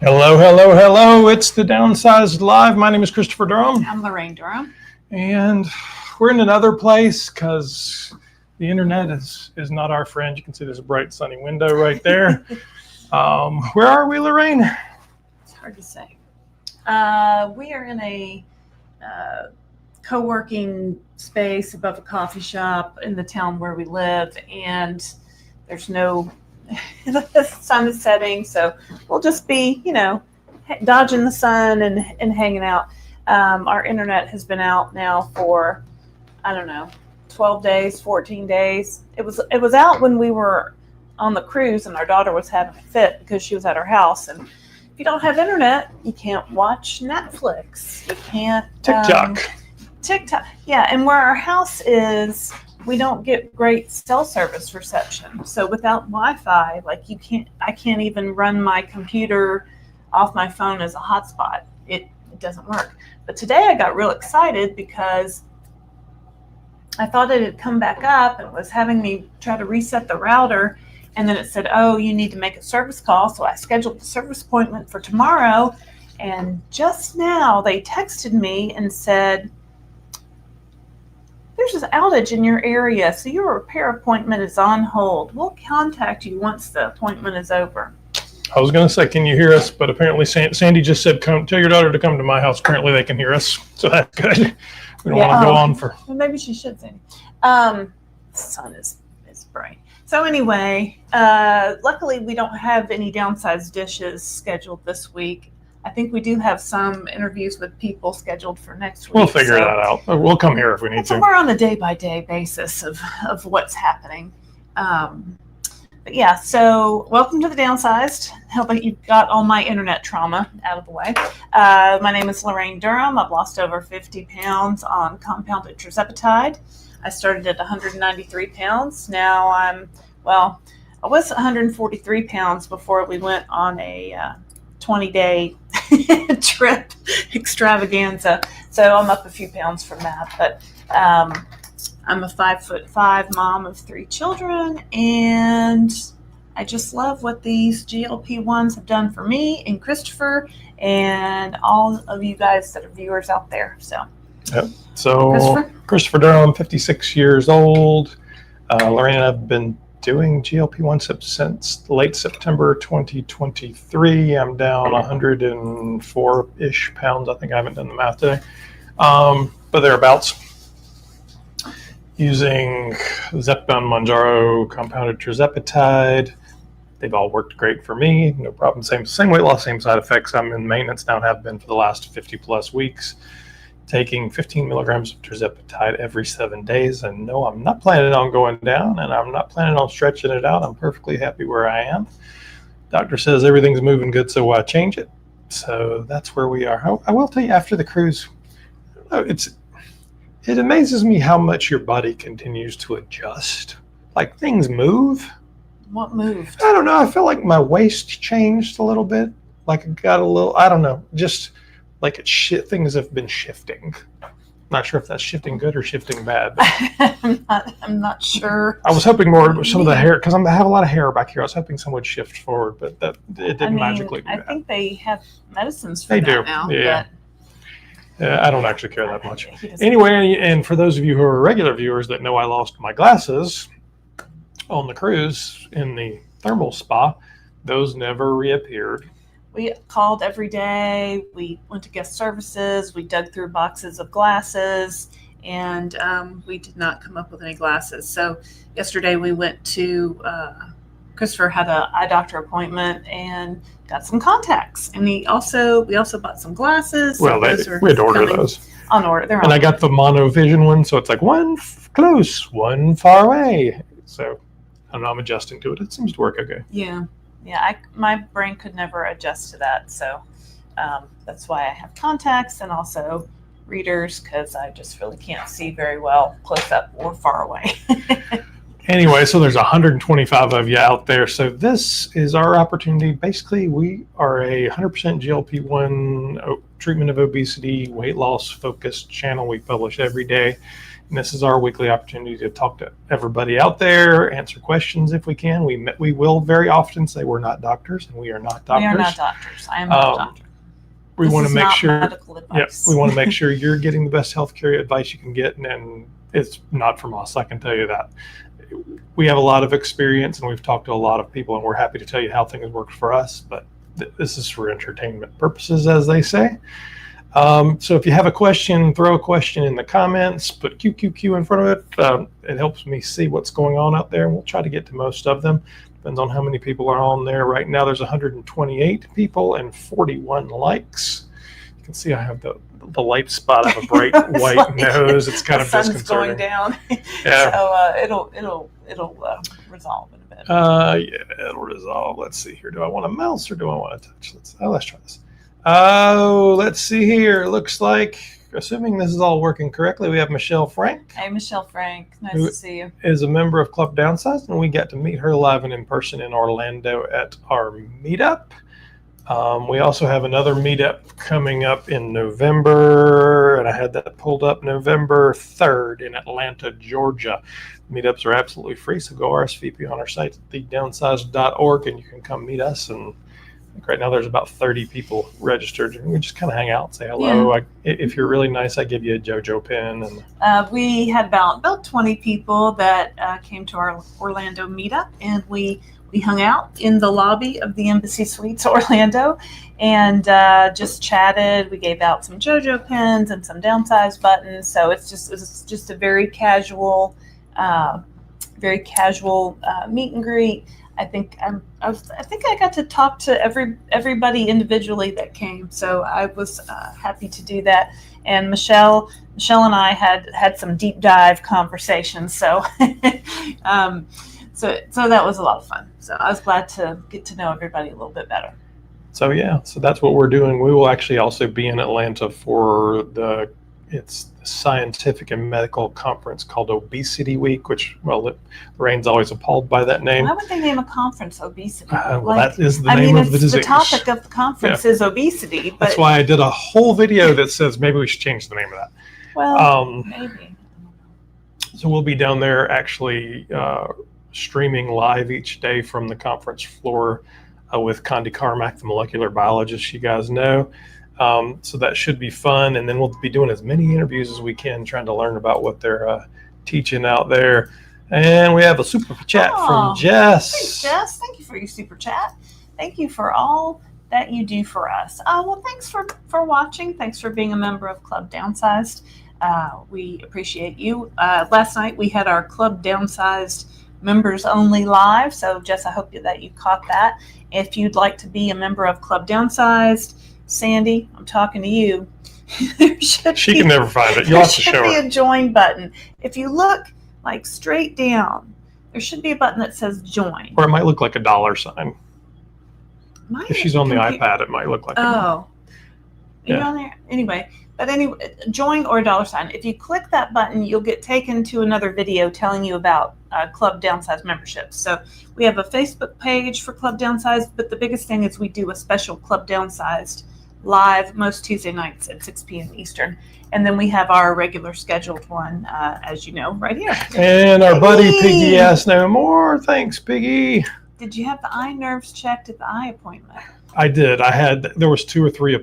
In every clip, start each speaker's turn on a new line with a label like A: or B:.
A: Hello, hello, hello. It's the Downsized Live. My name is Christopher Durham.
B: I'm Laraine Durham.
A: And we're in another place because the internet is not our friend. You can see there's a bright sunny window right there. Where are we, Laraine?
B: It's hard to say. We are in a co-working space above a coffee shop in the town where we live, and there's no the sun is setting, so we'll just be, dodging the sun and hanging out. Our internet has been out now for, 12 days, 14 days. It was out when we were on the cruise, and our daughter was having a fit because she was at her house. And if you don't have internet, you can't watch Netflix. You can't TikTok. Yeah, and where our house is, we don't get great cell service reception. So without Wi-Fi, I can't even run my computer off my phone as a hotspot. It doesn't work. But today I got real excited because I thought it had come back up and was having me try to reset the router. And then it said, oh, you need to make a service call. So I scheduled the service appointment for tomorrow. And just now they texted me and said, there's an outage in your area, so your repair appointment is on hold. We'll contact you once the appointment is over.
A: I was going to say, can you hear us? But apparently Sandy just said, tell your daughter to come to my house. Apparently they can hear us, so that's good. We don't want to go on for...
B: Well, maybe she should, Sandy. The sun is bright. So anyway, luckily we don't have any downsized dishes scheduled this week. I think we do have some interviews with people scheduled for next week.
A: We'll figure that out. We'll come here if we need to.
B: We're on a day-by-day basis of what's happening. But yeah, so welcome to the Downsized. Hope you got all my internet trauma out of the way. My name is Laraine Durham. I've lost over 50 pounds on compounded Tirzepatide. I started at 193 pounds. Now I was 143 pounds before we went on a 20-day trip extravaganza. So I'm up a few pounds from that. But I'm a 5'5" mom of 3 children, and I just love what these GLP-1s have done for me and Christopher and all of you guys that are viewers out there.
A: Yep. So Christopher Durham, 56 years old. Laraine and I have been doing GLP-1 since late September 2023. I'm down 104-ish pounds. I think I haven't done the math today. But thereabouts. Using Zepbound, Mounjaro, compounded Tirzepatide. They've all worked great for me. No problem. Same weight loss, same side effects. I'm in maintenance now and have been for the last 50 plus weeks. Taking 15 milligrams of Tirzepatide every 7 days. And no, I'm not planning on going down, and I'm not planning on stretching it out. I'm perfectly happy where I am. Doctor says everything's moving good, so why change it? So that's where we are. I will tell you, after the cruise, it amazes me how much your body continues to adjust. Like, things move.
B: What moved?
A: I don't know. I feel like my waist changed a little bit. Like, it got a little, I don't know, just like things have been shifting. Not sure if that's shifting good or shifting bad.
B: I'm not sure.
A: I was hoping more with some of the hair, because I have a lot of hair back here. I was hoping some would shift forward, but it didn't magically do that.
B: I think they have medicines for that now.
A: Yeah. I don't actually care that much. Anyway, and for those of you who are regular viewers that know I lost my glasses on the cruise in the thermal spa, those never reappeared.
B: We called every day. We went to guest services. We dug through boxes of glasses, and we did not come up with any glasses. So yesterday we went to Christopher had an eye doctor appointment and got some contacts, and we also bought some glasses.
A: Well, we had to order those.
B: On order,
A: I got the monovision one, so it's like one close, one far away. So I don't know, I'm adjusting to it. It seems to work okay.
B: Yeah. My brain could never adjust to that, so that's why I have contacts and also readers, because I just really can't see very well close up or far away.
A: Anyway, so there's 125 of you out there. So this is our opportunity. Basically, we are a 100% GLP-1 treatment of obesity, weight loss focused channel. We publish every day. And this is our weekly opportunity to talk to everybody out there, answer questions if we can. We will very often say we're not doctors, and we are not doctors.
B: We are not doctors. I am not a doctor.
A: We want to make sure.
B: Medical advice.
A: We want to make sure you're getting the best healthcare advice you can get, and it's not from us. I can tell you that. We have a lot of experience, and we've talked to a lot of people, and we're happy to tell you how things work for us. But this is for entertainment purposes, as they say. So if you have a question, throw a question in the comments. Put QQQ in front of it. It helps me see what's going on out there, and we'll try to get to most of them. Depends on how many people are on there. Right now, there's 128 people and 41 likes. You can see I have the light spot. I have a bright white
B: like
A: nose. It's kind of
B: sun's
A: disconcerting.
B: going down.
A: Yeah.
B: So it'll resolve in a bit.
A: Yeah, it'll resolve. Let's see here. Do I want a mouse or do I want to touch? Let's try this. Oh, let's see here. Looks like, assuming this is all working correctly, we have Michelle Frank.
B: Hey, Michelle Frank. Nice to see you.
A: Is a member of Club Downsized, and we got to meet her live and in person in Orlando at our meetup. We also have another meetup coming up in November, and I had that pulled up November 3rd in Atlanta, Georgia. Meetups are absolutely free, so go RSVP on our site at thedownsized.org, and you can come meet us. And I think right now there's about 30 people registered, and we just kind of hang out and say hello. Yeah. If you're really nice, I give you a JoJo pin. And
B: we had about 20 people that came to our Orlando meetup, and we hung out in the lobby of the Embassy Suites Orlando and just chatted. We gave out some JoJo pins and some Downsized buttons. So it's just a very casual meet and greet. I think I got to talk to everybody individually that came. So I was happy to do that. And Michelle and I had some deep dive conversations. So So that was a lot of fun. So I was glad to get to know everybody a little bit better.
A: So that's what we're doing. We will actually also be in Atlanta for it's the scientific and medical conference called Obesity Week, which, Lorraine's always appalled by that name.
B: Why would they name a conference obesity?
A: That is the name of the disease.
B: The topic of the conference is obesity. But
A: that's why I did a whole video that says maybe we should change the name of that.
B: Well, maybe.
A: So we'll be down there actually streaming live each day from the conference floor with Condi Carmack, the molecular biologist you guys know. So that should be fun. And then we'll be doing as many interviews as we can, trying to learn about what they're teaching out there. And we have a super chat from Jess.
B: Thanks, Jess. Thank you for your super chat. Thank you for all that you do for us. Well, thanks for watching. Thanks for being a member of Club Downsized. We appreciate you. Last night we had our Club Downsized members only live. So Jess, I hope that you caught that. If you'd like to be a member of Club Downsized, Sandy, I'm talking to you.
A: She can never find it. You'll have to show her.
B: There should be a join button. If you look like straight down, there should be a button that says join.
A: Or it might look like a dollar sign. If she's on the iPad, it might look like
B: Are you on there? Anyway, join or a $sign. If you click that button, you'll get taken to another video telling you about Club Downsized memberships. So we have a Facebook page for Club Downsized, but the biggest thing is we do a special Club Downsized live most Tuesday nights at 6 p.m. Eastern. And then we have our regular scheduled one, as you know, right here.
A: And our buddy Piggy asked no more. Thanks, Piggy.
B: Did you have the eye nerves checked at the eye appointment?
A: I did. There was two or three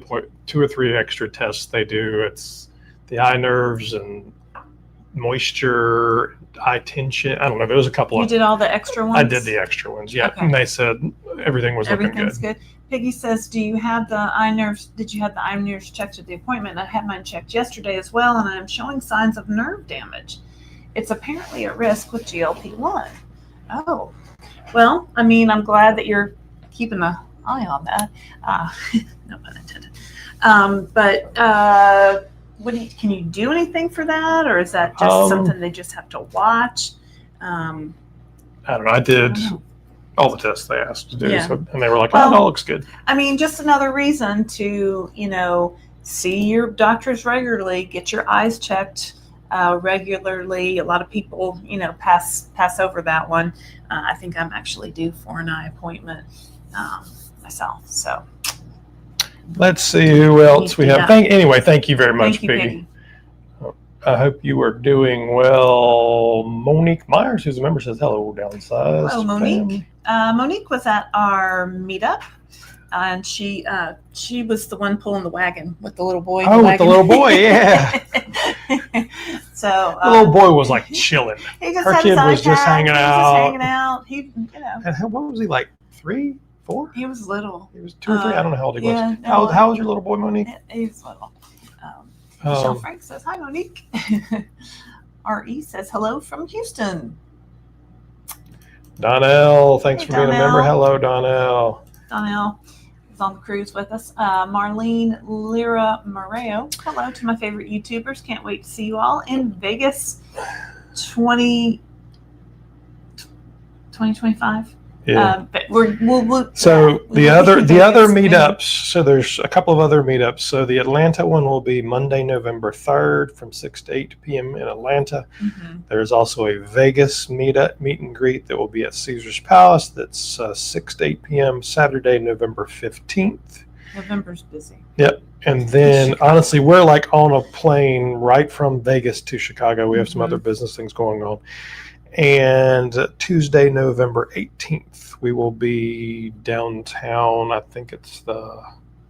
A: extra tests they do. It's the eye nerves and moisture, eye tension. I don't know. There was a couple.
B: You did all the extra ones?
A: I did the extra ones. Yeah. Okay. And they said everything's
B: good. Piggy says, "Do you have the eye nerves? Did you have the eye nerves checked at the appointment? I had mine checked yesterday as well, and I'm showing signs of nerve damage. It's apparently at risk with GLP-1. Oh, well, I mean, I'm glad that you're keeping an eye on that. No pun intended. Can you do anything for that, or is that just something they just have to watch?
A: I don't know. I did all the tests they asked to do, and they were like, "Oh, it all looks good." I
B: mean, just another reason to see your doctors regularly, get your eyes checked regularly. A lot of people pass over that one. I think I'm actually due for an eye appointment myself. So
A: let's see who else we have. Thank you very much, Piggy. I hope you are doing well. Monique Myers, who's a member, says hello, Downsized.
B: Hello, Monique.
A: Family.
B: Monique was at our meetup, and she was the one pulling the wagon with the little boy.
A: Oh, with the little boy, yeah.
B: So
A: the little boy was like chilling.
B: He just
A: Her
B: had
A: kid
B: his
A: was just
B: iPad,
A: hanging
B: he was
A: out.
B: just hanging out. He, you know.
A: And what was he, like 3, 4?
B: He was little.
A: He was 2 or 3. I don't know how old he was.
B: No,
A: How was your little boy, Monique?
B: He was little. Michelle Frank says, hi, Monique. R.E. says, hello from Houston.
A: Donnell, thanks for being a
B: Donnell.
A: member. Hello, Donnell.
B: Donnell is on the cruise with us. Marlene Lyra Moreo. Hello to my favorite YouTubers. Can't wait to see you all in Vegas 2025.
A: Yeah.
B: But we'll
A: So the other
B: Vegas.
A: meetups. So there's a couple of other meetups. So the Atlanta one will be Monday, November 3rd, from 6 to 8 p.m. in Atlanta.
B: Mm-hmm.
A: There's also a Vegas meet and greet that will be at Caesar's Palace. That's 6 to 8 p.m. Saturday, November 15th.
B: November's busy.
A: Yep. And then honestly, we're like on a plane right from Vegas to Chicago. We have some other business things going on. And Tuesday, November 18th, we will be downtown. I think it's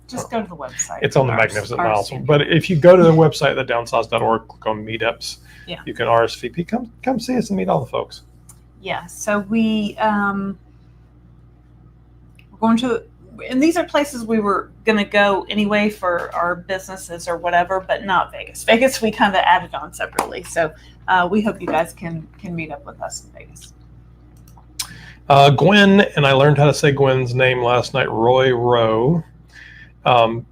B: just go to the website.
A: It's on the Magnificent Milestone. But if you go to the website, the downsized.org, click on meetups, you can RSVP. Come see us and meet all the folks.
B: Yeah. So we're going to, and these are places we were going to go anyway for our businesses or whatever, but not Vegas. Vegas, we kind of added on separately. So we hope you guys can meet up with us in Vegas.
A: Gwen, and I learned how to say Gwen's name last night, Roy Rowe. So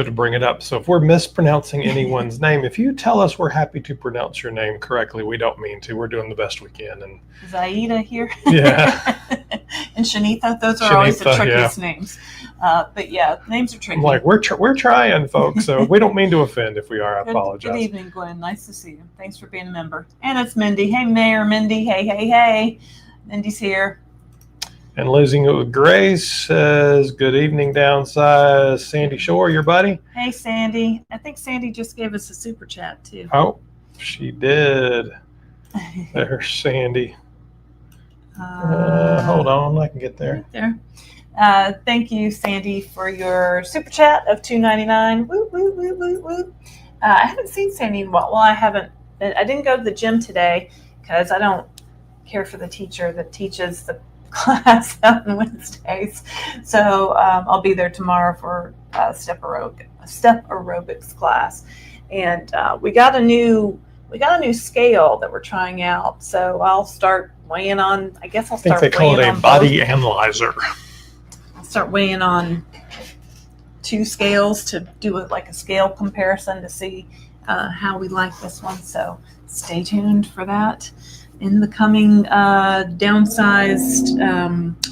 A: to bring it up, so if we're mispronouncing anyone's name, if you tell us we're happy to pronounce your name correctly, we don't mean to. We're doing the best we can. And
B: Zaida here.
A: Yeah.
B: And Shanitha, those are always the trickiest names. But yeah, names are tricky.
A: I'm like, we're trying, folks. So we don't mean to offend. If we are, I apologize.
B: Good evening, Gwen. Nice to see you. Thanks for being a member. And it's Mindy. Hey, Mayor Mindy. Hey. Mindy's here.
A: And Losing It with Grace says, good evening, Downsized. Sandy Shore, your buddy?
B: Hey, Sandy. I think Sandy just gave us a super chat, too.
A: Oh, she did. There's Sandy. Hold on, I can get there.
B: Right there. Thank you, Sandy, for your super chat of $2.99. Woo, woo, woo, woo, woo. I haven't seen Sandy in a while. Well, I didn't go to the gym today because I don't care for the teacher that teaches the class on Wednesdays. So I'll be there tomorrow for step aerobics class. And we got a new scale that we're trying out. So I'll start weighing on, I think
A: they call it a body analyzer.
B: I'll start weighing on 2 scales to do a scale comparison to see how we like this one. So stay tuned for that. In the coming Downsized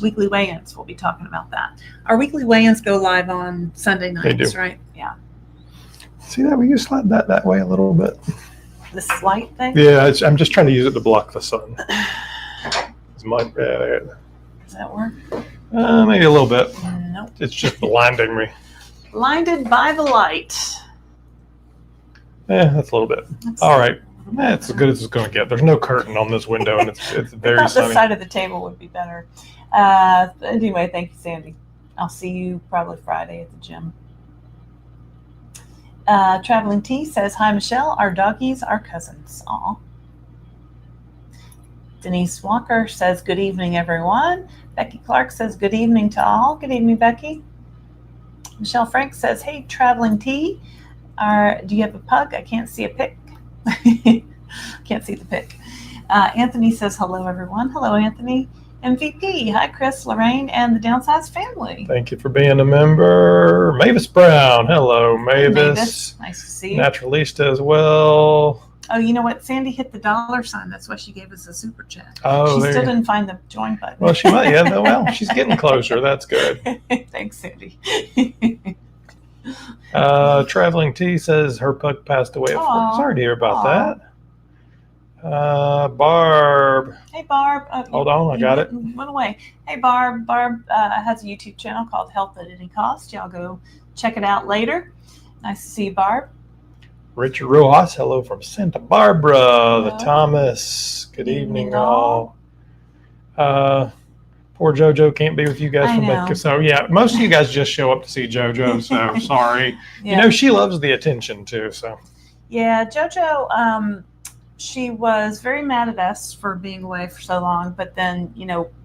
B: weekly weigh-ins, we'll be talking about that. Our weekly weigh-ins go live on Sunday nights, right? Yeah. See The slight thing?
A: Yeah, I'm just trying to use it to block the sun. Does
B: that work?
A: Maybe a little bit.
B: Nope.
A: It's just blinding me.
B: Blinded by the light.
A: Yeah, that's a little bit. All right. That's as good as it's going to get. There's no curtain on this window, and it's very
B: I thought
A: sunny.
B: this side of the table would be better. Anyway, thank you, Sandy. I'll see you probably Friday at the gym. Traveling T says, hi, Michelle. Our doggies are cousins. Aw. Denise Walker says, good evening, everyone. Becky Clark says, good evening to all. Good evening, Becky. Michelle Frank says, hey, Traveling T, do you have a pug? I can't see a pic. Can't see the pic. Anthony says, hello, everyone. Hello, Anthony. MVP. Hi, Chris, Laraine, and the Downsized family.
A: Thank you for being a member. Mavis Brown. Hello, Mavis.
B: Nice to see you.
A: Naturalista as well.
B: Oh, you know what? Sandy hit the $. That's why she gave us a super chat.
A: Oh,
B: she still didn't find the join button.
A: Well, she might. Yeah, well, she's getting closer. That's good.
B: Thanks, Sandy.
A: Traveling T says her pug passed away. Sorry to hear about that. Barb.
B: Hey, Barb.
A: Hold on, I got it.
B: Went away. Hey, Barb. Barb has a YouTube channel called Health at Any Cost. Y'all go check it out later. Nice to see you, Barb.
A: Richard Rojas, hello from Santa Barbara.
B: Hello.
A: The Thomas, good evening,
B: evening,
A: all. Poor JoJo can't be with you guys
B: I
A: for
B: know.
A: Medicaid. So yeah, most of you guys just show up to see JoJo. So sorry.
B: Yeah.
A: You know, she loves the attention too. So
B: Yeah, JoJo, she was very mad at us for being away for so long, but then,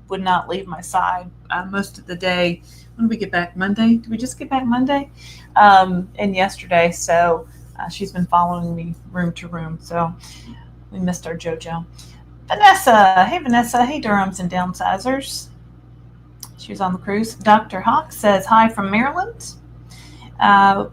B: would not leave my side most of the day. When did we get back? Monday? Did we just get back Monday? And yesterday. So she's been following me room to room. So we missed our JoJo. Vanessa. Hey, Vanessa. Hey, Durhams and Downsizers. She was on the cruise. Dr. Hawk says, hi from Maryland. I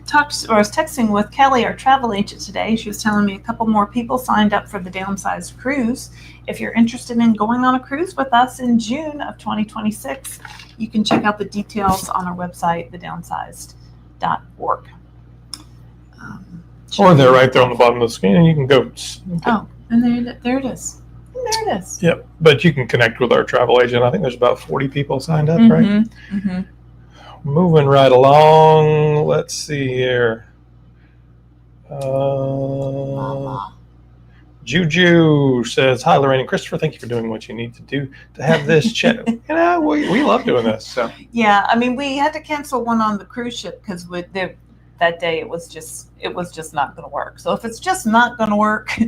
B: was texting with Kelly, our travel agent, today. She was telling me a couple more people signed up for the Downsized cruise. If you're interested in going on a cruise with us in June of 2026, you can check out the details on our website, thedownsized.org.
A: or they're right there on the bottom of the screen, and you can go.
B: Oh, and there it is. There it is.
A: Yep, but you can connect with our travel agent. I think there's about 40 people signed up, right?
B: Mm-hmm.
A: Moving right along. Let's see here. Juju says, hi, Laraine and Christopher. Thank you for doing what you need to do to have this chat. We love doing this. So
B: yeah, I mean, we had to cancel one on the cruise ship because that day it was just not going to work. So if it's just not going to work,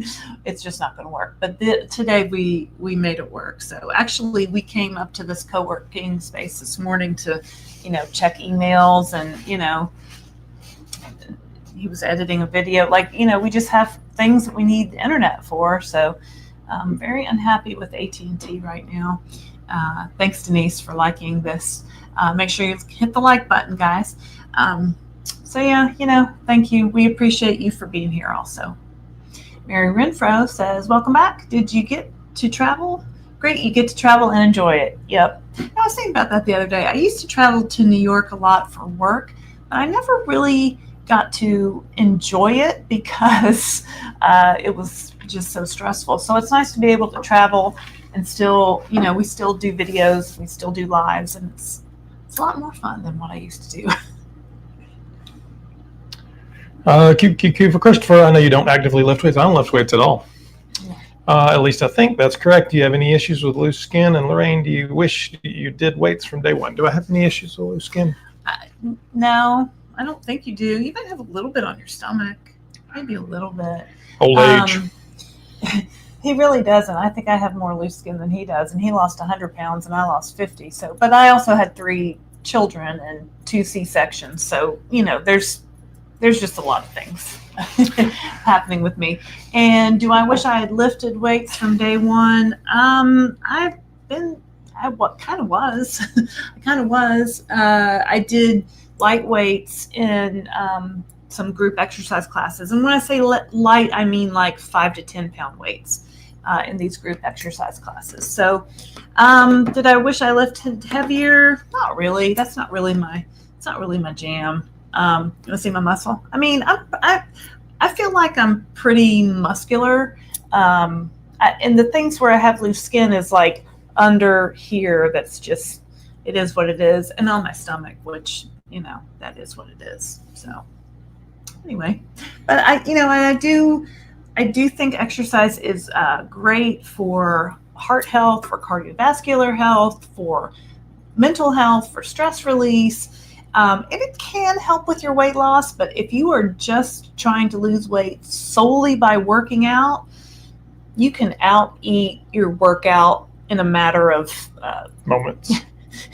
B: it's just not going to work. But today we made it work. So actually, we came up to this co-working space this morning to, check emails, and he was editing a video. We just have things that we need the internet for. So I'm very unhappy with AT&T right now. Thanks, Denise, for liking this. Make sure you hit the like button, guys. So yeah, thank you. We appreciate you for being here also. Mary Renfro says, welcome back. Did you get to travel? Great, you get to travel and enjoy it. Yep. I was thinking about that the other day. I used to travel to New York a lot for work, but I never really got to enjoy it because it was just so stressful. So it's nice to be able to travel and still, we still do videos, we still do lives, and it's a lot more fun than what I used to do.
A: Q for Christopher. I know you don't actively lift weights. I don't lift weights at all. At least I think that's correct. Do you have any issues with loose skin? And Laraine, do you wish you did weights from day one? Do I have any issues with loose skin?
B: No, I don't think you do. You might have a little bit on your stomach, maybe a little bit.
A: Old age.
B: He really doesn't. I think I have more loose skin than he does, and he lost 100 pounds, and I lost 50. So, but I also had 3 children and 2 C-sections. So, there's just a lot of things happening with me. And do I wish I had lifted weights from day one? I kind of was. I did light weights in some group exercise classes. And when I say light, I mean like 5 to 10 pound weights in these group exercise classes. So did I wish I lifted heavier? Not really. It's not really my jam. You want to see my muscle? I mean, I feel like I'm pretty muscular. And the things where I have loose skin is like under here. That's just, it is what it is. And on my stomach, which, that is what it is. So anyway, but I do think exercise is great for heart health, for cardiovascular health, for mental health, for stress release. And it can help with your weight loss, but if you are just trying to lose weight solely by working out, you can out-eat your workout in a matter of
A: moments.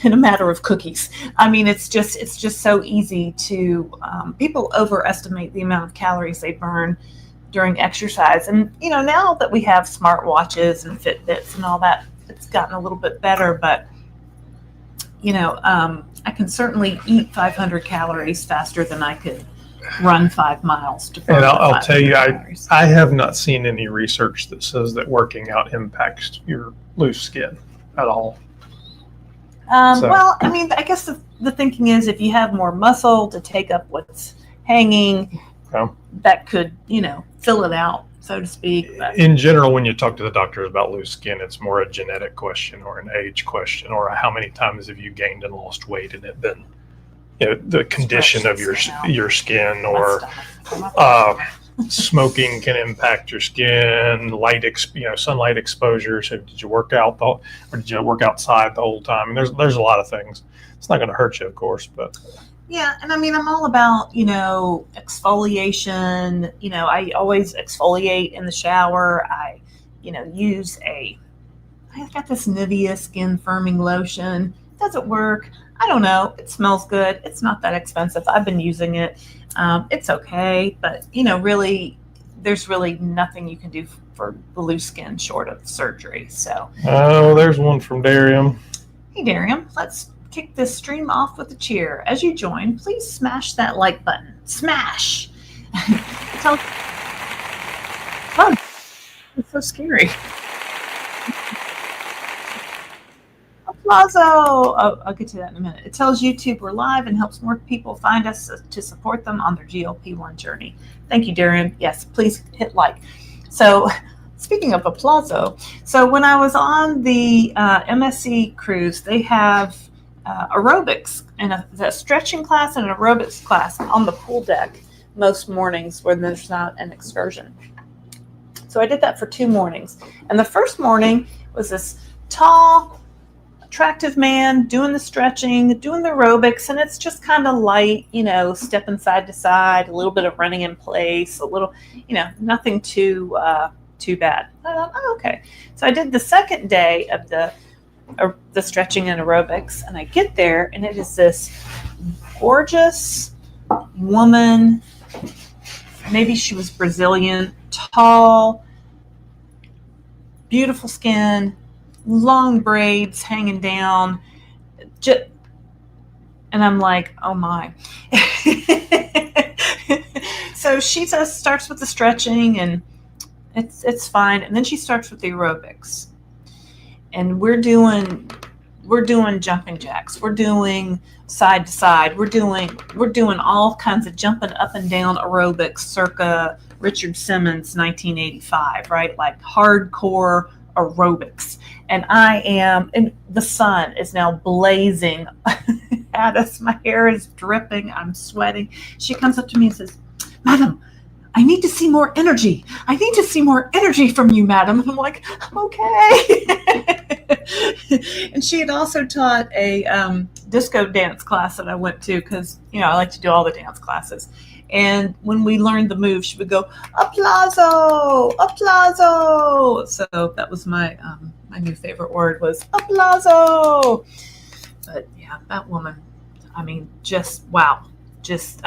B: In a matter of cookies. I mean, it's just so easy to people overestimate the amount of calories they burn during exercise. And now that we have smartwatches and Fitbits and all that, it's gotten a little bit better, but I can certainly eat 500 calories faster than I could run 5 miles to burn.
A: And I'll tell you,
B: calories.
A: I have not seen any research that says that working out impacts your loose skin at all.
B: Well, I mean, I guess the thinking is if you have more muscle to take up what's hanging, that could, fill it out, so to speak. But
A: in general, when you talk to the doctors about loose skin, it's more a genetic question or an age question or how many times have you gained and lost weight and it been the condition
B: Stretch
A: of
B: the skin out.
A: your skin,
B: My
A: or
B: stomach.
A: smoking can impact your skin. Sunlight exposure. So did you work out or did you work outside the whole time? And there's a lot of things. It's not going to hurt you, of course, but
B: Yeah, and I mean, I'm all about, exfoliation. I always exfoliate in the shower. I got this Nivea skin firming lotion. Does it work? I don't know. It smells good. It's not that expensive. I've been using it. It's okay, but really, there's really nothing you can do for the loose skin short of surgery. So,
A: there's one from Durham.
B: hey, Darium, let's kick this stream off with a cheer. As you join, please smash that like button. Smash! Oh, it's so scary. Plazo. Oh, I'll get to that in a minute. It tells YouTube we're live and helps more people find us to support them on their GLP-1 journey. Thank you, Durham. Yes, please hit like. So, speaking of Plazo, so when I was on the MSC cruise, they have aerobics and a stretching class and an aerobics class on the pool deck most mornings when there's not an excursion. So I did that for 2 mornings. And the first morning was this tall, attractive man doing the stretching, doing the aerobics, and it's just kind of light, stepping side to side, a little bit of running in place, a little, nothing too bad. I thought, okay. So I did the second day of the stretching and aerobics, and I get there, and it is this gorgeous woman. Maybe she was Brazilian, tall, beautiful skin, long braids hanging down, and I'm like, oh my. So she starts with the stretching, and it's fine, and then she starts with the aerobics, and we're doing jumping jacks, we're doing side to side, we're doing all kinds of jumping up and down aerobics circa Richard Simmons 1985, right? Like hardcore aerobics. And and the sun is now blazing at us. My hair is dripping. I'm sweating. She comes up to me and says, "Madam, I need to see more energy. I need to see more energy from you, madam." And I'm like, okay. And she had also taught a disco dance class that I went to because, I like to do all the dance classes. And when we learned the move, she would go, "Applauso, applauso." So that was my new favorite word was applauso. But yeah, that woman, just wow. Just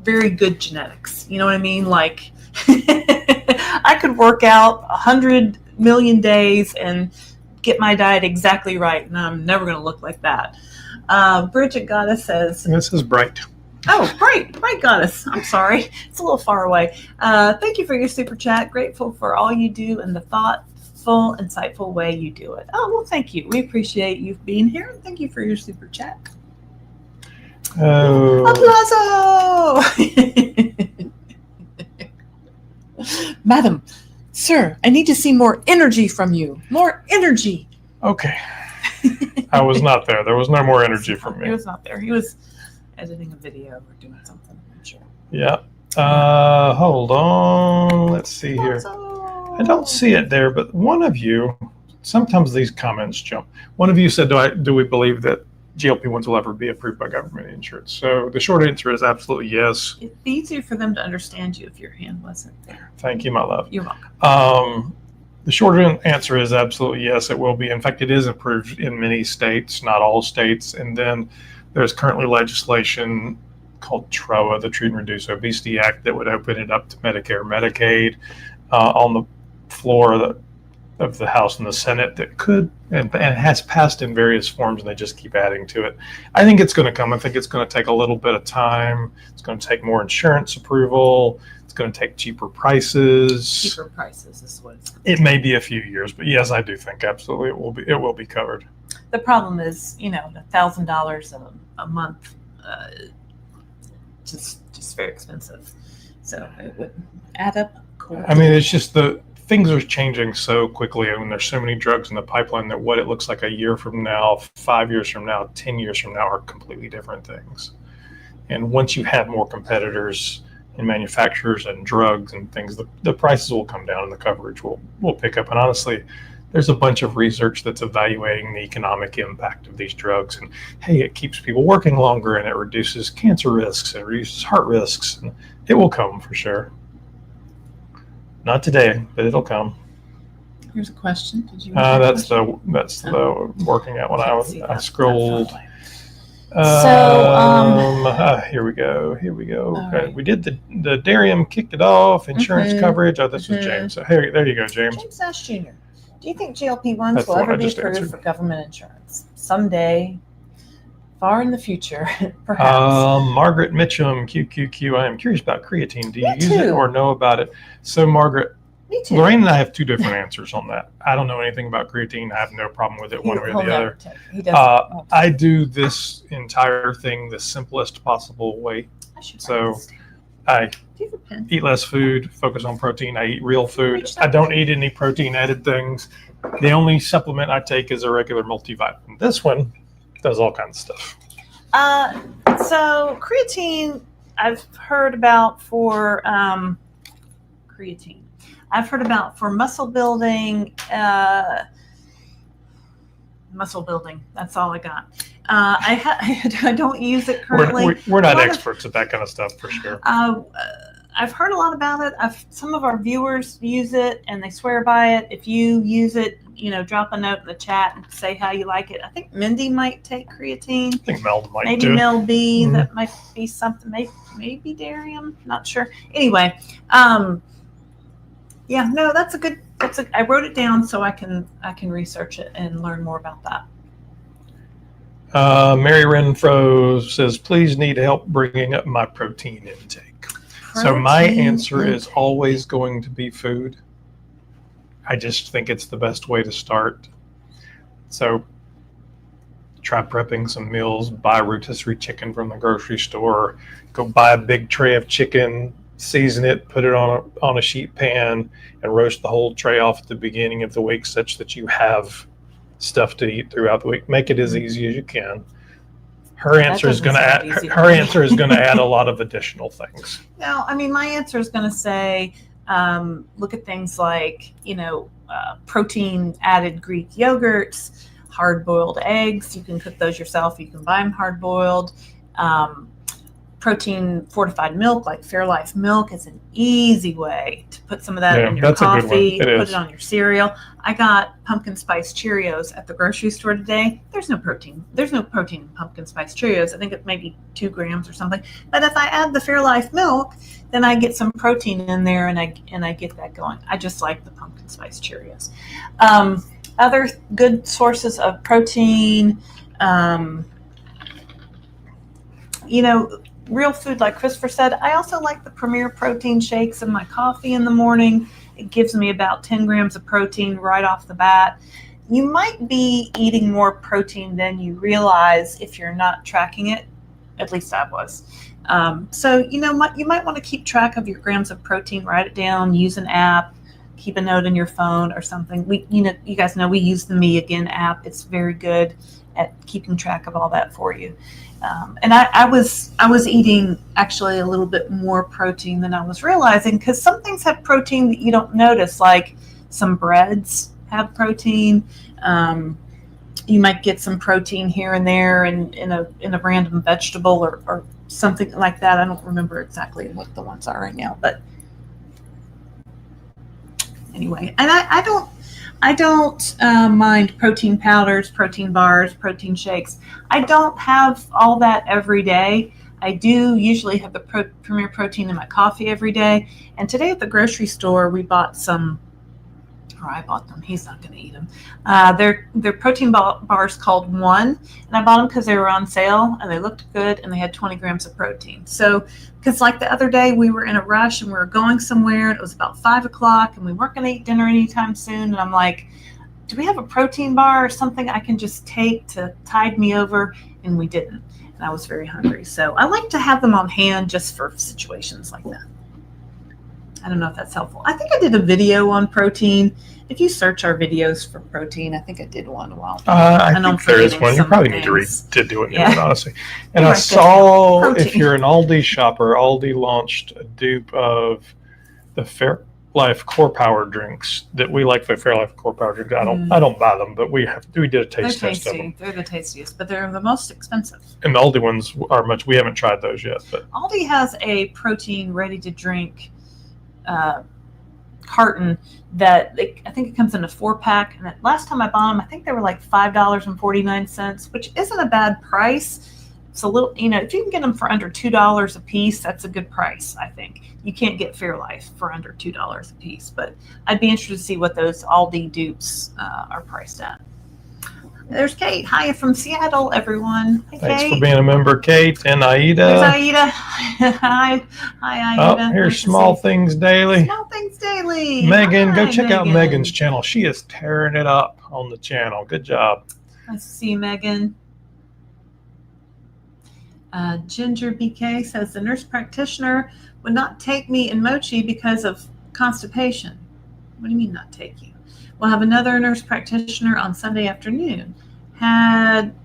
B: very good genetics. You know what I mean? Like I could work out 100 million days and get my diet exactly right, and I'm never going to look like that. Bridget Goddess says,
A: "This is Bright."
B: Oh, Bright Goddess. I'm sorry. It's a little far away. Thank you for your super chat. Grateful for all you do and the thoughtful, insightful way you do it. Oh, well, thank you. We appreciate you being here. And thank you for your super chat.
A: Oh.
B: Applauso! Madam, sir, I need to see more energy from you. More energy.
A: Okay. I was not there. There was no more energy from me.
B: He was not there. He was editing a video or doing something, I'm sure.
A: Yeah. Hold on. Let's see here. I don't see it there, but one of you, sometimes these comments jump. One of you said, do we believe that GLP-1s will ever be approved by government insurance? So the short answer is absolutely yes.
B: It'd be easier for them to understand you if your hand wasn't there.
A: Thank you, my love.
B: You're welcome.
A: The short answer is absolutely yes, it will be. In fact, it is approved in many states, not all states. And then there's currently legislation called TROA, the Treat and Reduce Obesity Act, that would open it up to Medicare, Medicaid, on the floor of the House and the Senate that could and has passed in various forms, and they just keep adding to it. I think it's going to come. I think it's going to take a little bit of time. It's going to take more insurance approval. It's going to take cheaper prices.
B: Cheaper prices is what it's going
A: to take. It may be a few years, but yes, I do think absolutely it will be covered.
B: The problem is, $1,000 a month, just very expensive. So it would add up. Cool.
A: It's just things are changing so quickly, and there's so many drugs in the pipeline that what it looks like a year from now, 5 years from now, 10 years from now are completely different things. And once you have more competitors and manufacturers and drugs and things, the prices will come down and the coverage will pick up. And honestly, there's a bunch of research that's evaluating the economic impact of these drugs. And hey, it keeps people working longer and it reduces cancer risks and reduces heart risks. And it will come for sure. Not today, but it'll come.
B: Here's a question. Did you?
A: That's the working at when I scrolled. Here we go. Okay.
B: Right.
A: We did the Durham kicked it off, insurance coverage. Oh, this was James. So here, there you go, James.
B: James Ash Jr. Do you think GLP-1s
A: That's
B: will
A: the one
B: ever
A: I
B: be
A: just
B: approved
A: answered.
B: for government insurance? Someday, far in the future, perhaps.
A: Margaret Mitchum, QQQ. I am curious about creatine. Do you
B: Me
A: use
B: too.
A: it or know about it? So, Margaret,
B: Me too.
A: Laraine and I have two different answers on that. I don't know anything about creatine. I have no problem with it one way or the other.
B: He doesn't.
A: I do this entire thing the simplest possible way.
B: I should
A: So,
B: write this down.
A: I
B: Do you have a pen?
A: eat less food, focus on protein. I eat real food. I don't eat any protein added things. The only supplement I take is a regular multivitamin. This one does all kinds of stuff.
B: So creatine, I've heard about for creatine. I've heard about for muscle building. Muscle building. That's all I got. I don't use it currently.
A: We're not experts at that kind of stuff for sure.
B: I've heard a lot about it. Some of our viewers use it and they swear by it. If you use it, drop a note in the chat and say how you like it. I think Mindy might take creatine.
A: I think Mel might
B: Maybe
A: too.
B: Mel B. That might be something. Maybe Darium. Not sure. Anyway, yeah, no, I wrote it down so I can research it and learn more about that.
A: Mary Renfro says, please need help bringing up my protein intake. So my answer is always going to be food. I just think it's the best way to start. So try prepping some meals, buy rotisserie chicken from the grocery store, go buy a big tray of chicken, season it, put it on a sheet pan, and roast the whole tray off at the beginning of the week such that you have stuff to eat throughout the week. Make it as easy as you can. Her answer is going to add. Her answer is going to add a lot of additional things.
B: No, I mean my answer is going to say, look at things like protein added Greek yogurts, hard boiled eggs. You can cook those yourself. You can buy them hard boiled. Protein fortified milk, like Fairlife milk, is an easy way to put some of that in your coffee, put it on your cereal. I got pumpkin spice Cheerios at the grocery store today. There's no protein. There's no protein in pumpkin spice Cheerios. I think it's maybe 2 grams or something. But if I add the Fairlife milk, then I get some protein in there and I get that going. I just like the pumpkin spice Cheerios. Other good sources of protein, real food, like Christopher said. I also like the Premier protein shakes in my coffee in the morning. It gives me about 10 grams of protein right off the bat. You might be eating more protein than you realize if you're not tracking it. At least I was. So you might want to keep track of your grams of protein. Write it down. Use an app. Keep a note in your phone or something. You guys know we use the Me Again app. It's very good at keeping track of all that for you. And I was eating actually a little bit more protein than I was realizing, because some things have protein that you don't notice, like some breads have protein. You might get some protein here and there in a random vegetable or something like that. I don't remember exactly what the ones are right now, but anyway, and I don't mind protein powders, protein bars, protein shakes. I don't have all that every day. I do usually have the Premier Protein in my coffee every day. And today at the grocery store, we bought some, or I bought them. He's not going to eat them. They're protein bars called One. And I bought them because they were on sale and they looked good and they had 20 grams of protein. So, because like the other day we were in a rush and we were going somewhere and it was about 5 o'clock and we weren't going to eat dinner anytime soon. And I'm like, do we have a protein bar or something I can just take to tide me over? And we didn't. And I was very hungry. So I like to have them on hand just for situations like that. I don't know if that's helpful. I think I did a video on protein. If you search our videos for protein, I think I did one a while back.
A: I think there is one. You probably need to do a new one, honestly. And I saw, if you're an Aldi shopper, Aldi launched a dupe of the Fairlife Core Power drinks that we like. The Fairlife Core Power drinks. I don't buy them, but we did a taste test of them.
B: They're the tastiest, but they're the most expensive.
A: And the Aldi ones are we haven't tried those yet. But
B: Aldi has a protein ready to drink carton that I think it comes in a 4-pack. And last time I bought them, I think they were like $5.49, which isn't a bad price. It's a little, if you can get them for under $2 a piece, that's a good price, I think. You can't get Fairlife for under $2 a piece, but I'd be interested to see what those Aldi dupes are priced at. There's Kate. Hi from Seattle, everyone. Hi,
A: thanks
B: Kate.
A: for being a member, Kate. And Aida.
B: There's Aida. Hi, Aida.
A: Oh, here's Small Things Daily.
B: Small Things Daily.
A: Megan, go check out Megan's channel. She is tearing it up on the channel. Good job.
B: Nice to see you, Megan. Ginger BK says the nurse practitioner would not take me in Mochi because of constipation. What do you mean not take you? We'll have another nurse practitioner on Sunday afternoon. Had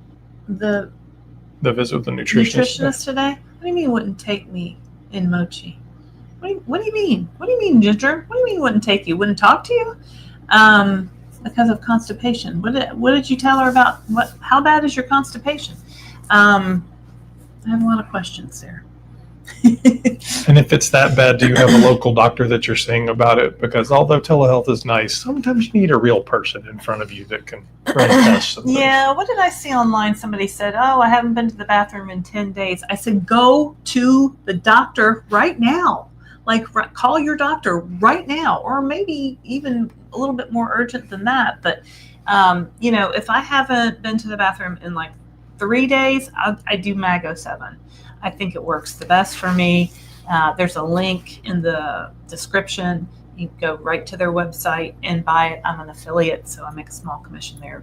B: the
A: visit with the nutritionist
B: today. What do you mean wouldn't take me in Mochi? What do you mean? What do you mean, Ginger? What do you mean wouldn't take you? Wouldn't talk to you? Because of constipation. What did you tell her about? How bad is your constipation? I have a lot of questions there.
A: And if it's that bad, do you have a local doctor that you're seeing about it? Because although telehealth is nice, sometimes you need a real person in front of you that can run tests.
B: Yeah, what did I see online? Somebody said, I haven't been to the bathroom in 10 days. I said, go to the doctor right now. Like, call your doctor right now, or maybe even a little bit more urgent than that. But, if I haven't been to the bathroom in like 3 days, I do Mago7. I think it works the best for me. There's a link in the description. You can go right to their website and buy it. I'm an affiliate, so I make a small commission there.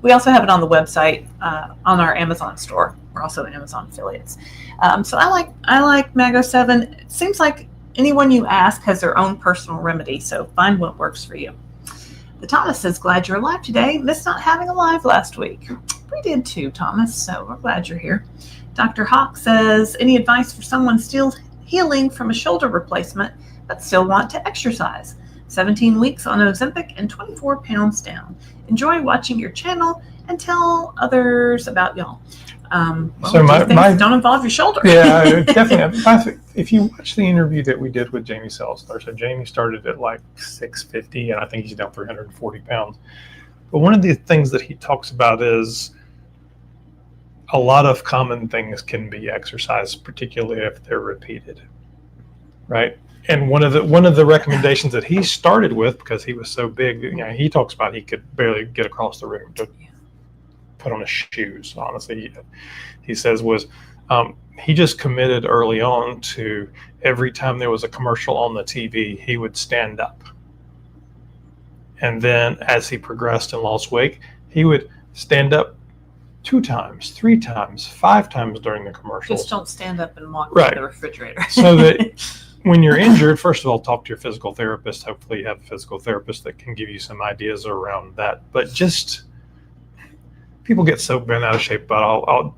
B: We also have it on the website, on our Amazon store. We're also Amazon affiliates. So I like Mago7. It seems like anyone you ask has their own personal remedy, so find what works for you. The Thomas says, glad you're alive today. Missed not having a live last week. We did too, Thomas, so we're glad you're here. Dr. Hawk says, any advice for someone still healing from a shoulder replacement but still want to exercise? 17 weeks on Ozempic and 24 pounds down. Enjoy watching your channel and tell others about y'all.
A: So
B: don't involve your shoulder.
A: Yeah, definitely. If you watch the interview that we did with Jamie Selsler, so Jamie started at like 650, and I think he's down 340 pounds. But one of the things that he talks about is a lot of common things can be exercised, particularly if they're repeated, right? And one of the recommendations that he started with, because he was so big, he talks about he could barely get across the room to put on his shoes. Honestly, he says was he just committed early on to every time there was a commercial on the TV, he would stand up. And then as he progressed and lost weight, he would stand up 2 times, 3 times, 5 times during the commercial.
B: Just don't stand up and walk
A: to
B: the refrigerator.
A: So that when you're injured, first of all, talk to your physical therapist. Hopefully you have a physical therapist that can give you some ideas around that. But just, people get so bent out of shape about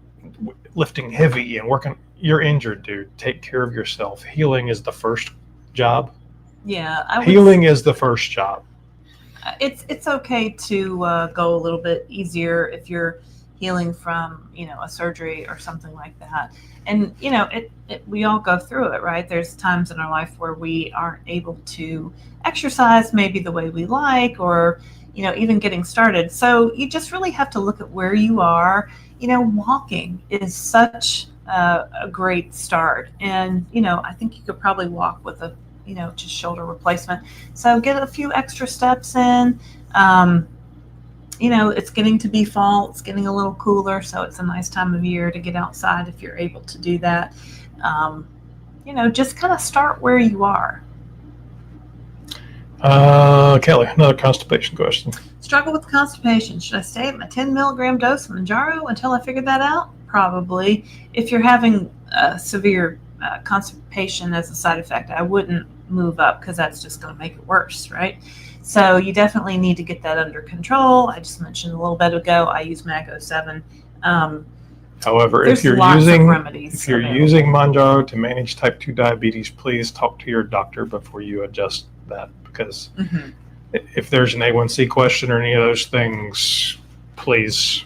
A: lifting heavy and working. You're injured, dude. Take care of yourself. Healing is the first job.
B: Yeah.
A: Healing is the first job.
B: It's okay to go a little bit easier if you're healing from, a surgery or something like that. And, we all go through it, right? There's times in our life where we aren't able to exercise maybe the way we like, or, even getting started. So you just really have to look at where you are. Walking is such a great start. And, I think you could probably walk with a, just shoulder replacement. So get a few extra steps in. It's getting to be fall. It's getting a little cooler, so it's a nice time of year to get outside if you're able to do that. Just kind of start where you are.
A: Kelly, another constipation question.
B: Struggle with constipation. Should I stay at my 10 milligram dose of Mounjaro until I figure that out? Probably. If you're having severe constipation as a side effect, I wouldn't move up because that's just going to make it worse, right? So you definitely need to get that under control. I just mentioned a little bit ago, I use Mag07.
A: However, if you're using Mounjaro to manage type 2 diabetes, please talk to your doctor before you adjust that, because if there's an A1C question or any of those things, please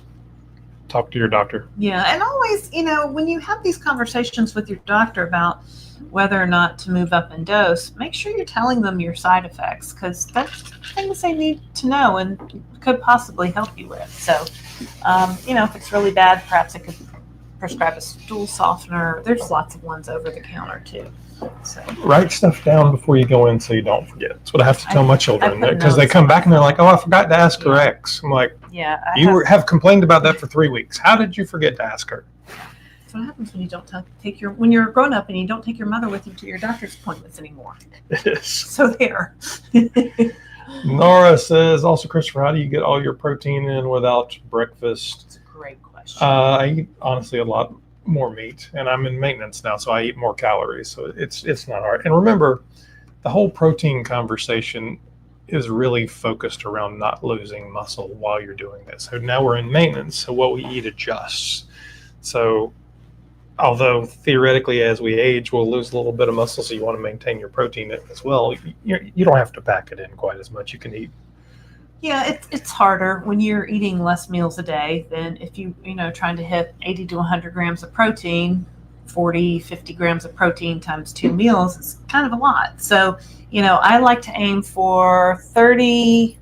A: talk to your doctor.
B: Yeah, and always, when you have these conversations with your doctor about whether or not to move up in dose, make sure you're telling them your side effects, because that's things they need to know and could possibly help you with. So, if it's really bad, perhaps I could prescribe a stool softener. There's lots of ones over the counter too. So
A: write stuff down before you go in so you don't forget. That's what I have to tell my children, because they come back and they're like, "Oh, I forgot to ask her X." I'm like, "You have complained about that for 3 weeks. How did you forget to ask her?"
B: That's what happens when you don't when you're a grown up and you don't take your mother with you to your doctor's appointments anymore.
A: It is.
B: So there.
A: Nora says, also, Christopher, how do you get all your protein in without breakfast?
B: That's a great question.
A: I eat, honestly, a lot more meat, and I'm in maintenance now, so I eat more calories. So it's not hard. And remember, the whole protein conversation is really focused around not losing muscle while you're doing this. So now we're in maintenance, so what we eat adjusts. So although theoretically as we age we'll lose a little bit of muscle, so you want to maintain your protein as well, you don't have to pack it in quite as much. You can eat.
B: Yeah, it's harder when you're eating less meals a day than if trying to hit 80 to 100 grams of protein. 40, 50 grams of protein times 2 meals is kind of a lot. So, I like to aim for 30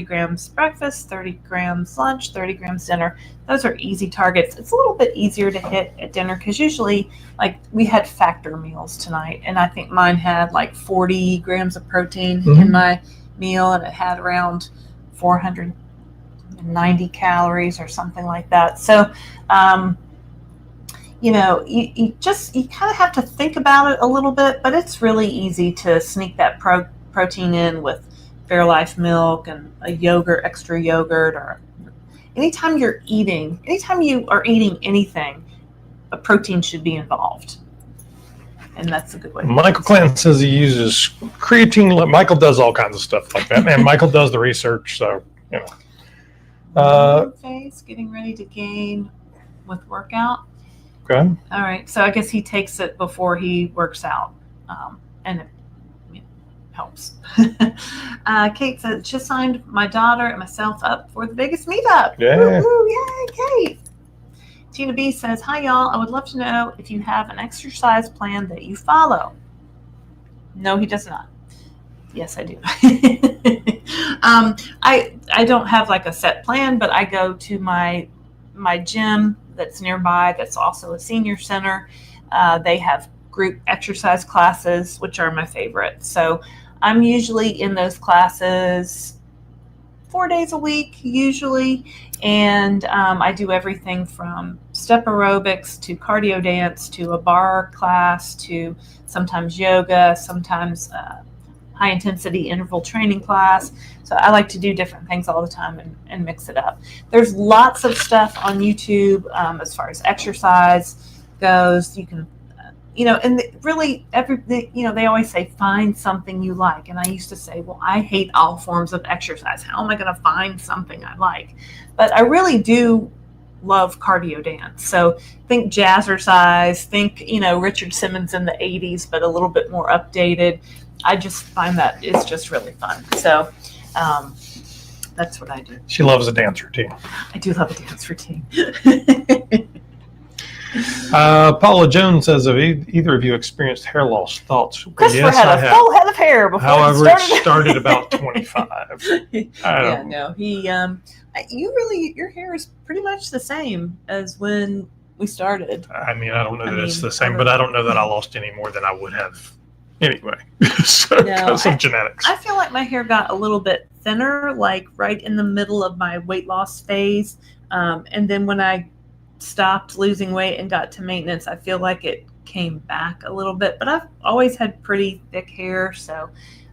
B: grams breakfast, 30 grams lunch, 30 grams dinner. Those are easy targets. It's a little bit easier to hit at dinner because usually, like, we had factor meals tonight, and I think mine had like 40 grams of protein in my meal, and it had around 490 calories or something like that. So, you kind of have to think about it a little bit, but it's really easy to sneak that protein in with Fairlife milk and a extra yogurt, or anytime you are eating anything, a protein should be involved. And that's a good way.
A: Michael Clanton says he uses creatine. Michael does all kinds of stuff like that. Man, Michael does the research, so,
B: Face, getting ready to gain with workout.
A: Okay.
B: All right. So I guess he takes it before he works out. And it helps. Kate said, just signed my daughter and myself up for the biggest meetup.
A: Yeah.
B: Woo-hoo, yay, Kate. Tina B says, hi, y'all. I would love to know if you have an exercise plan that you follow. No, he does not. Yes, I do. I don't have like a set plan, but I go to my gym that's nearby. That's also a senior center. They have group exercise classes, which are my favorite. So I'm usually in those classes 4 days a week, usually. And I do everything from step aerobics to cardio dance to a bar class to sometimes yoga, sometimes high intensity interval training class. So I like to do different things all the time and mix it up. There's lots of stuff on YouTube as far as exercise goes. You can, and really they always say find something you like. And I used to say, well, I hate all forms of exercise. How am I going to find something I like? But I really do love cardio dance. So think jazzercise, think, Richard Simmons in the 80s, but a little bit more updated. I just find that it's just really fun. So that's what I do.
A: She loves a dance routine.
B: I do love a dance routine.
A: Paula Jones says, have either of you experienced hair loss? Thoughts?
B: Christopher had a full head of hair before.
A: However, it started about 25.
B: Your hair is pretty much the same as when we started.
A: I don't know that it's the same, but I don't know that I lost any more than I would have anyway. So, because of genetics.
B: I feel like my hair got a little bit thinner, like right in the middle of my weight loss phase. And then when I stopped losing weight and got to maintenance, I feel like it came back a little bit, but I've always had pretty thick hair. So,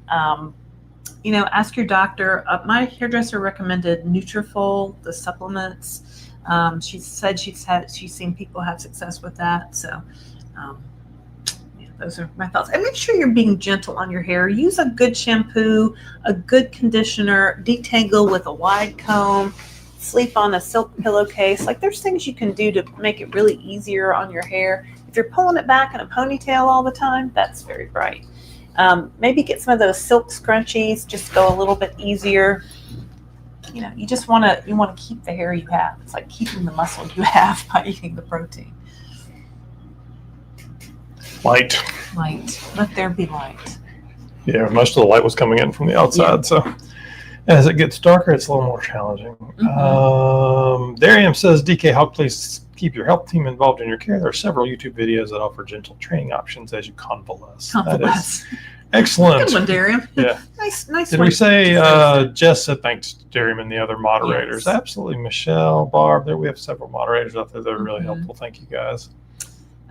B: ask your doctor. My hairdresser recommended Nutrafol, the supplements. She said she's seen people have success with that. So, those are my thoughts. And make sure you're being gentle on your hair. Use a good shampoo, a good conditioner, detangle with a wide comb, sleep on a silk pillowcase. Like there's things you can do to make it really easier on your hair. If you're pulling it back in a ponytail all the time, that's very bright. Maybe get some of those silk scrunchies, just go a little bit easier. You know, you want to keep the hair you have. It's like keeping the muscle you have by eating the protein.
A: Light.
B: Let there be light.
A: Yeah, most of the light was coming in from the outside, so as it gets darker, it's a little more challenging. Darian says, DK, how please keep your health team involved in your care. There are several YouTube videos that offer gentle training options as you convalesce. That is excellent.
B: Good one, Darian.
A: Yeah.
B: nice.
A: Did we say Jess said thanks to Darian and the other moderators? Yes. Absolutely. Michelle, Barb, there we have several moderators out there that are really helpful. Thank you guys.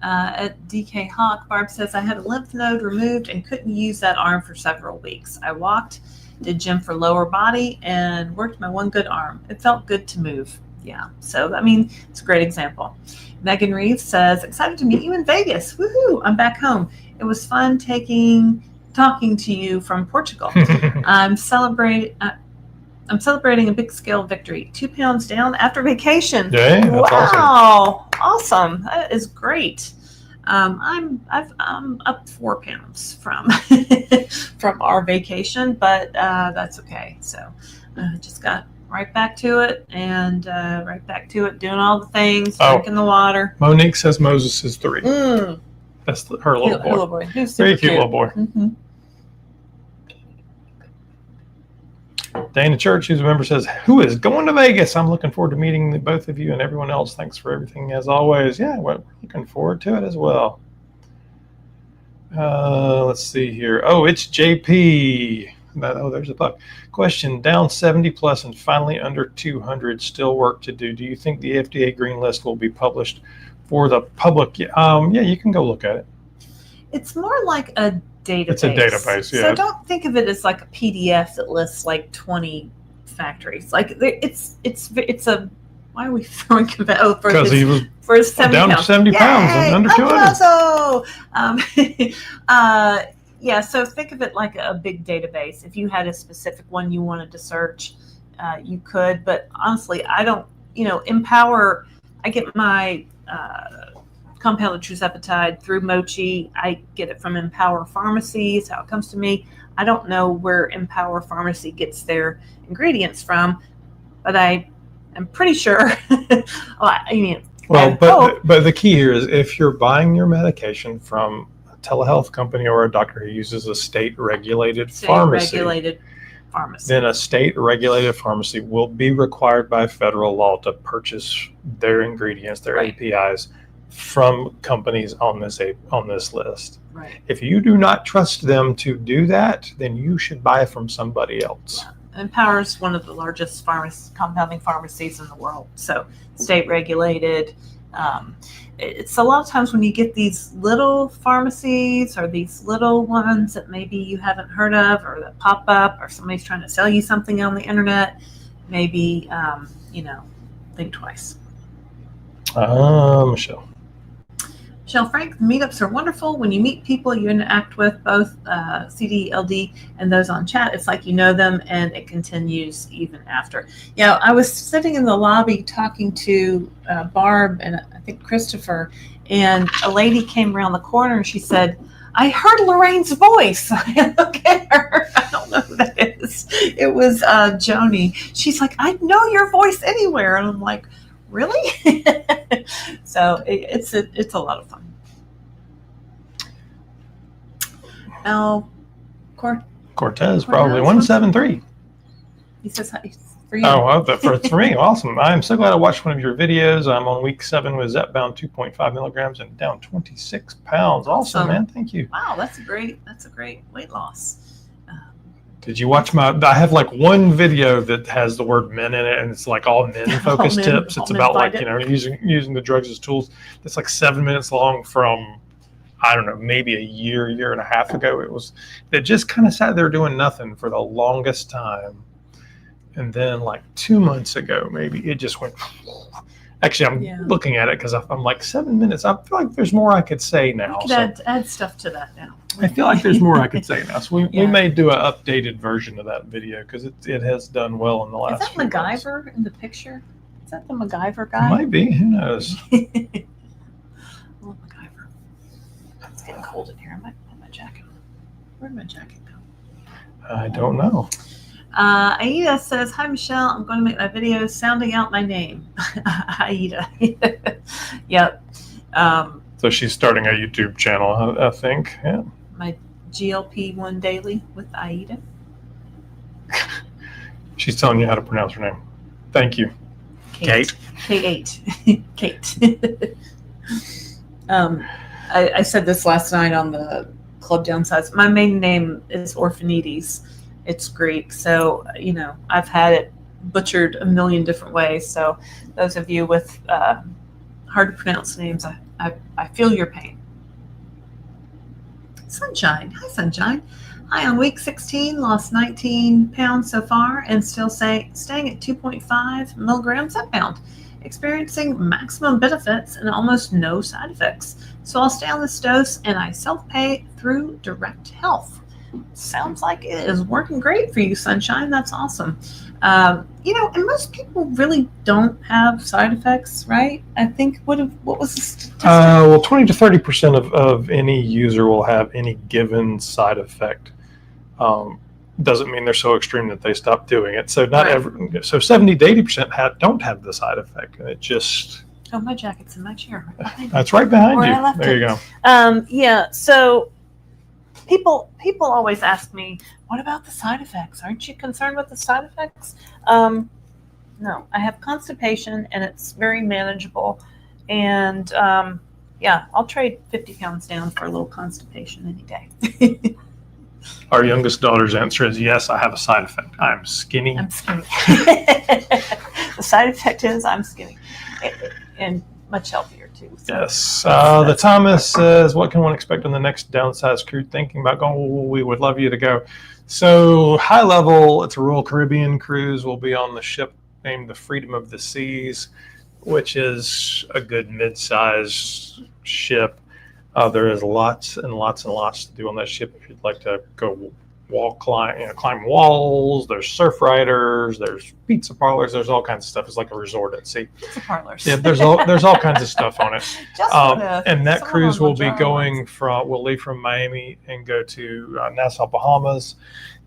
B: At DK Hawk, Barb says, I had a lymph node removed and couldn't use that arm for several weeks. I walked, did gym for lower body, and worked my one good arm. It felt good to move. Yeah, so, I mean, it's a great example. Megan Reeves says, excited to meet you in Vegas. Woohoo, I'm back home. It was fun talking to you from Portugal. I'm celebrating a big scale victory. 2 pounds down after vacation.
A: Yeah, that's
B: wow, awesome. That is great. I'm up 4 pounds from from our vacation, but that's okay. So just got right back to it and doing all the things, drinking the water.
A: Monique says Moses is 3. That's her little boy. Very cute little boy. Dana Church, who's a member, says, who is going to Vegas? I'm looking forward to meeting both of you and everyone else. Thanks for everything as always. Yeah, we're looking forward to it as well. Let's see here. Oh, it's JP. There's a bug. Question, down 70 plus and finally under 200, still work to do. Do you think the FDA green list will be published for the public? Yeah, you can go look at it.
B: It's more like a database.
A: It's a database, yeah.
B: So don't think of it as like a PDF that lists like 20 factories. Like it's a, why are we throwing about? Oh, because
A: he was
B: for 70
A: down
B: pounds.
A: to 70 pounds and under 200.
B: Yeah, so think of it like a big database. If you had a specific one you wanted to search, you could. But honestly, I don't, Empower, I get my compounded Tirzepatide through Mochi. I get it from Empower Pharmacy is how it comes to me. I don't know where Empower Pharmacy gets their ingredients from, but I am pretty sure. But
A: the key here is if you're buying your medication from a telehealth company or a doctor who uses a state-regulated pharmacy, then a state-regulated pharmacy will be required by federal law to purchase their ingredients, their APIs, from companies on this list.
B: Right.
A: If you do not trust them to do that, then you should buy from somebody else.
B: Yeah. Empower is one of the largest compounding pharmacies in the world, so state regulated. It's a lot of times when you get these little pharmacies or these little ones that maybe you haven't heard of or that pop up or somebody's trying to sell you something on the internet, maybe think twice.
A: Michelle
B: Frank, the meetups are wonderful. When you meet people you interact with, both CD, LD, and those on chat, it's like you know them, and it continues even after. I was sitting in the lobby talking to Barb and I think Christopher, and a lady came around the corner and she said, I heard Lorraine's voice. I look at her. I don't know who that is. It was Joni. She's like, I know your voice anywhere. And I'm like, really? So it's a lot of fun.
A: Cortez, probably 173.
B: He says for you.
A: For me, awesome. I'm so glad I watched one of your videos. I'm on week 7 with Zepbound 2.5 milligrams and down 26 pounds. Awesome, man. Thank you.
B: Wow, that's a great weight loss.
A: Did you watch I have like one video that has the word men in it, and it's like all men focused tips. It's about using the drugs as tools. It's like 7 minutes long from, I don't know, maybe a year and a half ago. It just kind of sat there doing nothing for the longest time. And then like 2 months ago, maybe it just went, Actually, I'm
B: Yeah.
A: looking at it because I'm like 7 minutes. I feel like there's more I could say now.
B: We could add stuff to that now.
A: I feel like there's more I could say now. So we
B: Yeah.
A: may do an updated version of that video because it has done well in the last
B: Is that
A: few months.
B: MacGyver in the picture? Is that the MacGyver
A: It
B: guy?
A: might be. Who knows?
B: Oh, MacGyver. It's getting cold in here. I might put my jacket on. Where'd my jacket go?
A: I don't know.
B: Aida says, "Hi Michelle, I'm going to make my video sounding out my name." Aida. Yep.
A: So she's starting a YouTube channel, I think. Yeah.
B: My GLP-1 daily with Aida.
A: She's telling you how to pronounce her name. Thank you. Kate.
B: K8. Kate. I said this last night on the Club Downsized. My maiden name is Orphanides. It's Greek, so I've had it butchered a million different ways. So those of you with hard to pronounce names, I feel your pain. Sunshine. Hi, Sunshine. Hi, on week 16, lost 19 pounds so far and still staying at 2.5 milligrams Zepbound. Experiencing maximum benefits and almost no side effects. So I'll stay on this dose and I self-pay through Direct Health. Sounds like it is working great for you, Sunshine. That's awesome. And most people really don't have side effects, right? I think, what was the statistic?
A: Well, 20 to 30% of any user will have any given side effect. Doesn't mean they're so extreme that they stop doing it. So so 70 to 80% don't have the side effect. And it just...
B: Oh, my jacket's in my chair.
A: That's right behind
B: Where I
A: you.
B: left
A: There
B: it.
A: you go.
B: Yeah, so people always ask me, what about the side effects? Aren't you concerned with the side effects? No, I have constipation and it's very manageable. And I'll trade 50 pounds down for a little constipation any day.
A: Our youngest daughter's answer is yes, I have a side effect. I'm skinny.
B: I'm skinny. The side effect is I'm skinny and much healthier too. So.
A: Yes. The Thomas says, what can one expect on the next Downsized crew? Thinking about going, well, we would love you to go. So high level, it's a Royal Caribbean cruise. We'll be on the ship named the Freedom of the Seas, which is a good mid-sized ship. There is lots and lots and lots to do on that ship. If you'd like to go climb walls, there's surf riders, there's pizza parlors, there's all kinds of stuff. It's like a resort at sea.
B: Pizza parlors.
A: Yeah, there's all kinds of stuff on it. And that
B: someone
A: cruise
B: on
A: will be
B: Mounjaro
A: going we'll leave from Miami and go to Nassau, Bahamas,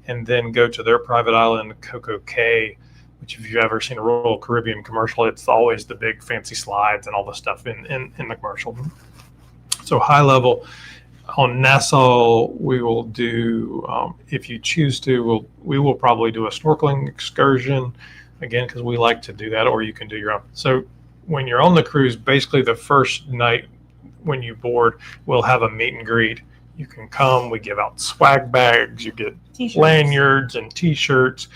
A: and then go to their private island, Coco Cay, which if you've ever seen a Royal Caribbean commercial, it's always the big fancy slides and all the stuff in the commercial. So high level on Nassau, we will do, if you choose to, we will probably do a snorkeling excursion, again, because we like to do that, or you can do your own. So when you're on the cruise, basically the first night when you board, we'll have a meet and greet. You can come, we give out swag bags, you get
B: T-shirts.
A: lanyards and T-shirts.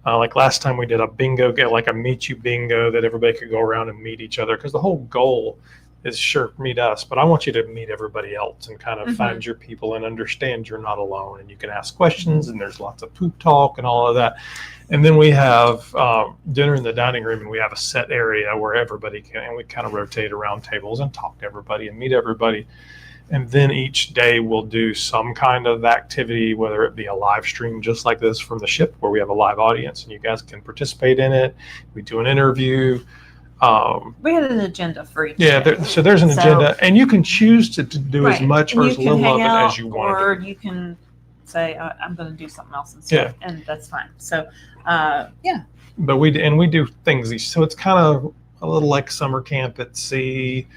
A: Like last time we did a bingo, like a meet you bingo that everybody could go around and meet each other, because the whole goal is sure, meet us, but I want you to meet everybody else and kind of find your people and understand you're not alone, and you can ask questions, and there's lots of poop talk and all of that. And then we have dinner in the dining room, and we have a set area where everybody can, and we kind of rotate around tables and talk to everybody and meet everybody. And then each day we'll do some kind of activity, whether it be a live stream just like this from the ship where we have a live audience and you guys can participate in it. We do an interview.
B: We had an agenda for each
A: Yeah,
B: day.
A: so there's an agenda, and you can choose to do as much
B: And
A: or
B: you
A: as
B: can
A: little of
B: hang
A: it
B: out,
A: as you want.
B: or you can say, I'm going to do something else instead, and that's fine. So,
A: But we do things, so it's kind of a little like summer camp at sea.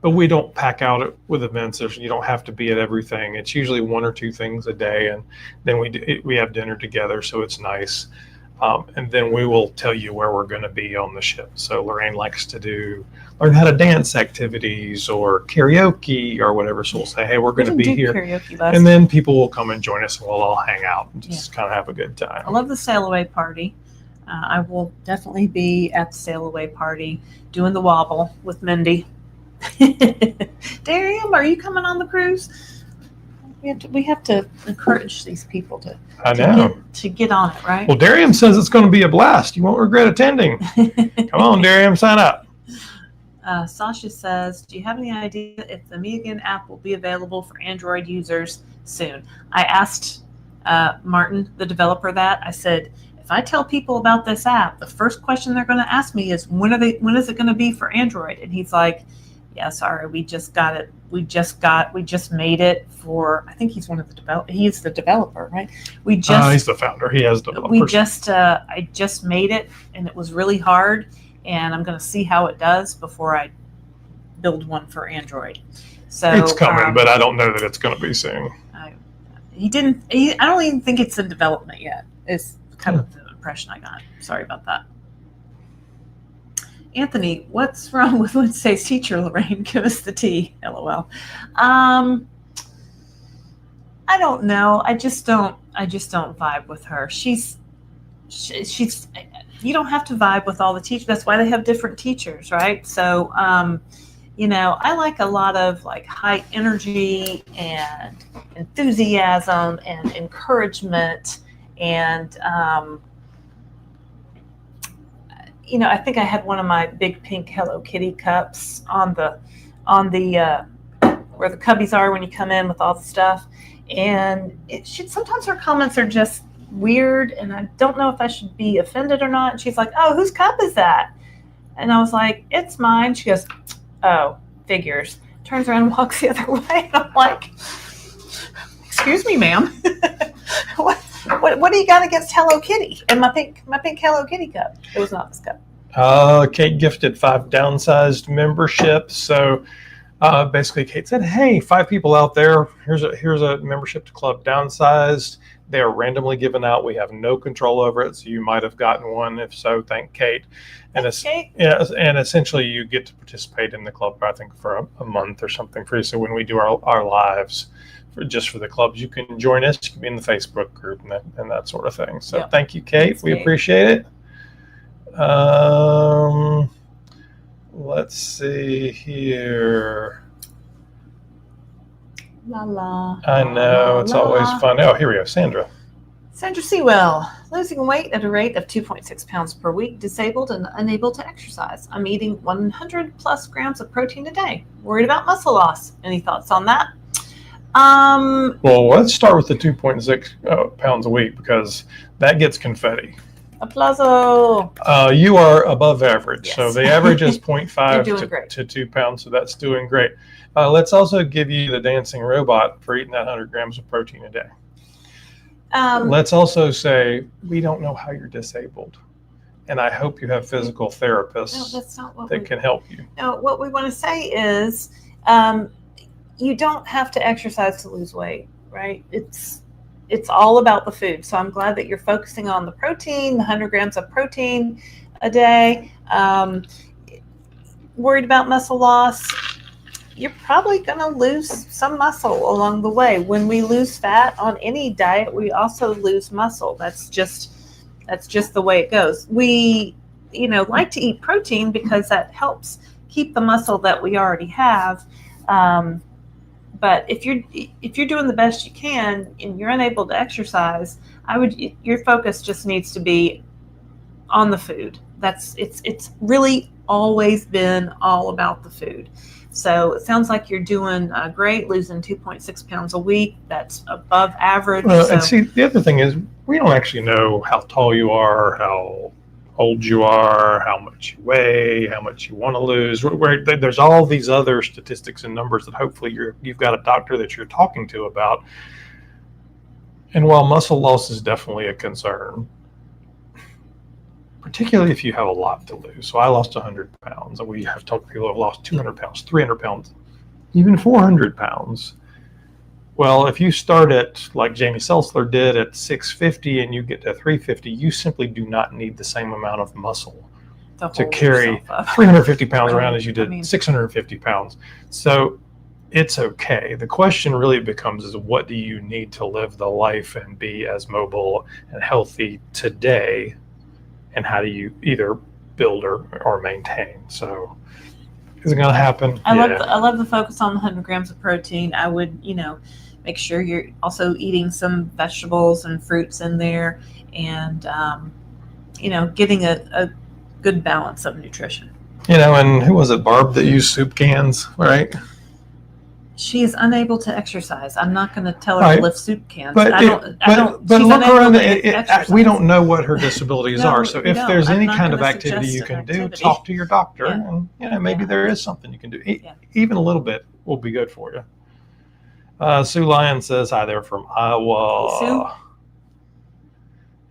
A: But we don't pack out with events. You don't have to be at everything. It's usually one or two things a day, and then we have dinner together, so it's nice. And then we will tell you where we're going to be on the ship. So Laraine likes to learn how to dance activities or karaoke or whatever. So we'll say, hey, we're going to be here. And then people will come and join us, and we'll all hang out and just kind of have a good time.
B: I love the sail away party. I will definitely be at the sail away party doing the wobble with Mindy. Darium, are you coming on the cruise? we have to encourage these people to get on it, right?
A: Well, Durham says it's going to be a blast. You won't regret attending. Come on, Durham, sign up.
B: Sasha says, do you have any idea if the Megan app will be available for Android users soon? I asked Martin, the developer, that. I said, if I tell people about this app, the first question they're going to ask me is, when is it going to be for Android? And he's like, yeah, sorry, we just got it. We just made it for, I think he's one of the he's the developer, right?
A: He's the founder. He has developers.
B: I just made it, and it was really hard, and I'm going to see how it does before I build one for Android. So
A: it's coming, but I don't know that it's going to be soon.
B: I don't even think it's in development yet. Is kind of the impression I got. Sorry about that. Anthony, what's wrong with Wednesday's teacher, Laraine? Give us the tea. LOL. I don't know. I just don't vibe with her. She's you don't have to vibe with all the teachers. That's why they have different teachers, right? So, I like a lot of like high energy and enthusiasm and encouragement. And, I think I had one of my big pink Hello Kitty cups on the where the cubbies are when you come in with all the stuff. And sometimes her comments are just weird, and I don't know if I should be offended or not. And she's like, oh, whose cup is that? And I was like, it's mine. She goes, oh, figures. Turns around and walks the other way. And I'm like, excuse me, ma'am. What do you got against Hello Kitty and my pink Hello Kitty cup? It was not this cup.
A: Kate gifted 5 Downsized memberships. So basically, Kate said, "Hey, 5 people out there. Here's a membership to Club Downsized. They are randomly given out. We have no control over it. So you might have gotten one. If so, thank Kate. And and essentially, you get to participate in the club. I think for a month or something free. So when we do our lives." Just for the clubs, you can join us. You can be in the Facebook group and that sort of thing. So Thank you, Kate. Thanks, we appreciate it. Let's see here.
B: La la.
A: I know, it's always fun. Oh, here we go. Sandra
B: Sewell, losing weight at a rate of 2.6 pounds per week, disabled and unable to exercise. I'm eating 100 plus grams of protein a day. Worried about muscle loss. Any thoughts on that?
A: Well, let's start with the 2.6 pounds a week, because that gets confetti.
B: Applauso.
A: You are above average.
B: Yes.
A: So the average is 0.5 to 2 pounds. So that's doing great. Let's also give you the dancing robot for eating that 100 grams of protein a day. Let's also say, we don't know how you're disabled. And I hope you have physical therapists that can help you.
B: No, what we want to say is, you don't have to exercise to lose weight, right? It's all about the food. So I'm glad that you're focusing on the protein, the 100 grams of protein a day. Worried about muscle loss. You're probably going to lose some muscle along the way. When we lose fat on any diet, we also lose muscle. That's just the way it goes. We, like to eat protein because that helps keep the muscle that we already have. But if you're doing the best you can and you're unable to exercise, your focus just needs to be on the food. It's really always been all about the food. So it sounds like you're doing great, losing 2.6 pounds a week. That's above average.
A: Well, and see, the other thing is, we don't actually know how tall you are, how old you are, how much you weigh, how much you want to lose. There's all these other statistics and numbers that hopefully you've got a doctor that you're talking to about. And while muscle loss is definitely a concern, particularly if you have a lot to lose. So I lost 100 pounds, and we have talked to people who have lost 200 pounds, 300 pounds, even 400 pounds. Well, if you start at, like Jamie Seltzler did, at 650 and you get to 350, you simply do not need the same amount of muscle to carry 350 pounds around as you did 650 pounds. So it's okay. The question really becomes is, what do you need to live the life and be as mobile and healthy today? And how do you either build or maintain? So is it going to happen?
B: I love the focus on the 100 grams of protein. I would, make sure you're also eating some vegetables and fruits in there, and getting a good balance of nutrition.
A: And who was it, Barb, that used soup cans, right?
B: She is unable to exercise. I'm not going to tell her
A: Right.
B: to lift soup cans.
A: But
B: She's
A: look around.
B: exercise.
A: We don't know what her disabilities
B: No,
A: are. So
B: we
A: if
B: don't.
A: there's
B: I'm
A: any
B: not
A: kind of
B: gonna
A: activity you
B: suggest
A: can
B: an
A: do,
B: activity.
A: talk to your doctor,
B: Yeah.
A: and maybe there is something you can do.
B: Yeah.
A: Even a little bit will be good for you. Sue Lyon says hi there from Iowa.
B: Hey, Sue.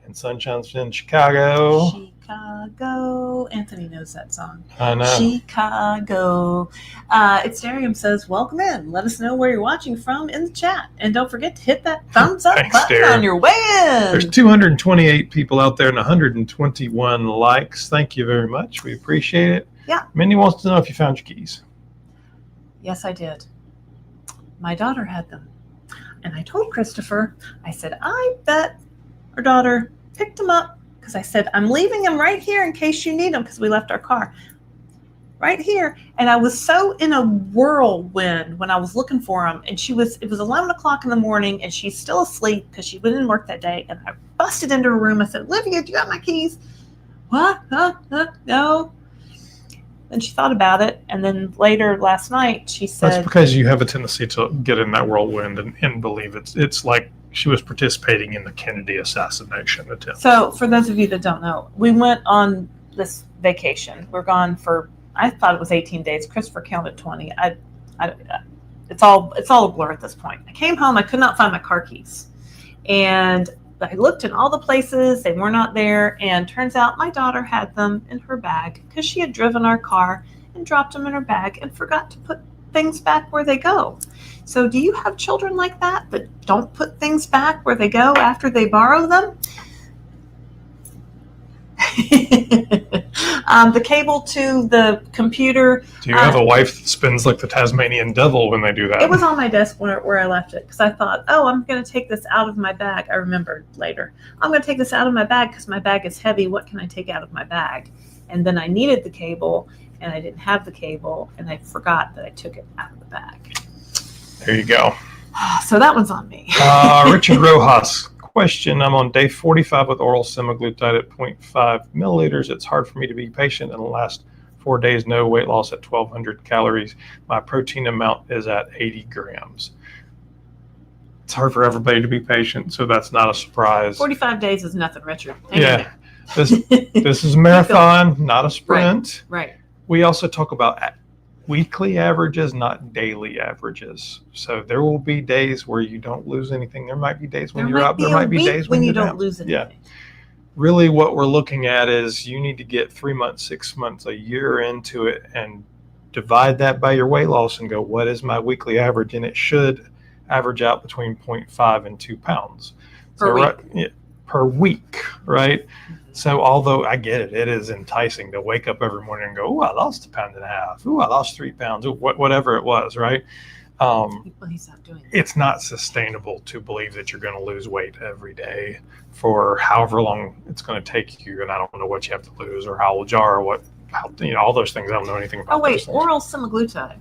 A: And Sunshine's in Chicago.
B: Chicago. Anthony knows that song.
A: I know.
B: Chicago. It's Darium says, welcome in. Let us know where you're watching from in the chat. And don't forget to hit that thumbs up
A: Thanks,
B: button
A: Darium.
B: on your way in.
A: There's 228 people out there and 121 likes. Thank you very much. We appreciate it.
B: Yeah.
A: Minnie wants to know if you found your keys.
B: Yes, I did. My daughter had them. And I told Christopher, I said, I bet our daughter picked them up, because I said, I'm leaving them right here in case you need them, because we left our car right here. And I was so in a whirlwind when I was looking for them. And it was 11 o'clock in the morning, and she's still asleep because she didn't work that day. And I busted into her room. I said, Olivia, do you got my keys? What? No. And she thought about it. And then later last night, she said,
A: That's because you have a tendency to get in that whirlwind and believe it's like she was participating in the Kennedy assassination attempt.
B: So for those of you that don't know, we went on this vacation. We're gone for, I thought it was 18 days. Christopher counted 20. It's all a blur at this point. I came home. I could not find my car keys. And I looked in all the places. They were not there. And turns out my daughter had them in her bag because she had driven our car and dropped them in her bag and forgot to put things back where they go. So do you have children like that don't put things back where they go after they borrow them? The cable to the computer.
A: Do you have a wife that spins like the Tasmanian devil when they do that?
B: It was on my desk where I left it, because I thought, I'm going to take this out of my bag. I remembered later. I'm going to take this out of my bag because my bag is heavy. What can I take out of my bag? And then I needed the cable, and I didn't have the cable, and I forgot that I took it out of the bag.
A: There you go.
B: So that one's on me.
A: Richard Rojas. Question. I'm on day 45 with oral semaglutide at 0.5 milliliters. It's hard for me to be patient in the last 4 days. No weight loss at 1,200 calories. My protein amount is at 80 grams. It's hard for everybody to be patient, so that's not a surprise.
B: 45 days is nothing, Richard.
A: Yeah. This is a marathon, not a sprint.
B: Right.
A: We also talk about weekly averages, not daily averages. So there will be days where you don't lose anything. There might be days when you're up. There might be days when
B: you
A: you're
B: don't
A: down.
B: lose anything.
A: Yeah. Really what we're looking at is you need to get 3 months, 6 months, a year into it and divide that by your weight loss and go, what is my weekly average? And it should average out between 0.5 and 2 pounds. Per week, right? So although I get it, it is enticing to wake up every morning and go, "Ooh, I lost 1.5 pounds. Ooh, I lost 3 pounds." Ooh, whatever it was, right?
B: He's not doing that.
A: It's not sustainable to believe that you're going to lose weight every day for however long it's going to take you. And I don't know what you have to lose or how old you are, or all those things. I don't know anything about.
B: Oh wait, oral semaglutide.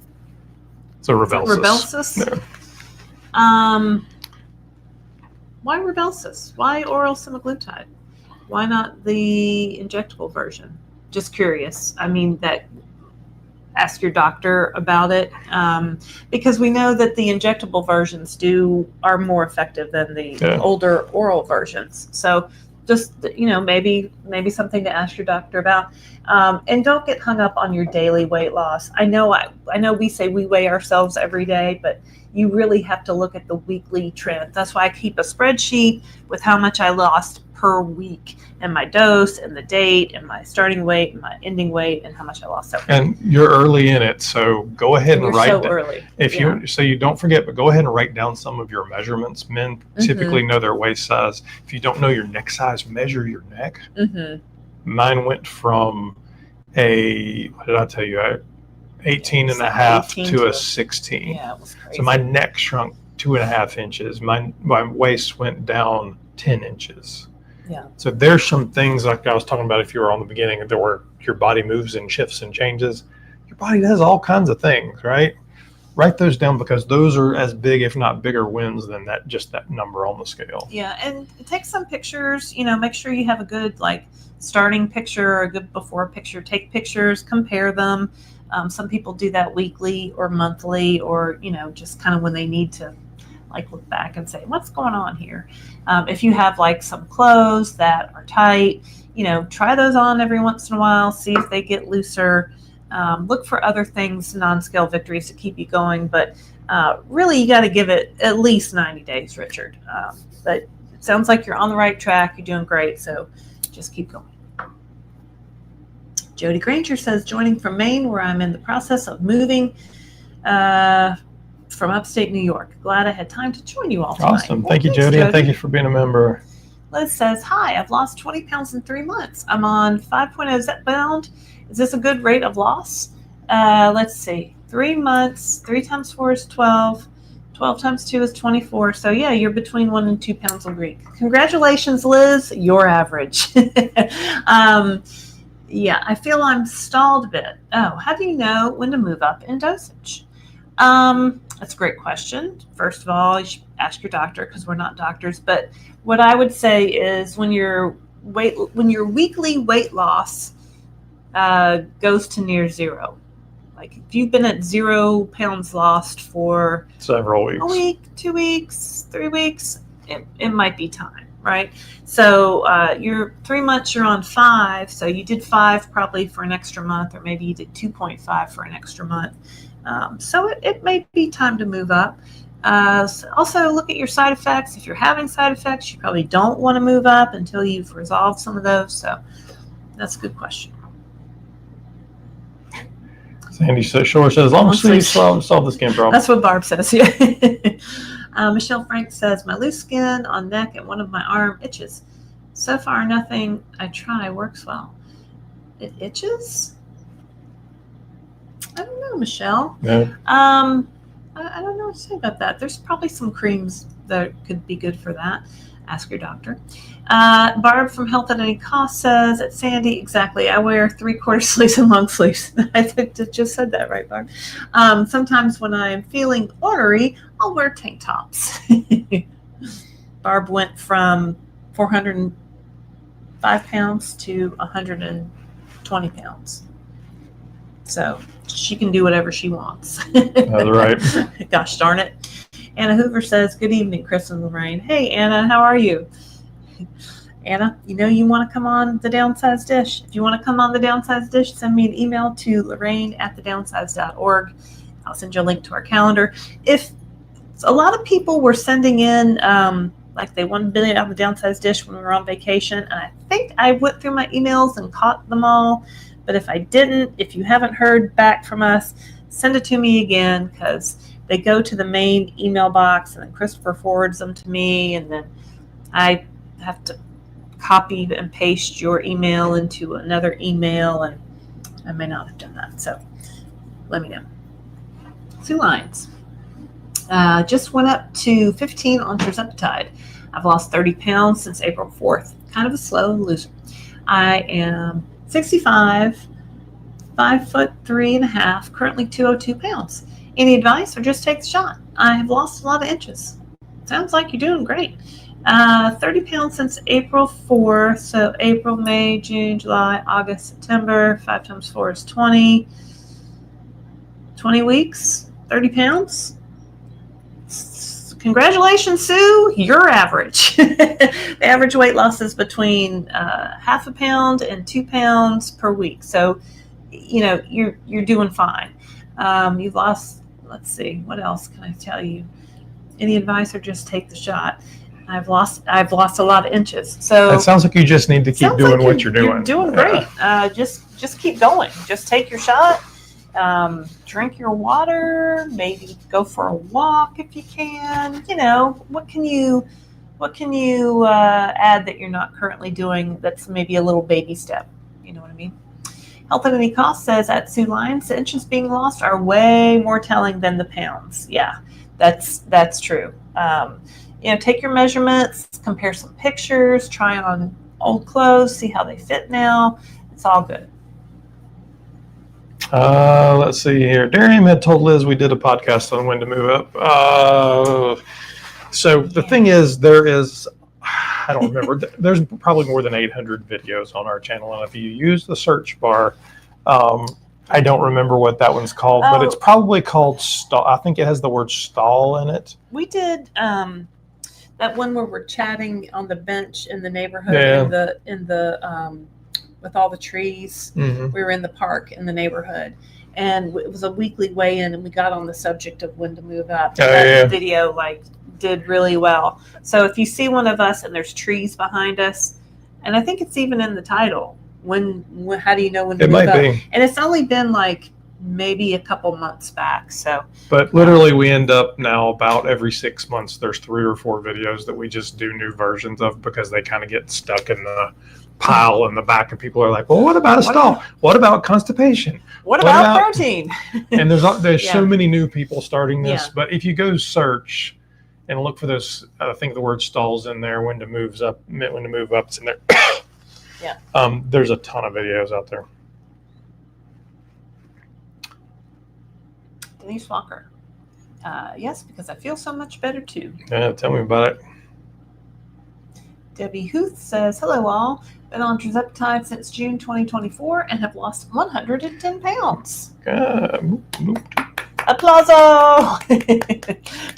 A: So Rybelsus.
B: Rybelsus.
A: Yeah.
B: Why Rybelsus? Why oral semaglutide? Why not the injectable version? Just curious. I mean, ask your doctor about it, because we know that the injectable versions are more effective than the older oral versions. So just, maybe something to ask your doctor about. And don't get hung up on your daily weight loss. I know we say we weigh ourselves every day, but you really have to look at the weekly trend. That's why I keep a spreadsheet with how much I lost per week, and my dose and the date and my starting weight and my ending weight and how much I lost.
A: And you're early in it, so go ahead and write.
B: Early.
A: So you don't forget, but go ahead and write down some of your measurements. Men typically know their waist size. If you don't know your neck size, measure your neck. Mine went from what did I tell you? 18 and a half to a 16.
B: Yeah, it was crazy.
A: So my neck shrunk 2.5 inches. My waist went down 10 inches.
B: Yeah.
A: So there's some things like I was talking about if you were on the beginning where your body moves and shifts and changes. Your body does all kinds of things, right? write those down, because those are as big, if not bigger, wins than that number on the scale.
B: Yeah, and take some pictures. Make sure you have a good starting picture or a good before picture. Take pictures, compare them. Some people do that weekly or monthly, or just kind of when they need to look back and say, what's going on here? If you have some clothes that are tight, try those on every once in a while, see if they get looser. Look for other things, non-scale victories to keep you going, but really you got to give it at least 90 days, Richard. But it sounds like you're on the right track. You're doing great, so just keep going. Jody Granger says, joining from Maine, where I'm in the process of moving from upstate New York. Glad I had time to join you all tonight.
A: Awesome. Thank you, Jody, and thank you for being a member.
B: Liz says, hi, I've lost 20 pounds in 3 months. I'm on 5.0 Zepbound. Is this a good rate of loss? Let's see. 3 months, 3 times 4 is 12. 12 times 2 is 24. So yeah, you're between 1 and 2 pounds a week. Congratulations, Liz. You're average. Yeah, I feel I'm stalled a bit. Oh, how do you know when to move up in dosage? That's a great question. First of all, you should ask your doctor, because we're not doctors. But what I would say is when your weekly weight loss goes to near zero, if you've been at 0 pounds lost for
A: several weeks,
B: a week, 2 weeks, 3 weeks, it might be time. Right. So you're 3 months, you're on 5. So you did 5 probably for an extra month, or maybe you did 2.5 for an extra month. So it may be time to move up. So also look at your side effects. If you're having side effects, you probably don't want to move up until you've resolved some of those. So that's a good question.
A: Sandy Shore says, as long as you solve the skin problem.
B: That's what Barb says. Yeah. Michelle Frank says, my loose skin on neck and one of my arm itches. So far, nothing I try works well. It itches? I don't know, Michelle.
A: No.
B: I don't know what to say about that. There's probably some creams that could be good for that. Ask your doctor. Barb from Health at Any Cost says, at Sandy, exactly. I wear 3/4 sleeves and long sleeves. I just said that right, Barb. Sometimes when I'm feeling ornery, I'll wear tank tops. Barb went from 405 pounds to 120 pounds. So she can do whatever she wants.
A: That's right.
B: Gosh darn it. Anna Hoover says, good evening, Chris and Laraine. Hey, Anna, how are you? Anna, you want to come on the Downsized Dish. If you want to come on the Downsized Dish, send me an email to Laraine@thedownsized.org. I'll send you a link to our calendar. If a lot of people were sending in, they wanted to be on the Downsized Dish when we were on vacation, and I think I went through my emails and caught them all. But if I didn't, if you haven't heard back from us, send it to me again, because they go to the main email box, and then Christopher forwards them to me, and then I have to copy and paste your email into another email, and I may not have done that. So let me know. Sue Lyons. Just went up to 15 on Tirzepatide. I've lost 30 pounds since April 4th. Kind of a slow loser. I am 65, 5'3.5", currently 202 pounds. Any advice, or just take the shot? I have lost a lot of inches. Sounds like you're doing great. 30 pounds since April 4th. So April, May, June, July, August, September. 5 times 4 is 20. 20 weeks, 30 pounds. Congratulations, Sue. You're average. The average weight loss is between half a pound and 2 pounds per week. So, you're doing fine. You've lost, let's see, what else can I tell you? Any advice, or just take the shot? I've lost a lot of inches. So
A: it sounds like you just need to keep doing what you're doing.
B: You're doing great. Just keep going. Just take your shot. Drink your water. Maybe go for a walk if you can. What can you add that you're not currently doing? That's maybe a little baby step. You know what I mean? Health at Any Cost says, at Sue Lyons, the inches being lost are way more telling than the pounds. Yeah, that's true. Take your measurements, compare some pictures, try on old clothes, see how they fit now. It's all good.
A: Let's see here. Durham had told Liz we did a podcast on when to move up. So the thing is, I don't remember. There's probably more than 800 videos on our channel, and if you use the search bar, I don't remember what that one's called, but it's probably called stall. I think it has the word stall in it.
B: We did that one where we're chatting on the bench in the neighborhood in the with all the trees.
A: Mm-hmm.
B: We were in the park in the neighborhood, and it was a weekly weigh-in, and we got on the subject of when to move up. That video did really well. So if you see one of us and there's trees behind us, and I think it's even in the title, when how do you know when to move up? It might be. And it's only been like maybe a couple months back. So,
A: but literally we end up now about every 6 months, there's 3 or 4 videos that we just do new versions of because they kind of get stuck in the pile in the back, and people are like, well, what about a stall? What about constipation?
B: What about protein?
A: And there's so many new people starting this, but if you go search and look for those, I think the word stalls in there, when to move up's in there. There's a ton of videos out there.
B: Denise Walker. Yes, because I feel so much better too.
A: Yeah, tell me about it.
B: Debbie Huth says, hello all. Been on Tirzepatide since June 2024 and have lost 110 pounds. Applauso!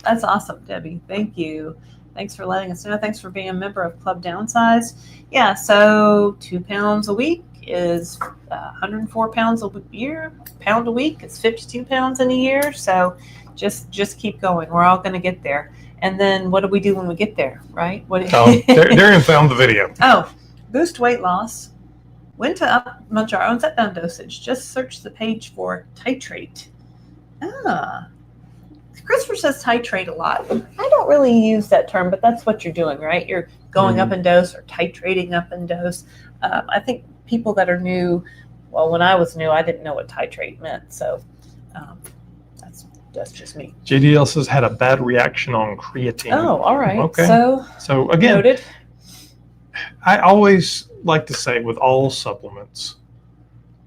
B: That's awesome, Debbie. Thank you. Thanks for letting us know. Thanks for being a member of Club Downsized. Yeah, so 2 pounds a week is 104 pounds a year. Pound a week is 52 pounds in a year. So just keep going. We're all going to get there. And then what do we do when we get there, right?
A: Darian found the video.
B: Boost weight loss. When to up Mounjaro and Zepbound dosage. Just search the page for titrate. Christopher says titrate a lot. I don't really use that term, but that's what you're doing, right? You're going up in dose or titrating up in dose. I think people that are new, well, when I was new, I didn't know what titrate meant. So that's just me.
A: JDL says had a bad reaction on creatine.
B: Oh, all right.
A: Okay. So again,
B: noted.
A: I always like to say with all supplements,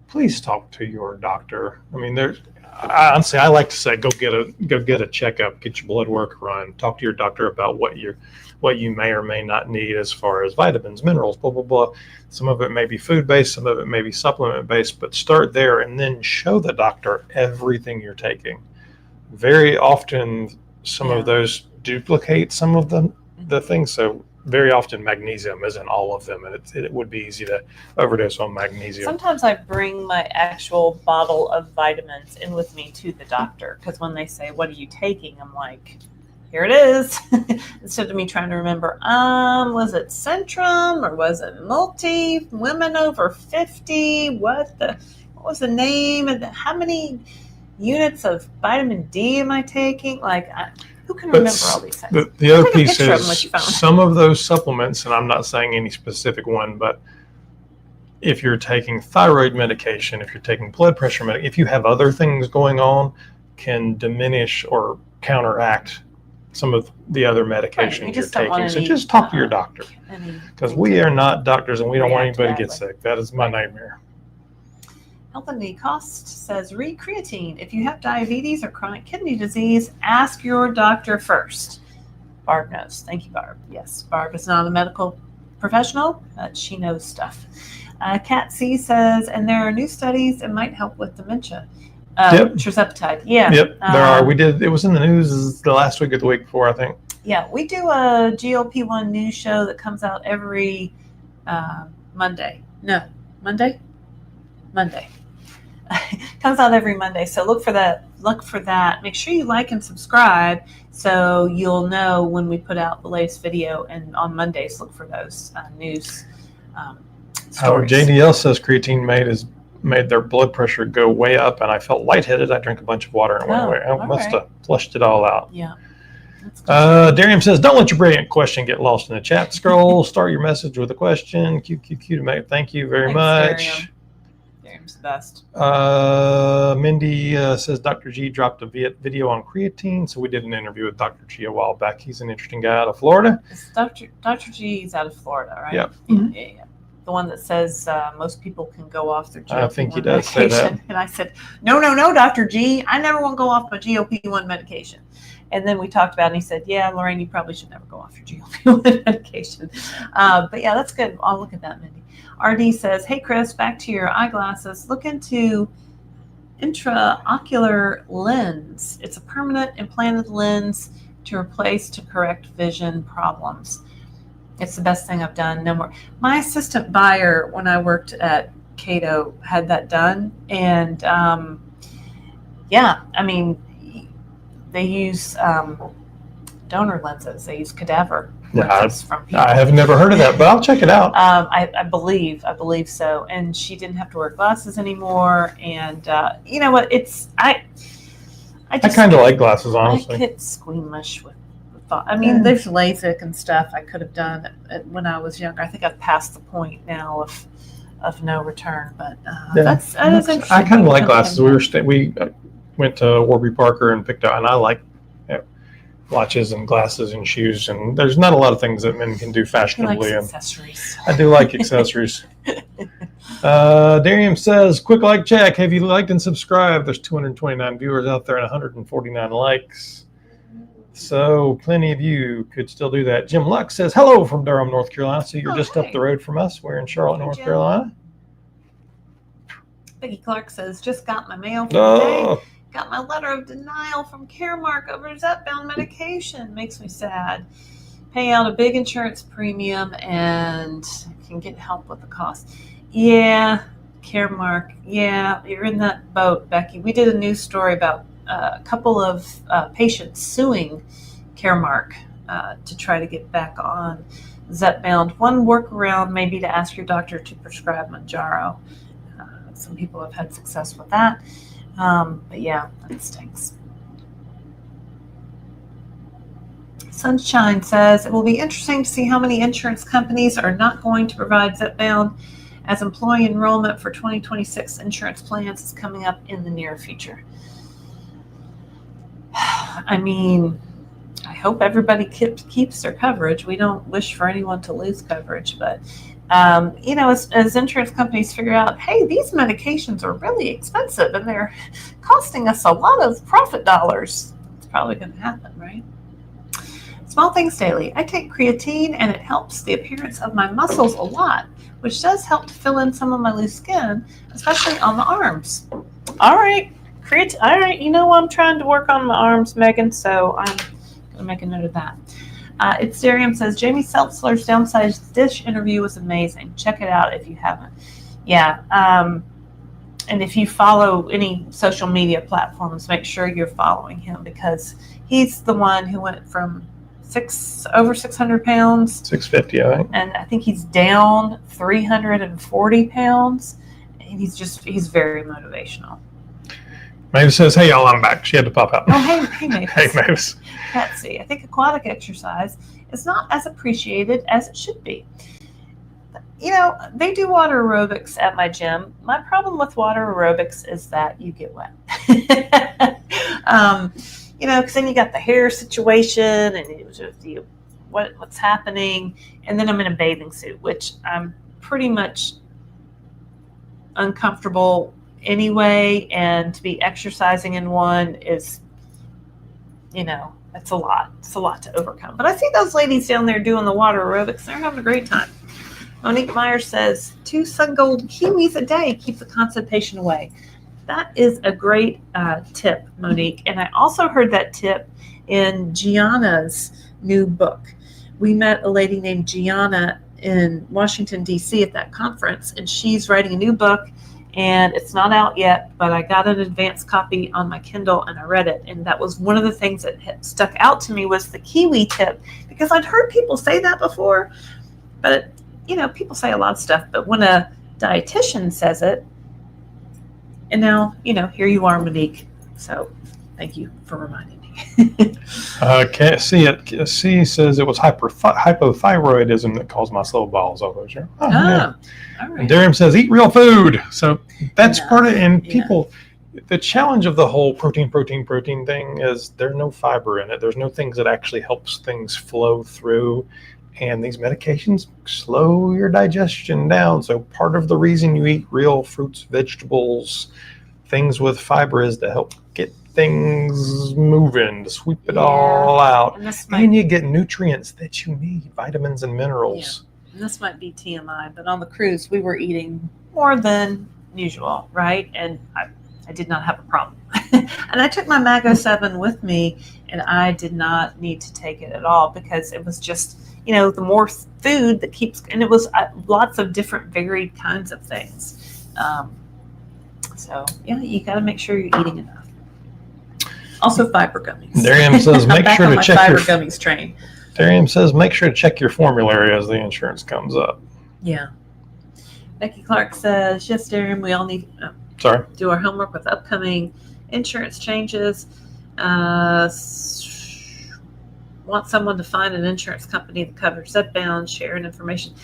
A: please talk to your doctor. I mean, honestly, I like to say go get a checkup, get your blood work run, talk to your doctor about what you may or may not need as far as vitamins, minerals, blah blah blah. Some of it may be food based, some of it may be supplement based, but start there and then show the doctor everything you're taking. Very often, some of those duplicate some of the things. So very often magnesium isn't all of them, and it would be easy to overdose on magnesium.
B: Sometimes I bring my actual bottle of vitamins in with me to the doctor, because when they say, what are you taking? I'm like, here it is. Instead of me trying to remember, was it Centrum or was it Multi, women over 50? What was the name? And how many units of vitamin D am I taking? Who can remember all these things?
A: The other piece is some of those supplements, and I'm not saying any specific one, but if you're taking thyroid medication, if you're taking blood pressure medication, if you have other things going on, can diminish or counteract some of the other medications you're taking. So just talk to your doctor, because we are not doctors and we don't want anybody to get sick. That is my nightmare.
B: Health and Need Cost says, read creatine. If you have diabetes or chronic kidney disease, ask your doctor first. Barb knows. Thank you, Barb. Yes, Barb is not a medical professional, but she knows stuff. Kat C says, and there are new studies that might help with dementia. Tirzepatide. Yeah.
A: Yep, there are. It was in the news the last week or the week before, I think.
B: Yeah, we do a GLP-1 news show that comes out every Monday. No, Monday? Monday. Comes out every Monday, so look for that. Make sure you like and subscribe so you'll know when we put out the latest video, and on Mondays look for those news stories.
A: JDL says creatine made their blood pressure go way up, and I felt lightheaded. I drank a bunch of water and went away. I must have flushed it all out.
B: Yeah.
A: Darian says, don't let your brilliant question get lost in the chat scroll. Start your message with a question. QQQ to make. Thank you very much.
B: Darian's the best.
A: Mindy says Dr. G dropped a video on creatine, so we did an interview with Dr. G a while back. He's an interesting guy out of Florida.
B: Dr. G is out of Florida, right?
A: Yep.
B: Yeah. the one that says most people can go off their GLP-1
A: I think he does say
B: medication.
A: that.
B: And I said, no, Dr. G, I never want to go off my GLP-1 medication. And then we talked about it, and he said, yeah, Laraine, you probably should never go off your GLP-1 medication. But yeah, that's good. I'll look at that, Mindy. RD says, hey, Chris, back to your eyeglasses. Look into intraocular lens. It's a permanent implanted lens to correct vision problems. It's the best thing I've done. No more. My assistant buyer, when I worked at Cato, had that done. And yeah, I mean, they use donor lenses. They use cadaver lenses from people.
A: I have never heard of that, but I'll check it out.
B: I believe so. And she didn't have to wear glasses anymore. And you know what? I
A: kind of like glasses, honestly.
B: I get squeamish with thought. I mean, there's LASIK and stuff I could have done when I was younger. I think I've passed the point now of no return. But that's interesting.
A: I kind of like glasses. We went to Warby Parker and picked out, and I like watches and glasses and shoes, and there's not a lot of things that men can do fashionably.
B: He likes accessories.
A: I do like accessories. Darium says, quick like check. Have you liked and subscribed? There's 229 viewers out there and 149 likes. So plenty of you could still do that. Jim Lux says, hello from Durham, North Carolina. So you're just up the road from us. We're in Charlotte, North Carolina.
B: Becky Clark says, just got my mail for the day. Got my letter of denial from Caremark over Zepbound medication. Makes me sad. Pay out a big insurance premium and can get help with the cost. Yeah, Caremark. Yeah, you're in that boat, Becky. We did a news story about a couple of patients suing Caremark to try to get back on Zepbound. One workaround may be to ask your doctor to prescribe Mounjaro. Some people have had success with that. But yeah, that stinks. Sunshine says, it will be interesting to see how many insurance companies are not going to provide Zepbound as employee enrollment for 2026 insurance plans is coming up in the near future. I mean, I hope everybody keeps their coverage. We don't wish for anyone to lose coverage, but you know, as insurance companies figure out, hey, these medications are really expensive and they're costing us a lot of profit dollars, it's probably going to happen, right? Small Things Daily. I take creatine and it helps the appearance of my muscles a lot, which does help to fill in some of my loose skin, especially on the arms. All right, all right. You know, I'm trying to work on my arms, Megan, so I'm going to make a note of that. It's Darium says, Jamie Seltzler's Downsized Dish interview was amazing. Check it out if you haven't. Yeah. And if you follow any social media platforms, make sure you're following him because he's the one who went from over 600 pounds.
A: 650, I think.
B: And I think he's down 340 pounds. And he's very motivational.
A: Mavis says, hey, y'all, I'm back. She had to pop out.
B: Oh, hey, Mavis.
A: Hey, Mavis.
B: Patsy, I think aquatic exercise is not as appreciated as it should be. You know, they do water aerobics at my gym. My problem with water aerobics is that you get wet. You know, because then you got the hair situation and it was just what's happening. And then I'm in a bathing suit, which I'm pretty much uncomfortable anyway. And to be exercising in one is, you know, it's a lot. It's a lot to overcome. But I see those ladies down there doing the water aerobics. They're having a great time. Monique Meyer says, 2 sun gold kiwis a day keep the constipation away. That is a great tip, Monique. And I also heard that tip in Gianna's new book. We met a lady named Gianna in Washington, D.C. at that conference, and she's writing a new book. And it's not out yet, but I got an advanced copy on my Kindle and I read it. And that was one of the things that stuck out to me was the kiwi tip, because I'd heard people say that before. But, you know, people say a lot of stuff. But when a dietitian says it, and now, you know, here you are, Monique. So thank you for reminding me.
A: C says it was hypothyroidism that caused my slow bowels all those years. Oh, yeah.
B: All right.
A: And Durham says, eat real food. So that's part of it. And people, the challenge of the whole protein thing is there's no fiber in it. There's no things that actually helps things flow through. And these medications slow your digestion down. So part of the reason you eat real fruits, vegetables, things with fiber is to help get things moving, to sweep it all out. And you get nutrients that you need, vitamins and minerals.
B: Yeah. And this might be TMI, but on the cruise, we were eating more than usual, right? And I did not have a problem. And I took my Mago 7 with me, and I did not need to take it at all because it was just, the more food that keeps, and it was lots of different varied kinds of things. So, you got to make sure you're eating enough. Also, fiber gummies.
A: Dariam says, make sure to check
B: fiber gummies train.
A: Dariam says, make sure to check your formulary as the insurance comes up.
B: Yeah. Becky Clark says, yes, Dariam, we all need
A: to
B: do our homework with upcoming insurance changes. Want someone to find an insurance company that covers Zepbound, sharing information.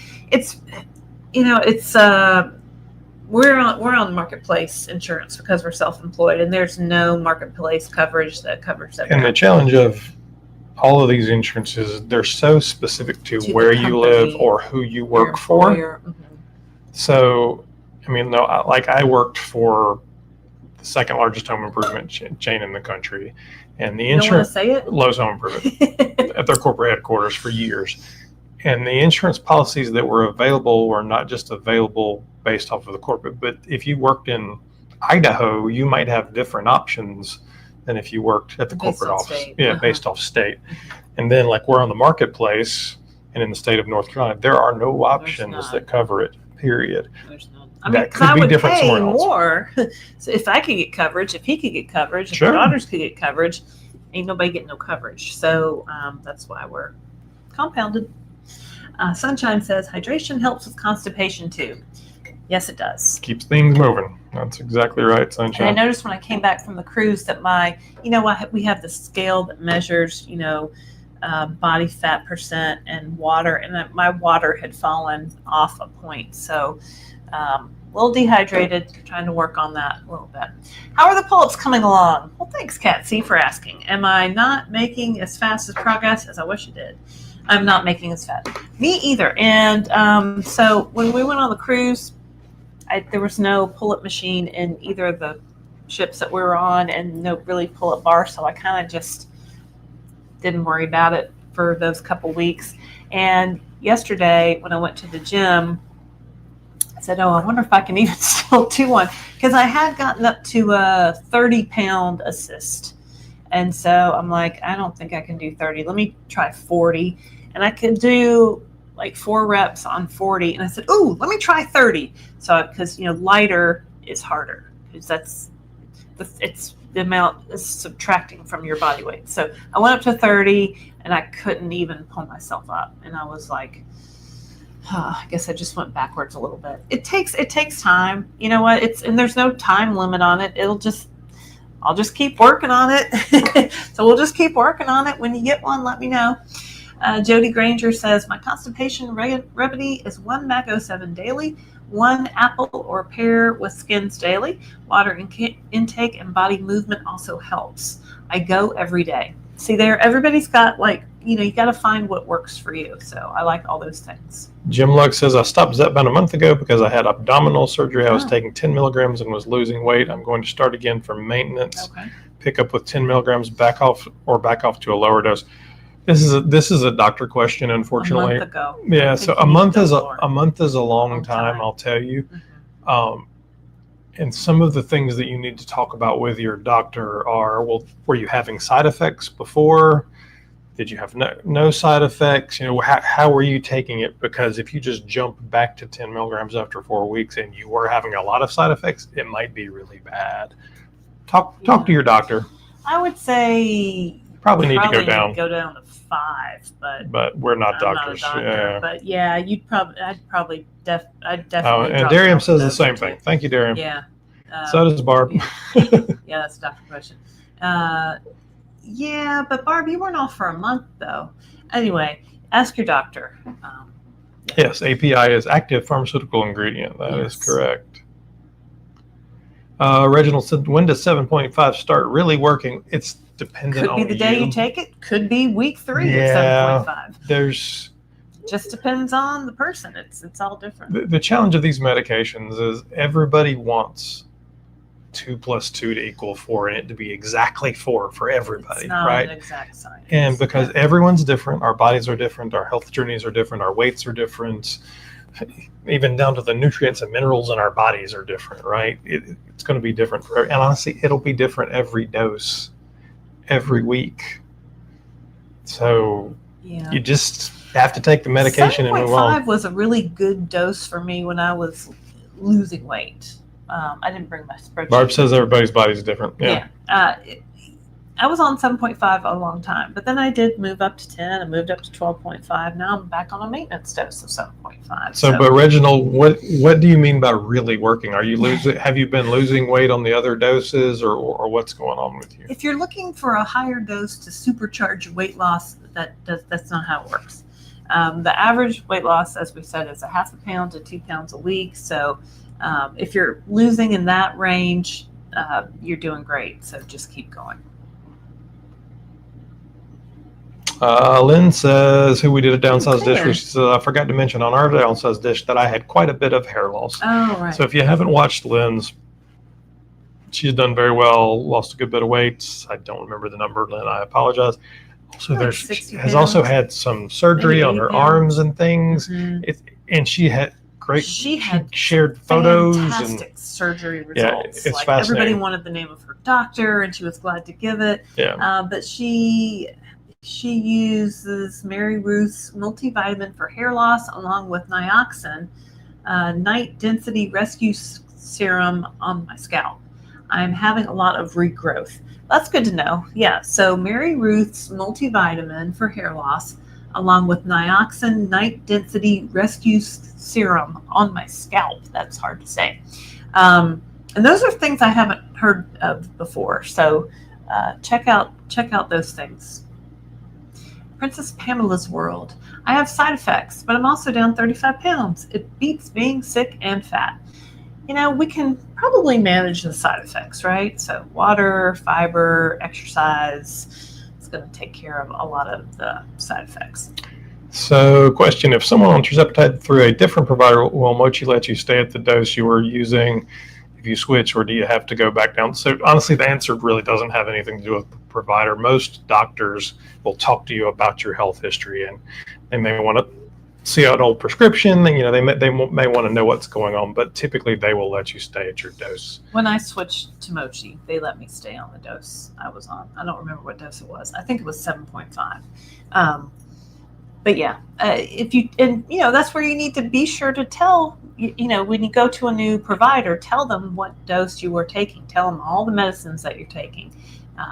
B: We're on marketplace insurance because we're self-employed, and there's no marketplace coverage that covers Zepbound.
A: And the challenge of all of these insurances, they're so specific to where you live or who you work for.
B: Mm-hmm.
A: So, I worked for the second largest home improvement chain in the country, and the insurance, Lowe's Home Improvement, at their corporate headquarters for years. And the insurance policies that were available were not just available based off of the corporate, but if you worked in Idaho, you might have different options than if you worked at the corporate office. Based off state. And then we're on the marketplace, and in the state of North Carolina, there are no options that cover it, period.
B: There's none.
A: That could be different somewhere else.
B: More. So if I could get coverage, if he could get coverage, if our daughters could get coverage, ain't nobody getting no coverage. So that's why we're compounded. Sunshine says, hydration helps with constipation too. Yes, it does.
A: Keeps things moving. That's exactly right, Sunshine.
B: And I noticed when I came back from the cruise that we have the scale that measures, body fat percent and water, and my water had fallen off a point. So a little dehydrated, trying to work on that a little bit. How are the pull-ups coming along? Well, thanks, Kat C, for asking. Am I not making as fast as progress as I wish I did? I'm not making as fast. Me either. And so when we went on the cruise, there was no pull-up machine in either of the ships that we were on, and no really pull-up bar, so I kind of just didn't worry about it for those couple weeks. And yesterday, when I went to the gym, I said, I wonder if I can even still do one, because I had gotten up to a 30-pound assist. And so I'm like, I don't think I can do 30. Let me try 40. And I could do 4 reps on 40. And I said, let me try 30. So, because, lighter is harder, because it's the amount is subtracting from your body weight. So I went up to 30, and I couldn't even pull myself up. And I was like, I guess I just went backwards a little bit. It takes time. You know what? And there's no time limit on it. I'll just keep working on it. So we'll just keep working on it. When you get one, let me know. Jody Granger says, my constipation remedy is 1 Mago 7 daily, 1 apple or pear with skins daily. Water intake and body movement also helps. I go every day. See there, everybody's got you got to find what works for you. So I like all those things.
A: Jim Lug says, I stopped Zepbound a month ago because I had abdominal surgery. I was taking 10 milligrams and was losing weight. I'm going to start again for maintenance. Okay. Pick up with 10 milligrams, back off to a lower dose. This is a doctor question, unfortunately.
B: A month ago.
A: Yeah, so a month is a long time, I'll tell you. Mm-hmm. And some of the things that you need to talk about with your doctor are, were you having side effects before? Did you have no side effects? How were you taking it? Because if you just jump back to 10 milligrams after 4 weeks and you were having a lot of side effects, it might be really bad. Talk to your doctor.
B: I would say
A: probably need to go down.
B: Go down to 5,
A: but we're not doctors.
B: Not a doctor, yeah. But yeah, I'd definitely.
A: And Dariam says the same thing. Thank you, Dariam.
B: Yeah.
A: So does Barb.
B: Yeah, that's a doctor question. Yeah, but Barb, you weren't off for a month though. Anyway, ask your doctor.
A: Yes, API is active pharmaceutical ingredient. That is correct. Reginald said, when does 7.5 start really working? It's dependent on you.
B: Could be the day you take it. Could be week 3 at 7.5. just depends on the person. It's all different.
A: The challenge of these medications is everybody wants 2 + 2 to equal 4 and it to be exactly 4 for everybody,
B: It's not
A: right?
B: an exact science.
A: And because everyone's different, our bodies are different, our health journeys are different, our weights are different, even down to the nutrients and minerals in our bodies are different, right? It's going to be different for and honestly, it'll be different every dose, every week. So you just have to take the medication and move on.
B: 7.5 was a really good dose for me when I was losing weight. I didn't bring my spreadsheet.
A: Barb says everybody's body's different. Yeah.
B: I was on 7.5 a long time, but then I did move up to 10 and moved up to 12.5. Now I'm back on a maintenance dose of 7.5.
A: But Reginald, what do you mean by really working? Are you losing? Have you been losing weight on the other doses, or what's going on with you?
B: If you're looking for a higher dose to supercharge your weight loss, that's not how it works. The average weight loss, as we said, is 0.5 pound to 2 pounds a week. So if you're losing in that range, you're doing great. So just keep going.
A: Lynn says, who we did a downsized dish with, she says, I forgot to mention on our downsized dish that I had quite a bit of hair loss.
B: Oh, right.
A: So if you haven't watched Lynn's, she's done very well, lost a good bit of weight. I don't remember the number, Lynn, I apologize. Also, she has also had some surgery on her arms and things. Mm-hmm. And she had great, she shared photos
B: fantastic surgery results.
A: Yeah, it's fascinating.
B: Everybody wanted the name of her doctor and she was glad to give it.
A: Yeah.
B: But she uses Mary Ruth's multivitamin for hair loss along with Nioxin, night density rescue serum on my scalp. I'm having a lot of regrowth. That's good to know. Yeah, so Mary Ruth's multivitamin for hair loss along with Nioxin night density rescue serum on my scalp. That's hard to say. And those are things I haven't heard of before. So check out those things. Princess Pamela's World. I have side effects, but I'm also down 35 pounds. It beats being sick and fat. We can probably manage the side effects, right? So water, fiber, exercise, it's going to take care of a lot of the side effects.
A: So question, if someone on Tirzepatide through a different provider, will Mochi let you stay at the dose you were using if you switch, or do you have to go back down? So honestly, the answer really doesn't have anything to do with the provider. Most doctors will talk to you about your health history, and they may want to see an old prescription. They may want to know what's going on, but typically they will let you stay at your dose.
B: When I switched to Mochi, they let me stay on the dose I was on. I don't remember what dose it was. I think it was 7.5. But yeah, that's where you need to be sure to tell, when you go to a new provider, tell them what dose you are taking. Tell them all the medicines that you're taking,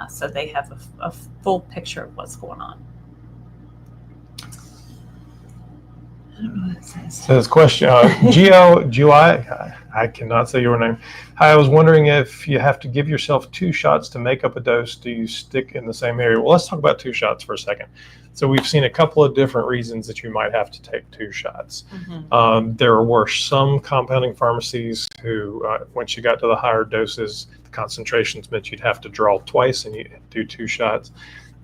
B: so they have a full picture of what's going on. I don't know what it says.
A: Says question, I cannot say your name. Hi, I was wondering if you have to give yourself 2 shots to make up a dose. Do you stick in the same area? Well, let's talk about 2 shots for a second. So we've seen a couple of different reasons that you might have to take 2 shots. Mm-hmm. There were some compounding pharmacies who, once you got to the higher doses, the concentrations meant you'd have to draw twice and you do 2 shots.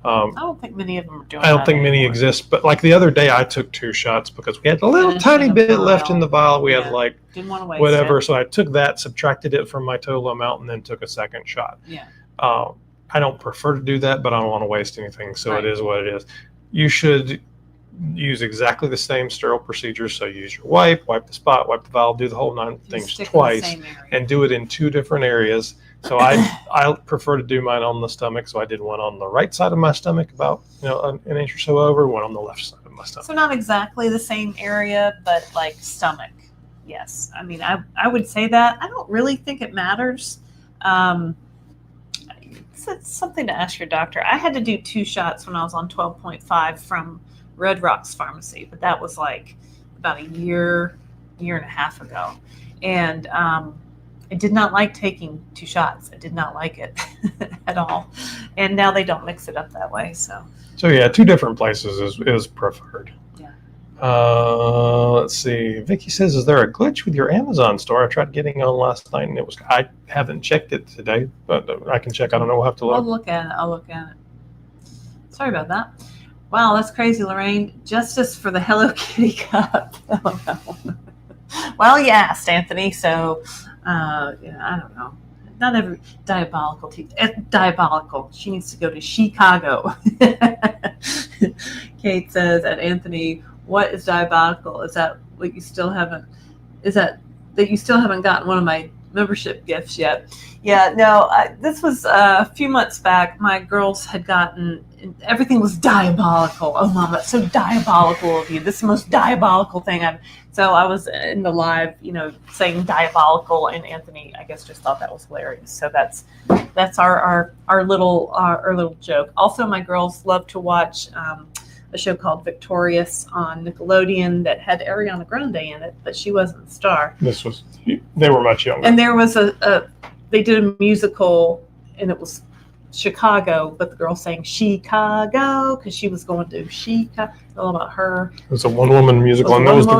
B: I don't think many of them are doing that.
A: I don't think many exist, but like the other day I took 2 shots because we had a little tiny bit left in the vial. We had didn't want to waste whatever. So I took that, subtracted it from my total amount, and then took a second shot.
B: Yeah.
A: I don't prefer to do that, but I don't want to waste anything. So It is what it is. You should use exactly the same sterile procedure. So use your wipe the spot, wipe the vial, do the whole 9 things twice, and do it in 2 different areas. So I prefer to do mine on the stomach. So I did one on the right side of my stomach, about an inch or so over, one on the left side of my stomach.
B: So not exactly the same area, but like stomach. Yes. I mean, I would say that. I don't really think it matters. It's something to ask your doctor. I had to do 2 shots when I was on 12.5 from Red Rocks Pharmacy, but that was like about a year and a half ago. And I did not like taking 2 shots. I did not like it at all. And now they don't mix it up that way. So
A: yeah, 2 different places is preferred.
B: Yeah.
A: Let's see. Vicky says, is there a glitch with your Amazon store? I tried getting on last night and I haven't checked it today, but I can check. I don't know. We'll have to look.
B: I'll look at it. Sorry about that. Wow, that's crazy, Laraine. Justice for the Hello Kitty cup. Oh, no. Well, you asked, Anthony. So, yeah, I don't know. Not every diabolical. Diabolical. She needs to go to Chicago. Kate says, "And Anthony, what is diabolical? Is that what you still haven't? Is that you still haven't gotten one of my membership gifts yet?" Yeah, no. This was a few months back. My girls had gotten. Everything was diabolical. Oh, Mom, that's so diabolical of you. This is the most diabolical thing I've. So I was in the live, saying diabolical, and Anthony, I guess, just thought that was hilarious. So that's our little joke. Also, my girls love to watch a show called Victorious on Nickelodeon that had Ariana Grande in it, but she wasn't the star.
A: They were much younger.
B: And there was they did a musical, and it was Chicago, but the girl sang Chicago because she was going to Chicago. All about her.
A: It was a one-woman musical, and it was the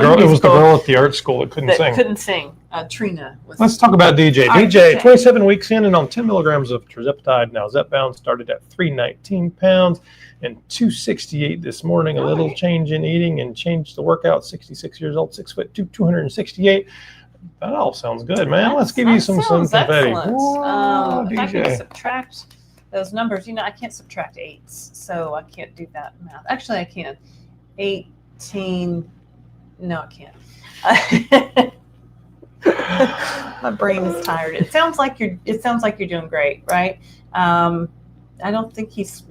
A: girl at the art school that couldn't sing.
B: Trina.
A: Let's talk about DJ. DJ, 27 weeks in and on 10 milligrams of Tirzepatide. Now Zepbound started at 319 pounds and 268 this morning. A little change in eating and changed the workout. 66 years old, 6'2", 268. That all sounds good, man. Let's give you some confetti.
B: Whoa, if I can subtract those numbers, I can't subtract 8s, so I can't do that math. Actually, I can. 18. No, I can't. My brain is tired. It sounds like you're doing great, right? I don't think he's.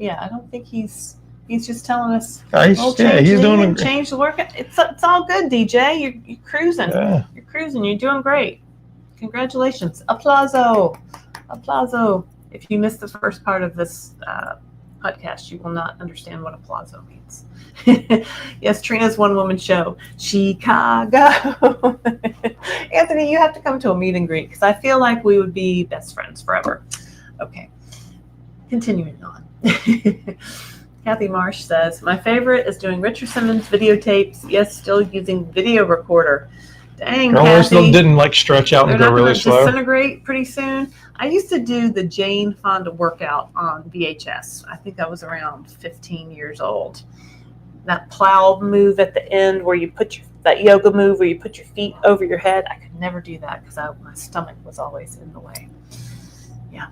B: He's just telling us.
A: He's doing.
B: Change the workout. It's all good, DJ. You're cruising. Yeah. You're cruising. You're doing great. Congratulations. Applauso. If you missed the first part of this podcast, you will not understand what applauso means. Yes, Trina's one-woman show. Chicago. Anthony, you have to come to a meet and greet because I feel like we would be best friends forever. Okay. Continuing on. Kathy Marsh says, my favorite is doing Richard Simmons videotapes. Yes, still using video recorder. Dang, Kathy.
A: Still didn't stretch out and go really slow.
B: Disintegrate pretty soon. I used to do the Jane Fonda workout on VHS. I think I was around 15 years old. That plow move at the end where you put that yoga move where you put your feet over your head. I could never do that because my stomach was always in the way. Yeah.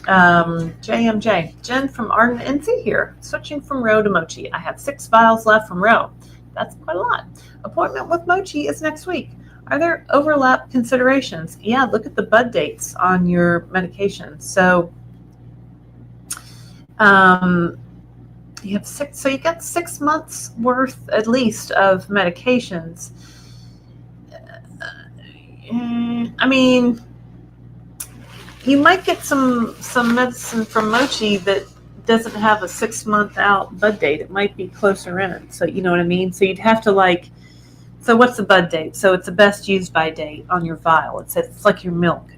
B: JMJ. Jen from Arden NC here. Switching from Row to Mochi. I have 6 vials left from Row. That's quite a lot. Appointment with Mochi is next week. Are there overlap considerations? Yeah, look at the bud dates on your medications. So you have 6, so you got 6 months worth at least of medications. I mean, you might get some medicine from Mochi that doesn't have a 6-month out bud date. It might be closer in. So you know what I mean? So you'd have to so what's the bud date? So it's a best used by date on your vial. It's like your milk,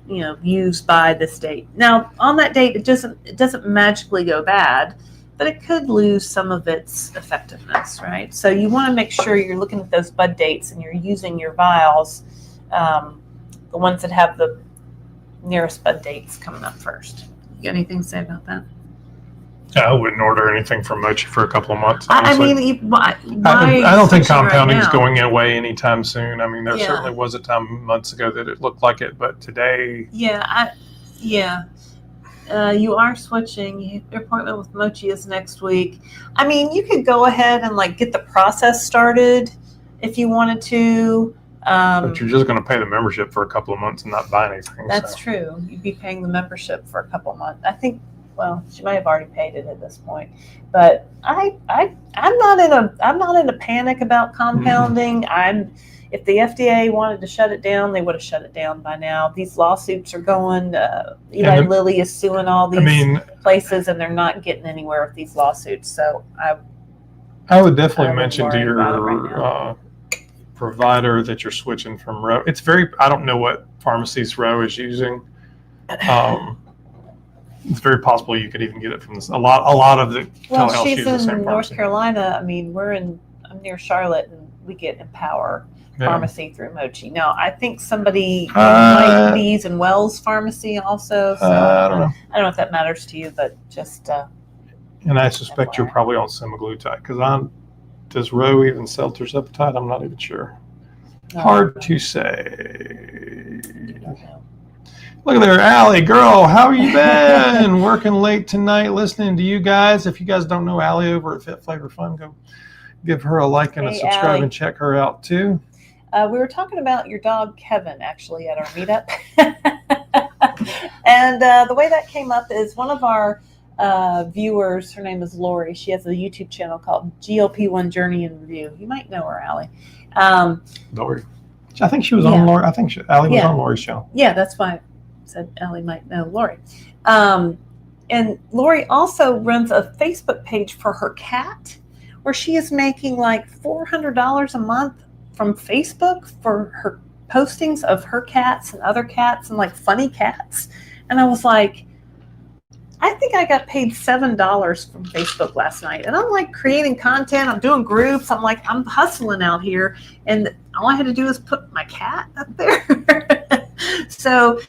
B: used by this date. Now on that date, it doesn't magically go bad, but it could lose some of its effectiveness, right? So you want to make sure you're looking at those bud dates and you're using your vials, the ones that have the nearest bud dates coming up first. You got anything to say about that?
A: I wouldn't order anything from Mochi for a couple of months.
B: Honestly.
A: I don't think compounding is going away anytime soon. I mean, there certainly was a time months ago that it looked like it, but today.
B: You are switching. Your appointment with Mochi is next week. I mean, you could go ahead and get the process started if you wanted to.
A: But you're just going to pay the membership for a couple of months and not buy anything.
B: That's true. You'd be paying the membership for a couple of months. I think. Well, she might have already paid it at this point, but I'm not in a panic about compounding. If the FDA wanted to shut it down, they would have shut it down by now. These lawsuits are going. Eli Lilly is suing all these places, and they're not getting anywhere with these lawsuits. So
A: I would definitely mention to your provider that you're switching from Row. I don't know what pharmacies Row is using. It's very possible you could even get it from this. A lot of the telehealth
B: she's
A: use the same
B: in North Carolina. I mean, I'm near Charlotte, and we get Empower Pharmacy through Mochi. Now, I think somebody might be using Wells Pharmacy also. So
A: I don't know.
B: I don't know if that matters to you, but just
A: And I suspect you're
B: FYI.
A: probably on semaglutide because does Roe even sell Tirzepatide? I'm not even sure.
B: No,
A: Hard to say.
B: I don't know.
A: Look at there, Allie, girl, how you been? Working late tonight, listening to you guys. If you guys don't know Allie over at Fit Flavor Fun, go give her a like and a
B: Hey,
A: subscribe
B: Allie.
A: and check her out too.
B: We were talking about your dog Kevin actually at our meetup, and the way that came up is one of our viewers. Her name is Lori. She has a YouTube channel called GLP-1 Journey in Review. You might know her, Allie.
A: Lori, I think she was on Lori. I think Allie was on Lori's channel.
B: Yeah, that's why I said Allie might know Lori. And Lori also runs a Facebook page for her cat, where she is making like $400 a month from Facebook for her postings of her cats and other cats and like funny cats. And I was like, I think I got paid $7 from Facebook last night. And I'm like creating content. I'm doing groups. I'm like, I'm hustling out here. And all I had to do is put my cat up there. So,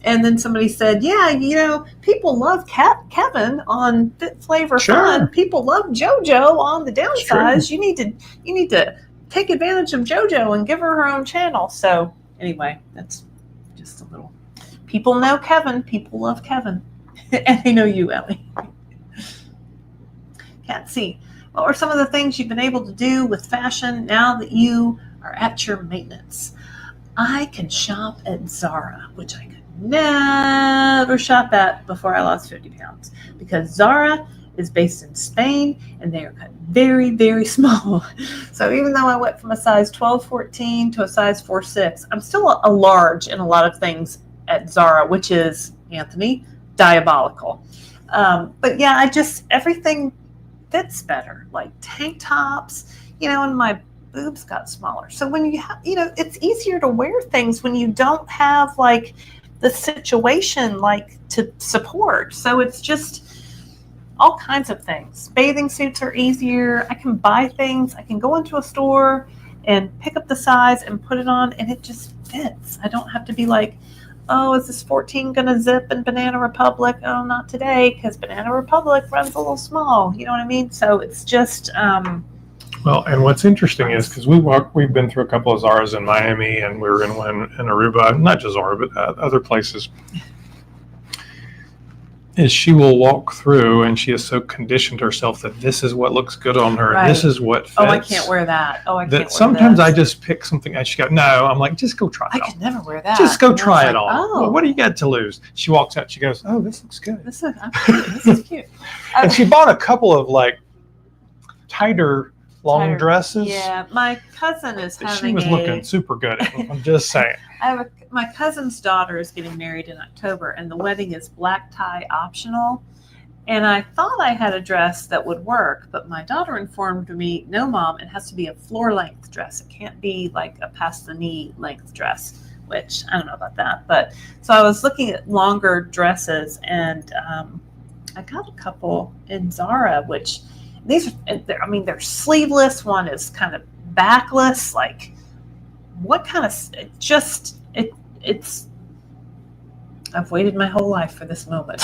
B: and then somebody said, yeah, you know, people love Kevin on Fit Flavor Fun. People love JoJo on the Downsized. You need to take advantage of JoJo and give her own channel. So anyway, that's just a little. People know Kevin. People love Kevin. And they know you, Ellie. Can't see. What were some of the things you've been able to do with fashion now that you are at your maintenance? I can shop at Zara, which I could never shop at before I lost 50 pounds, because Zara is based in Spain and they are cut very, very small. So even though I went from a size 12-14 to a size 4-6, I'm still a large in a lot of things at Zara, which is, Anthony, diabolical. But yeah, everything fits better, like tank tops, you know, and my boobs got smaller. So when you have, you know, it's easier to wear things when you don't have like the situation like to support. So it's just all kinds of things. Bathing suits are easier. I can buy things. I can go into a store and pick up the size and put it on, and it just fits. I don't have to be like, oh, is this 14 going to zip in Banana Republic? Oh, not today, because Banana Republic runs a little small. You know what I mean? So it's just...
A: well, and what's interesting is, because we've been through a couple of Zaras in Miami, and we were in one in Aruba, not just Zara, but other places, is she will walk through and she has so conditioned herself that this is what looks good on her. Right. This is what fits.
B: Oh, I can't wear that. Oh, I can't wear that.
A: Sometimes I just pick something and she goes, no, I'm like, just go try it on.
B: I could never wear that.
A: Just go try it on.
B: Oh.
A: Well, what do you got to lose? She walks out, she goes, oh, this looks good.
B: This is cute.
A: And she bought a couple of like tighter long dresses.
B: Yeah, my cousin is having
A: She was looking super good. I'm just saying.
B: My cousin's daughter is getting married in October, and the wedding is black tie optional. And I thought I had a dress that would work, but my daughter informed me, no, Mom, it has to be a floor length dress. It can't be like a past the knee length dress, which I don't know about that. But so I was looking at longer dresses, and I got a couple in Zara, which these are, I mean, they're sleeveless. One is kind of backless. Like, what kind of, it's, I've waited my whole life for this moment.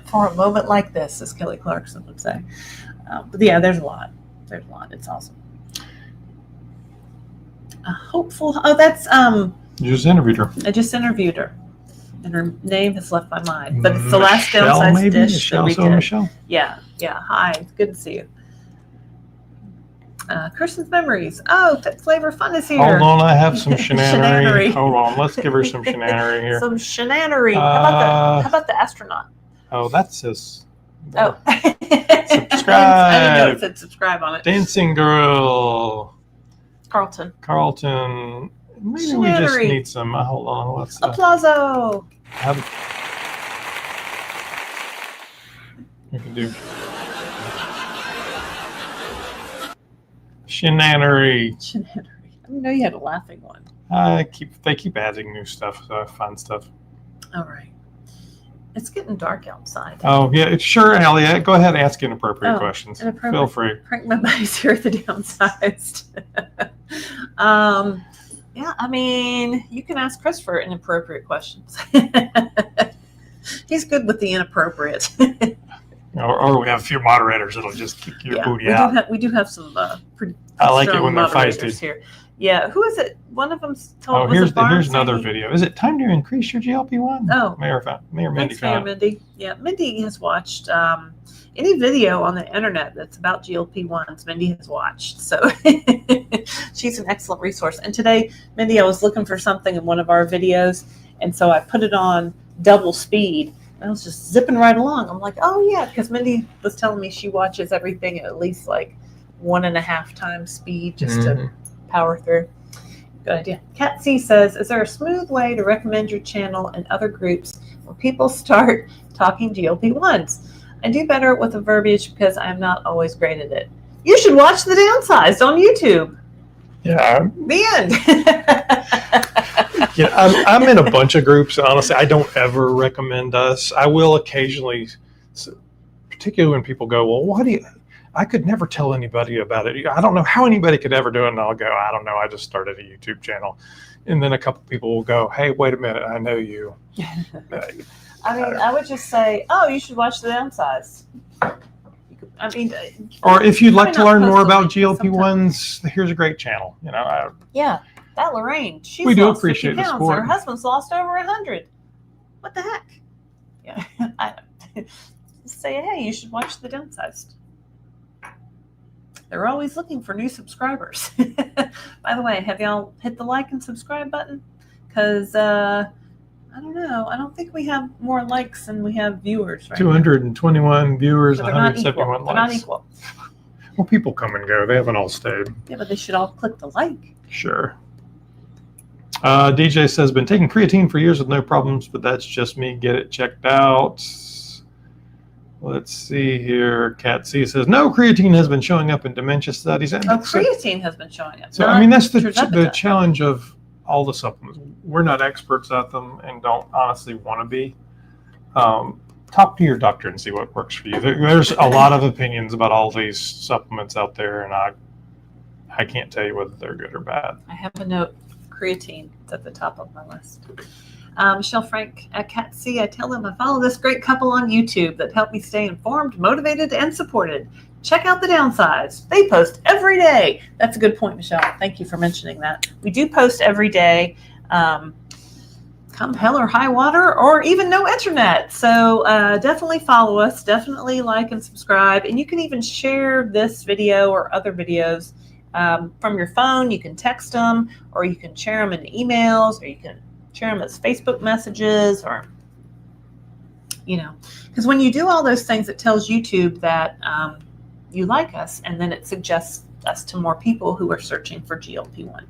B: For a moment like this, as Kelly Clarkson would say. But yeah, there's a lot. It's awesome. Hopeful. Oh, that's
A: You just interviewed her.
B: I just interviewed her, and her name has left my mind. But it's the last Downsized dish
A: Michelle,
B: that we
A: so
B: did.
A: Michelle.
B: Yeah. Hi, it's good to see you. Kirsten's Memories. Oh, Fit Flavor Fun is here.
A: Hold on, I have some shenanery.
B: Shenanery.
A: Hold on, let's give her some shenanery here.
B: Some shenanery. How about the astronaut?
A: Oh, that says.
B: Oh.
A: Subscribe.
B: I didn't know it said subscribe on it.
A: Dancing Girl.
B: Carlton.
A: Maybe
B: shenanery.
A: we just need some. Hold on, let's.
B: Applauso.
A: You can do. Shenanery.
B: I didn't know you had a laughing one.
A: They keep adding new stuff, fun stuff.
B: All right. It's getting dark outside.
A: Oh yeah, sure, Elliot. Go ahead and ask inappropriate questions. Feel free.
B: Crank my buddies here at the Downsized. Yeah, I mean, you can ask Christopher inappropriate questions. He's good with the inappropriate.
A: Or we have a few moderators that'll just kick your booty out.
B: We do have some pretty
A: I like it
B: strong
A: when they're
B: moderators
A: feisty.
B: here. Yeah, who is it? One of them's told.
A: Here's another video. Is it time to increase your GLP-1?
B: Oh,
A: Mayor Mindy.
B: Thanks, Mayor Mindy. Yeah, Mindy has watched any video on the internet that's about GLP-1s. Mindy has watched, so she's an excellent resource. And today, Mindy, I was looking for something in one of our videos, and so I put it on double speed. I was just zipping right along. I'm like, oh yeah, because Mindy was telling me she watches everything at least like 1.5 times speed just to power through. Good idea. Kat C says, is there a smooth way to recommend your channel and other groups when people start talking GLP-1s? I do better with the verbiage because I'm not always great at it. You should watch The Downsized on YouTube.
A: Yeah.
B: The end.
A: Yeah, I'm in a bunch of groups. Honestly, I don't ever recommend us. I will occasionally, particularly when people go, well, what do you, I could never tell anybody about it. I don't know how anybody could ever do it. And I'll go, I don't know. I just started a YouTube channel. And then a couple people will go, hey, wait a minute. I know you.
B: I mean, I would just say, oh, you should watch The Downsized. I mean,
A: or if you'd like to learn more about GLP-1s, here's a great channel.
B: Yeah, that Laraine,
A: we do
B: lost
A: appreciate
B: 50
A: the
B: pounds.
A: support.
B: Her husband's lost over 100. What the heck? Yeah, just say, hey, you should watch The Downsized. They're always looking for new subscribers. By the way, have y'all hit the like and subscribe button? Because I don't know. I don't think we have more likes than we have viewers right
A: 221
B: now.
A: viewers,
B: So
A: 171 likes.
B: They're not equal.
A: Well, people come and go. They haven't all stayed.
B: Yeah, but they should all click the like.
A: Sure. DJ says, been taking creatine for years with no problems, but that's just me. Get it checked out. Let's see here. Cat C says, no, creatine has been showing up in dementia studies.
B: Creatine has been showing up.
A: So, I mean, that's the challenge of all the supplements. We're not experts at them and don't honestly want to be. Talk to your doctor and see what works for you. There's a lot of opinions about all these supplements out there, and I can't tell you whether they're good or bad.
B: I have a note. Creatine is at the top of my list. Michelle Frank at Cat C, I tell them I follow this great couple on YouTube that help me stay informed, motivated, and supported. Check out The Downsized. They post every day. That's a good point, Michelle. Thank you for mentioning that. We do post every day, come hell or high water, or even no internet. So definitely follow us. Definitely like and subscribe. And you can even share this video or other videos from your phone. You can text them, or you can share them in emails, or you can share them as Facebook messages, or, because when you do all those things, it tells YouTube that you like us, and then it suggests us to more people who are searching for GLP-1.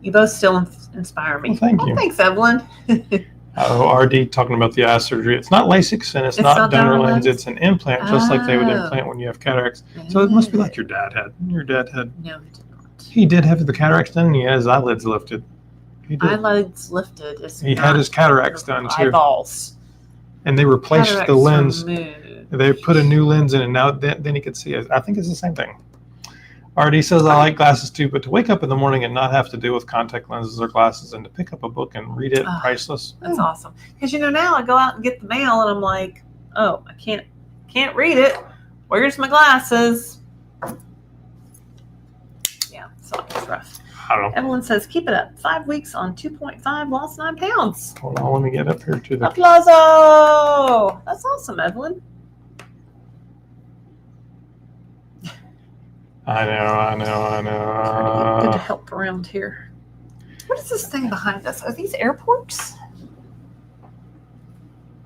B: You both still inspire me.
A: Well, thank you.
B: Thanks, Evelyn.
A: RD talking about the eye surgery. It's not LASIK, and it's not donor lens. It's an implant, just like they would implant when you have cataracts. So it must be like your dad had. Your dad had.
B: No, he did not.
A: He did have the cataracts done, and he had his eyelids lifted. He did.
B: Eyelids lifted.
A: He had his cataracts done too.
B: Eyeballs.
A: And they replaced
B: Cataracts
A: the lens.
B: removed.
A: They put a new lens in, and now then he could see it. I think it's the same thing. RD says, I like glasses too, but to wake up in the morning and not have to deal with contact lenses or glasses, and to pick up a book and read it, priceless.
B: That's awesome. Because now I go out and get the mail, and I'm like, oh, I can't read it. Where's my glasses? Yeah, so it's rough.
A: I don't know.
B: Evelyn says, keep it up. 5 weeks on 2.5, lost 9 pounds.
A: Hold on, let me get up here to the.
B: Applauso! That's awesome, Evelyn.
A: I know.
B: Good to help around here. What is this thing behind us? Are these airports?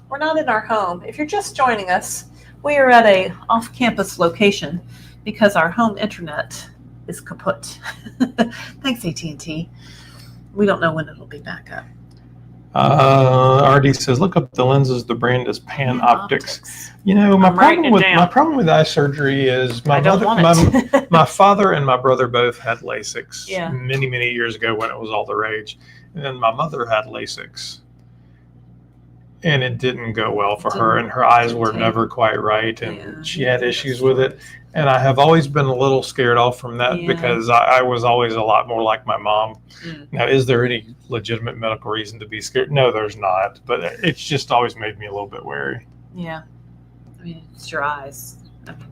B: We're not in our home. If you're just joining us, we are at a off-campus location because our home internet is kaput. Thanks, AT&T. We don't know when it'll be back up.
A: RD says, look up the lenses. The brand is Pan Optics. My problem with eye surgery is my father and my brother both had LASIK many, many years ago when it was all the rage. And then my mother had LASIK. And it didn't go well for her, and her eyes were never quite right, and she had issues with it. And I have always been a little scared off from that because I was always a lot more like my mom. Now, is there any legitimate medical reason to be scared? No, there's not. But it's just always made me a little bit wary.
B: Yeah. I mean, it's your eyes. I mean,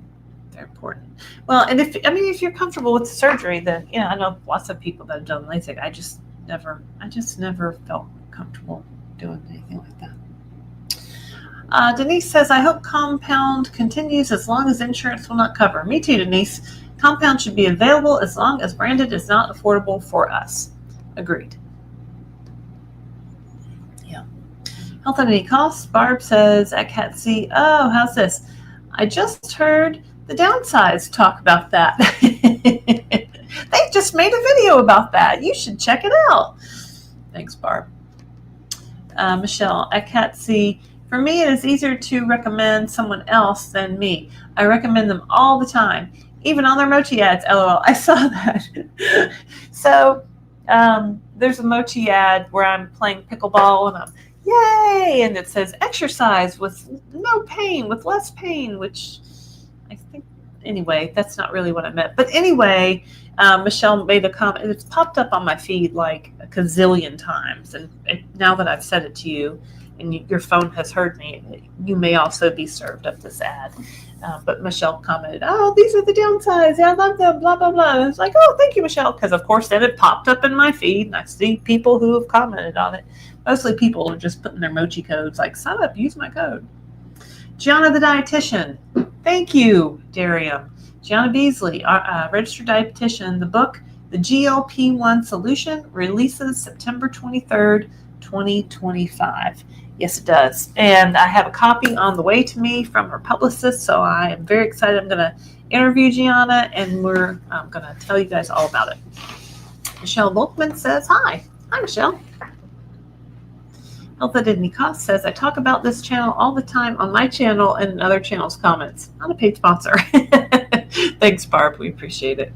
B: they're important. Well, and if you're comfortable with the surgery, then I know lots of people that have done LASIK. I just never felt comfortable doing anything like that. Denise says, I hope Compound continues as long as insurance will not cover. Me too, Denise. Compound should be available as long as branded is not affordable for us. Agreed. Yeah. Health at any cost. Barb says at Catsy, oh, how's this? I just heard the Downsized talk about that. They just made a video about that. You should check it out. Thanks, Barb. Michelle, at Catsy, for me, it is easier to recommend someone else than me. I recommend them all the time, even on their Mochi ads. LOL. I saw that. So there's a Mochi ad where I'm playing pickleball and I'm yay, and it says exercise with no pain, with less pain, which I think, anyway, that's not really what I meant. But anyway, Michelle made a comment. It's popped up on my feed like a gazillion times, and now that I've said it to you, and your phone has heard me, you may also be served up this ad. But Michelle commented, oh, these are the Downsized. Yeah, I love them, blah, blah, blah. And I was like, oh, thank you, Michelle. Because, of course, then it popped up in my feed, and I see people who have commented on it. Mostly people are just putting their Mochi codes, like, sign up, use my code. Gianna the Dietitian. Thank you, Darium. Gianna Beasley, registered dietitian. The book, The GLP-1 Solution, releases September 23rd, 2025. Yes, it does. And I have a copy on the way to me from her publicist, so I am very excited. I'm going to interview Gianna, and I'm going to tell you guys all about it. Michelle Volkman says, hi. Hi, Michelle. Health at Any Cost says, I talk about this channel all the time on my channel and other channels' comments. Not a paid sponsor. Thanks, Barb. We appreciate it.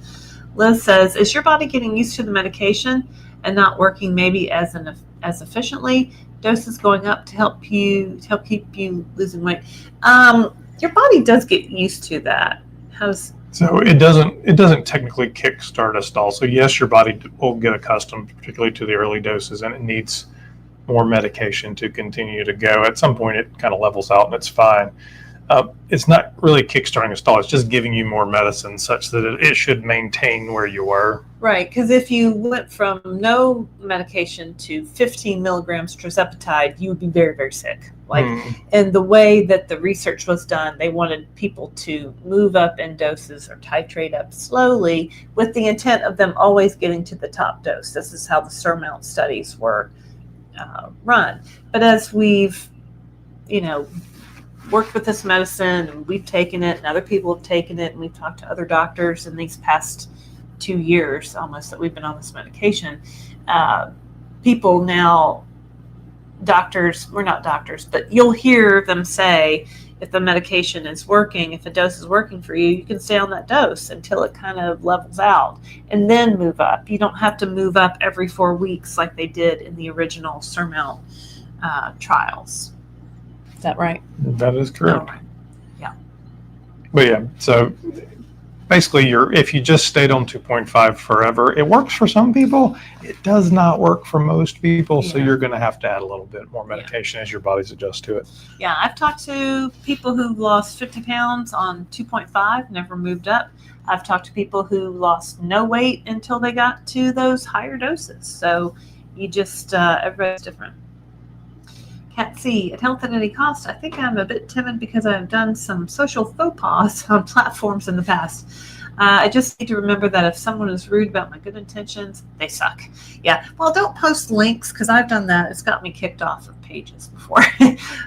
B: Liz says, is your body getting used to the medication and not working maybe as efficiently? Doses going up to help keep you losing weight. Your body does get used to that.
A: So it doesn't technically kickstart a stall. So yes, your body will get accustomed, particularly to the early doses, and it needs more medication to continue to go. At some point, it kind of levels out and it's fine. It's not really kickstarting a stall. It's just giving you more medicine such that it should maintain where you were.
B: Right, because if you went from no medication to 15 milligrams Tirzepatide, you would be very, very sick. And the way that the research was done, they wanted people to move up in doses or titrate up slowly with the intent of them always getting to the top dose. This is how the Surmount studies were run. But as we've, worked with this medicine, and we've taken it, and other people have taken it, and we've talked to other doctors in these past 2 years almost that we've been on this medication. People now, we're not doctors, but you'll hear them say, if the medication is working, if a dose is working for you, you can stay on that dose until it kind of levels out and then move up. You don't have to move up every 4 weeks like they did in the original Surmount trials. Is that right?
A: That is correct.
B: Right. Yeah.
A: But yeah, so basically if you just stayed on 2.5 forever, it works for some people. It does not work for most people. Yeah. So you're going to have to add a little bit more medication as your bodies adjust to it.
B: Yeah. I've talked to people who've lost 50 pounds on 2.5, never moved up. I've talked to people who lost no weight until they got to those higher doses. So you just, everybody's different. Cat C, at Health at Any Cost, I think I'm a bit timid because I've done some social faux pas on platforms in the past. I just need to remember that if someone is rude about my good intentions, they suck. Yeah, well, don't post links because I've done that. It's got me kicked off of pages before.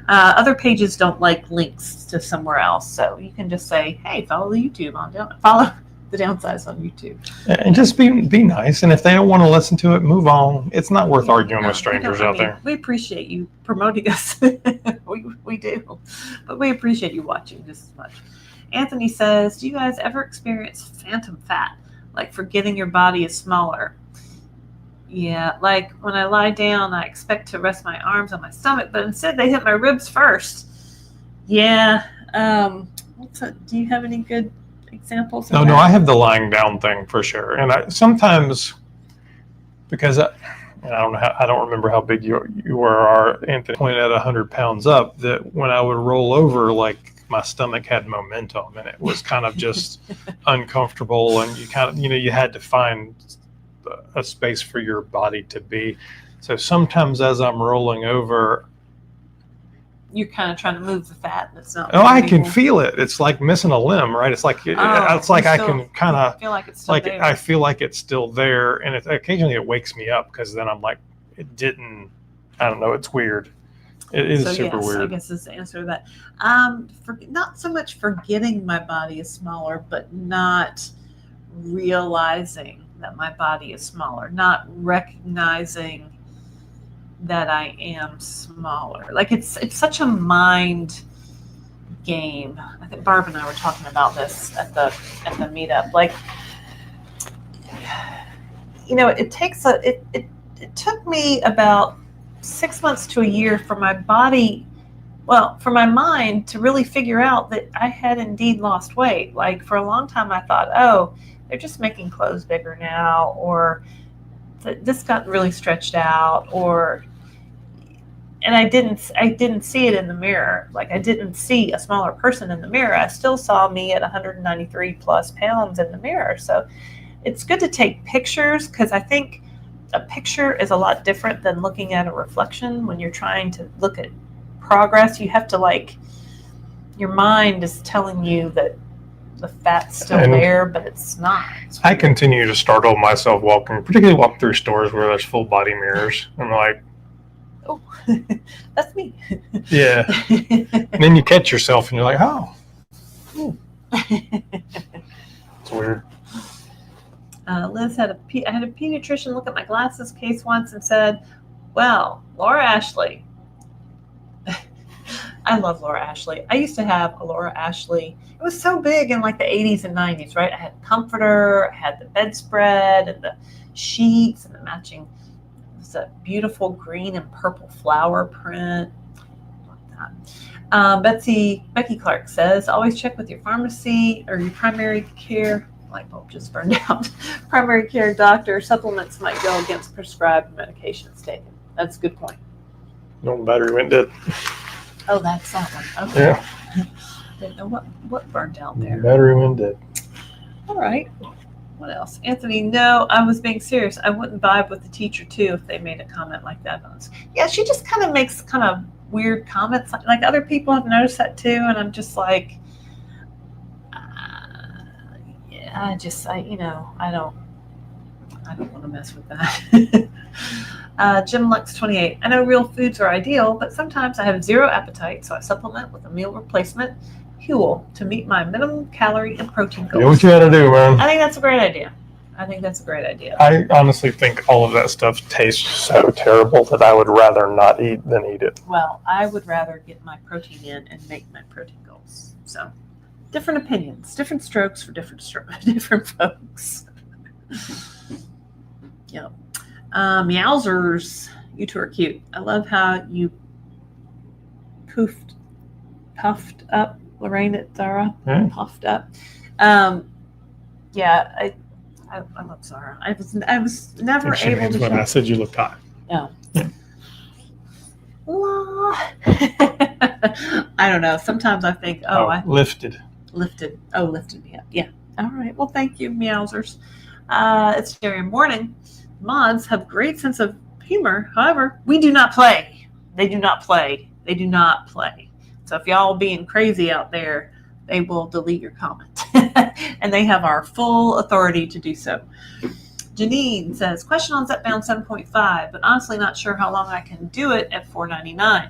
B: Other pages don't like links to somewhere else, so you can just say, hey, follow the YouTube follow the Downsized on YouTube.
A: And just be nice. And if they don't want to listen to it, move on. It's not worth arguing with strangers out there.
B: We appreciate you promoting us. we do. But we appreciate you watching just as much. Anthony says, do you guys ever experience phantom fat? Like forgetting your body is smaller? Yeah, like when I lie down, I expect to rest my arms on my stomach, but instead they hit my ribs first. Yeah. Do you have any good examples?
A: No, I have the lying down thing for sure. And I sometimes, because I don't remember how big you are, Anthony, point at 100 pounds up, that when I would roll over, like my stomach had momentum, and it was kind of just uncomfortable, and you kind of, you had to find a space for your body to be. So sometimes as I'm rolling over,
B: you're kind of trying to move the fat, and it's not.
A: Oh, I can feel it. It's like missing a limb, right? It's like I can kind of
B: feel like it's still there.
A: I feel like it's still there, and occasionally it wakes me up because then I'm like, it didn't. I don't know. It's weird. It is super weird.
B: I guess is the answer to that. Not so much forgetting my body is smaller, but not realizing that my body is smaller, not recognizing that I am smaller. Like it's such a mind game. I think Barb and I were talking about this at the meetup. Like, it took me about 6 months to a year for my body, for my mind to really figure out that I had indeed lost weight. Like for a long time I thought, oh, they're just making clothes bigger now, or this got really stretched out, and I didn't see it in the mirror. Like I didn't see a smaller person in the mirror. I still saw me at 193 plus pounds in the mirror. So it's good to take pictures, because I think a picture is a lot different than looking at a reflection. When you're trying to look at progress, you have to your mind is telling you that the fat's still there, but it's not.
A: I continue to startle myself particularly walking through stores where there's full body mirrors. I'm like,
B: oh, that's me.
A: Yeah. And then you catch yourself and you're like, oh. It's weird.
B: Liz I had a pediatrician look at my glasses case once and said, well, Laura Ashley. I love Laura Ashley. I used to have a Laura Ashley. It was so big in like the 80s and 90s, right? I had a comforter, I had the bedspread and the sheets and the matching. It was a beautiful green and purple flower print. Like that. Becky Clark says, always check with your pharmacy or your primary care. Light bulb just burned out. Primary care doctor. Supplements might go against prescribed medications taken. That's a good point.
A: No, battery went dead.
B: Oh, that's that one. Okay.
A: Yeah.
B: Didn't know what burned out there.
A: Battery went dead.
B: All right. What else? Anthony, no, I was being serious. I wouldn't vibe with the teacher too if they made a comment like that on us. Yeah, she just kind of makes kind of weird comments. Like other people have noticed that too, and I'm just like, I don't want to mess with that. Jim Lux 28. I know real foods are ideal, but sometimes I have zero appetite, so I supplement with a meal replacement Huel to meet my minimum calorie and protein goals.
A: Do what you gotta do, man.
B: I think that's a great idea.
A: I honestly think all of that stuff tastes so terrible that I would rather not eat than eat it.
B: Well, I would rather get my protein in and make my protein goals. So, different opinions, different strokes for different folks. Yep. Meowsers, you two are cute. I love how you puffed up, Laraine at Zara. Puffed up. Yeah, I love Zara. I was never able to.
A: When I said you looked hot.
B: No. I don't know. Sometimes I think,
A: lifted.
B: Oh, lifted me up. Yeah. All right. Well, thank you, Meowsers. It's Jerry Morning. Mods have great sense of humor. However, we do not play. They do not play. So if y'all being crazy out there, they will delete your comment. And they have our full authority to do so. Janine says, question on Zepbound 7.5, but honestly not sure how long I can do it at $4.99.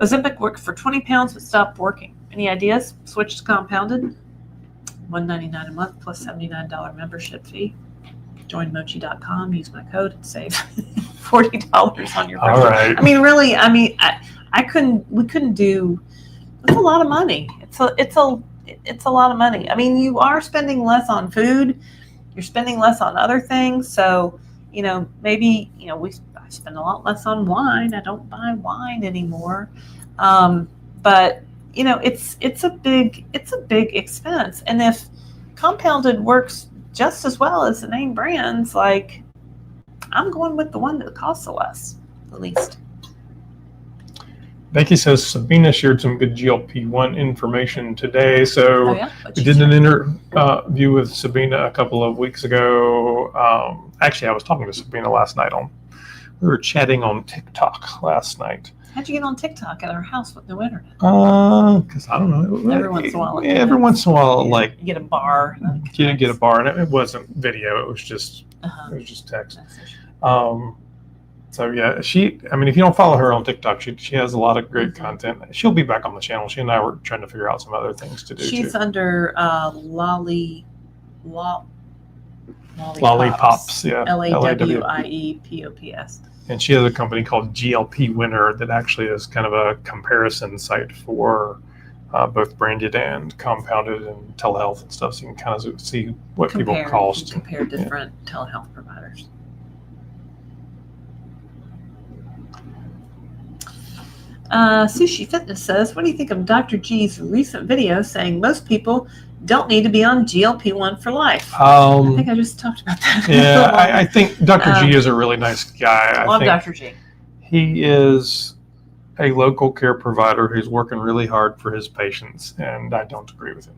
B: Ozempic worked for 20 pounds but stopped working. Any ideas? Switch to compounded. $1.99 a month plus $79 membership fee. Joinmochi.com. Use my code and save $40 on your membership.
A: All right.
B: I mean, really. I mean, we couldn't do. It's a lot of money. It's a lot of money. I mean, you are spending less on food. You're spending less on other things. So, maybe I spend a lot less on wine. I don't buy wine anymore. But it's a big expense. And if compounded works just as well as the name brands, like, I'm going with the one that costs the less, the least.
A: Becky says Sabina shared some good GLP-1 information today. So
B: Oh, yeah? What'd
A: we
B: she
A: did an
B: share?
A: interview with Sabina a couple of weeks ago. Actually, I was talking to Sabina last night we were chatting on TikTok last night.
B: How'd you get on TikTok at our house with no internet?
A: Because I don't know.
B: Every once in a while.
A: Every once in a while, like
B: you get a bar.
A: Get a bar, and it wasn't video. It was just text. So yeah, if you don't follow her on TikTok, she has a lot of great content. She'll be back on the channel. She and I were trying to figure out some other things to do.
B: She's
A: too.
B: under
A: Lollipops, yeah.
B: LAWIEPOPS.
A: And she has a company called GLP Winner that actually is kind of a comparison site for both branded and compounded and telehealth and stuff. So you can kind of see what people cost.
B: Compare different telehealth providers. Sushi Fitness says, what do you think of Dr. G's recent video saying most people don't need to be on GLP-1 for life? I think I just talked about that.
A: Yeah, I think Dr. G is a really nice guy.
B: I love Dr. G.
A: He is a local care provider who's working really hard for his patients, and I don't agree with him.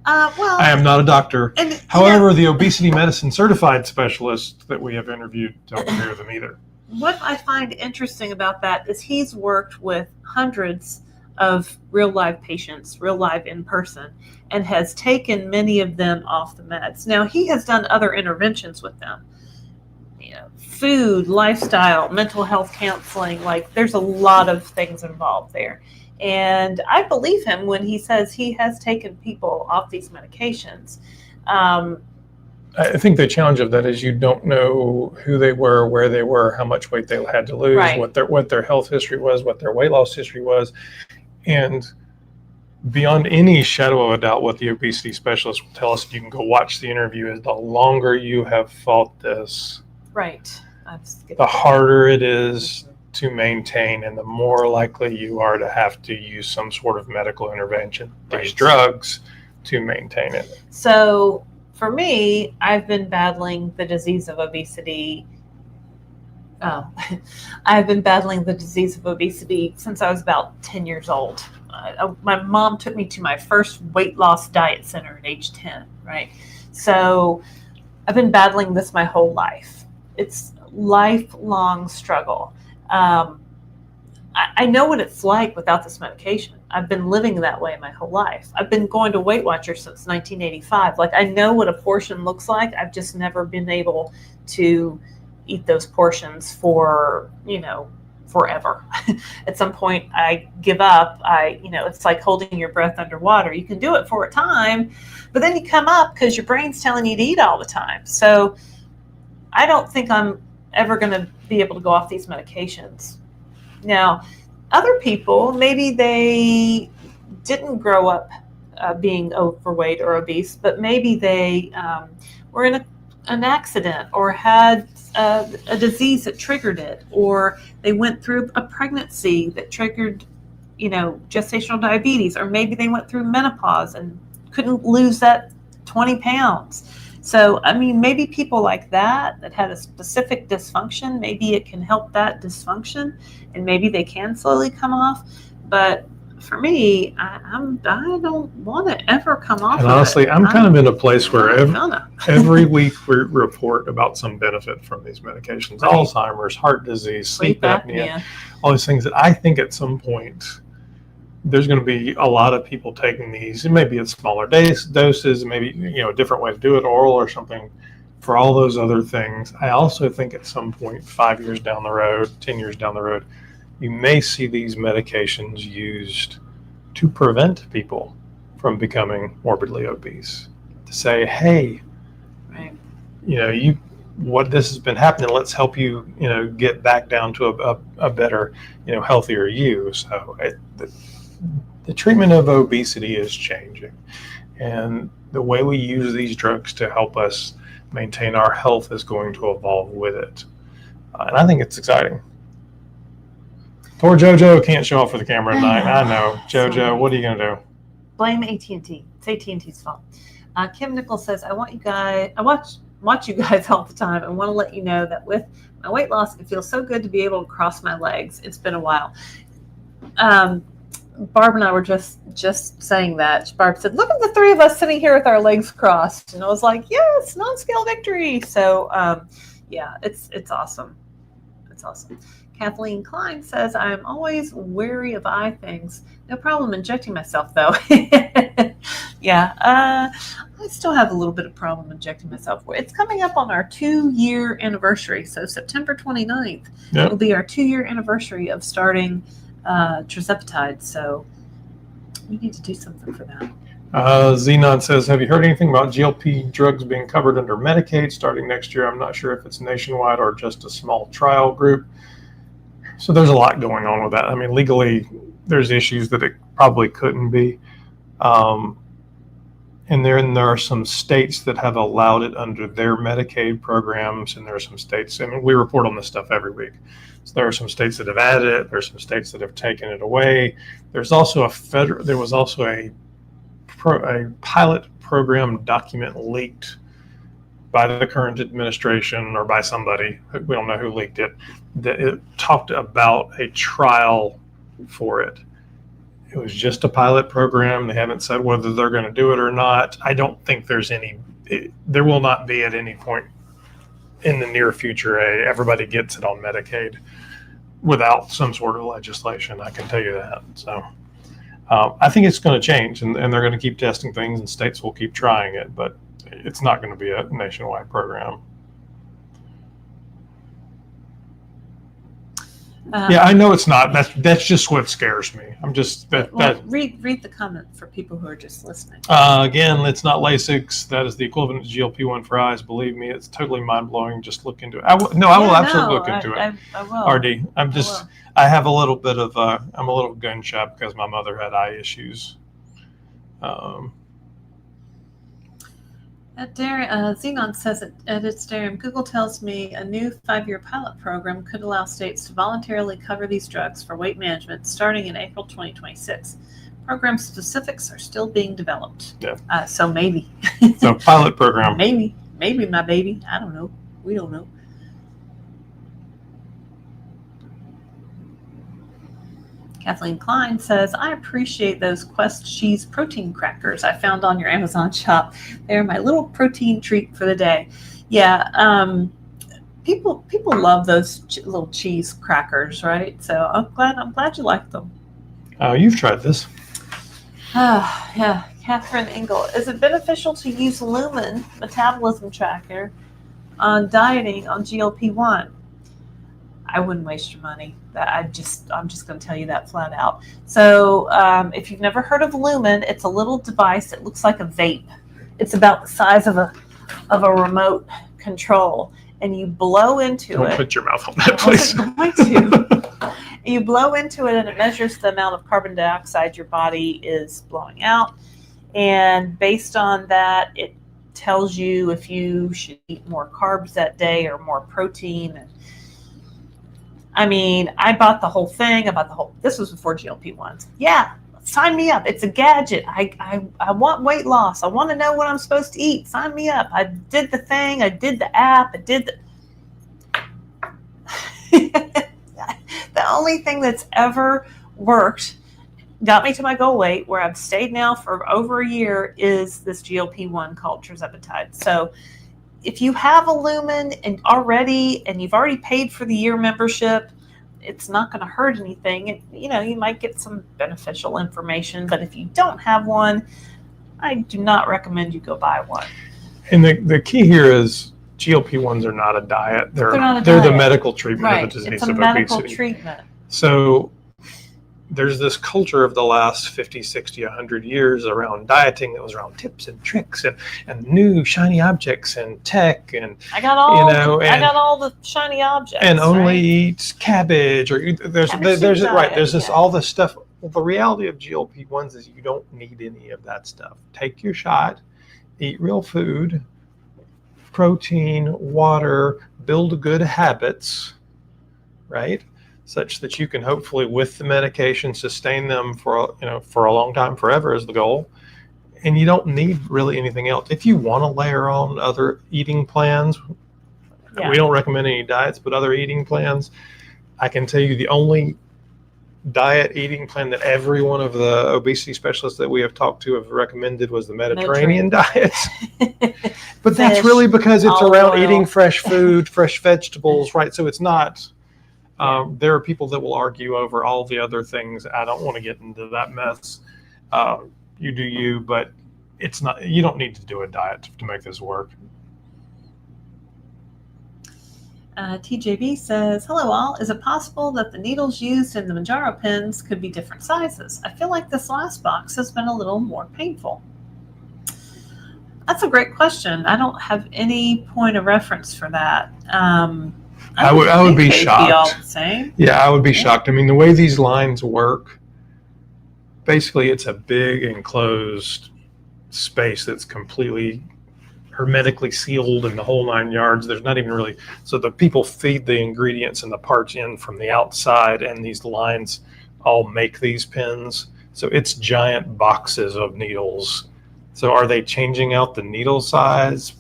A: I am not a doctor. However, the obesity medicine certified specialists that we have interviewed don't agree with him either.
B: What I find interesting about that is he's worked with hundreds of real live patients, real live in person, and has taken many of them off the meds. Now, he has done other interventions with them. Food, lifestyle, mental health counseling, like there's a lot of things involved there. And I believe him when he says he has taken people off these medications.
A: I think the challenge of that is you don't know who they were, where they were, how much weight they had to lose,
B: right.
A: what their health history was, what their weight loss history was. And beyond any shadow of a doubt, what the obesity specialist will tell us, you can go watch the interview, is the longer you have fought this,
B: right,
A: the harder it is to maintain and the more likely you are to have to use some sort of medical intervention, these drugs, to maintain it.
B: So for me, I've been battling the disease of obesity. I've been battling the disease of obesity since I was about 10 years old. My mom took me to my first weight loss diet center at age 10, right? So I've been battling this my whole life. It's a lifelong struggle. I know what it's like without this medication. I've been living that way my whole life. I've been going to Weight Watchers since 1985. Like, I know what a portion looks like. I've just never been able to eat those portions for, forever. At some point I give up. It's like holding your breath underwater. You can do it for a time, but then you come up because your brain's telling you to eat all the time. So I don't think I'm ever going to be able to go off these medications. Now, other people, maybe they didn't grow up being overweight or obese, but maybe they were in an accident or had a disease that triggered it, or they went through a pregnancy that triggered, gestational diabetes, or maybe they went through menopause and couldn't lose that 20 pounds. So, maybe people like that had a specific dysfunction, maybe it can help that dysfunction, and maybe they can slowly come off. But for me, I don't want to ever come off.
A: And honestly, I'm kind of in a place where every week we report about some benefit from these medications: right. Alzheimer's, heart disease, sleep apnea, all these things that I think at some point there's going to be a lot of people taking these. It may be at smaller doses, maybe a different way to do it, oral or something, for all those other things. I also think at some point, 5 years down the road, 10 years down the road, you may see these medications used to prevent people from becoming morbidly obese. To say, hey,
B: right.
A: This has been happening. Let's help you, get back down to a better, healthier you. So the treatment of obesity is changing, and the way we use these drugs to help us maintain our health is going to evolve with it. And I think it's exciting. Poor JoJo can't show up for the camera tonight. I know. JoJo, what are you going to do?
B: Blame AT&T. It's AT&T's fault. Kim Nichols says, I watch you guys all the time and want to let you know that with my weight loss, it feels so good to be able to cross my legs. It's been a while. Barb and I were just saying that. Barb said, "Look at the three of us sitting here with our legs crossed," and I was like, "Yes, non-scale victory." So, yeah, it's awesome. It's awesome. Kathleen Klein says, "I'm always wary of eye things. No problem injecting myself, though." Yeah, I still have a little bit of problem injecting myself. It's coming up on our 2-year anniversary. So September 29th will be our 2-year anniversary of starting Tirzepatide. So we need to do something for that.
A: Xenon says, have you heard anything about GLP drugs being covered under Medicaid starting next year? I'm not sure if it's nationwide or just a small trial group. So there's a lot going on with that. I mean, legally, there's issues that it probably couldn't be. And there are some states that have allowed it under their Medicaid programs, and there are some states, I mean, we report on this stuff every week. So there are some states that have added it. There's some states that have taken it away. There's also there was also a pilot program document leaked by the current administration or by somebody, we don't know who leaked it, that it talked about a trial for it. It was just a pilot program. They haven't said whether they're going to do it or not. I don't think there will not be at any point in the near future everybody gets it on Medicaid without some sort of legislation. I can tell you that. So I think it's going to change, and they're going to keep testing things, and states will keep trying it, but it's not going to be a nationwide program. Yeah, I know it's not. That's just what scares me. I'm just
B: read the comment for people who are just listening.
A: Again, it's not Lasix. That is the equivalent of GLP-1 for eyes. Believe me, it's totally mind blowing. Just look into it. I will absolutely look into it.
B: I will.
A: RD, I have a little bit of I'm a little gun shy because my mother had eye issues.
B: Xenon says at its Durham, Google tells me a new 5-year pilot program could allow states to voluntarily cover these drugs for weight management starting in April 2026. Program specifics are still being developed.
A: Yeah.
B: So maybe.
A: So pilot program.
B: Maybe my baby. I don't know. We don't know. Kathleen Klein says, I appreciate those Quest cheese protein crackers I found on your Amazon shop. They're my little protein treat for the day. Yeah, people love those little cheese crackers, right? So I'm glad you like them.
A: You've tried this.
B: Yeah, Catherine Engel. Is it beneficial to use Lumen metabolism tracker on dieting on GLP-1? I wouldn't waste your money. I'm just going to tell you that flat out. So if you've never heard of Lumen, it's a little device. It looks like a vape. It's about the size of a remote control, and you blow into it.
A: Don't put your mouth on that, please.
B: I'm going to. You blow into it, and it measures the amount of carbon dioxide your body is blowing out. And based on that, it tells you if you should eat more carbs that day or more protein. I mean, I bought the whole thing. This was before GLP-1s. Yeah, sign me up. It's a gadget. I want weight loss. I want to know what I'm supposed to eat. Sign me up. I did the thing. I did the app. I did the only thing that's ever worked, got me to my goal weight, where I've stayed now for over a year, is this GLP-1 called Tirzepatide. So if you have a Lumen and you've already paid for the year membership, it's not going to hurt anything. You might get some beneficial information, but if you don't have one, I do not recommend you go buy one.
A: And the key here is GLP-1s are not a diet. They're the medical treatment of the disease
B: of obesity. It's a medical treatment.
A: So there's this culture of the last 50, 60, 100 years around dieting that was around tips and tricks and new shiny objects and tech, and
B: I got all the shiny objects.
A: And only eat cabbage, or there's all this stuff. Well, the reality of GLP-1s is you don't need any of that stuff. Take your shot, eat real food, protein, water, build good habits, right? Such that you can hopefully, with the medication, sustain them for a long time, forever is the goal. And you don't need really anything else. If you want to layer on other eating plans, we don't recommend any diets, but other eating plans, I can tell you the only diet eating plan that every one of the obesity specialists that we have talked to have recommended was the Mediterranean diet. But that's really because it's around eating fresh food, fresh vegetables, right? So it's not, there are people that will argue over all the other things. I don't want to get into that mess. You do you, but it's not, you don't need to do a diet to make this work.
B: TJB says, hello all. Is it possible that the needles used in the Mounjaro pens could be different sizes? I feel like this last box has been a little more painful. That's a great question. I don't have any point of reference for that.
A: I would be shocked.
B: Be all the same.
A: Yeah, I would be shocked. I mean, the way these lines work, basically it's a big enclosed space that's completely hermetically sealed in the whole 9 yards. There's not even really, so the people feed the ingredients and the parts in from the outside, and these lines all make these pens. So it's giant boxes of needles. So are they changing out the needle size?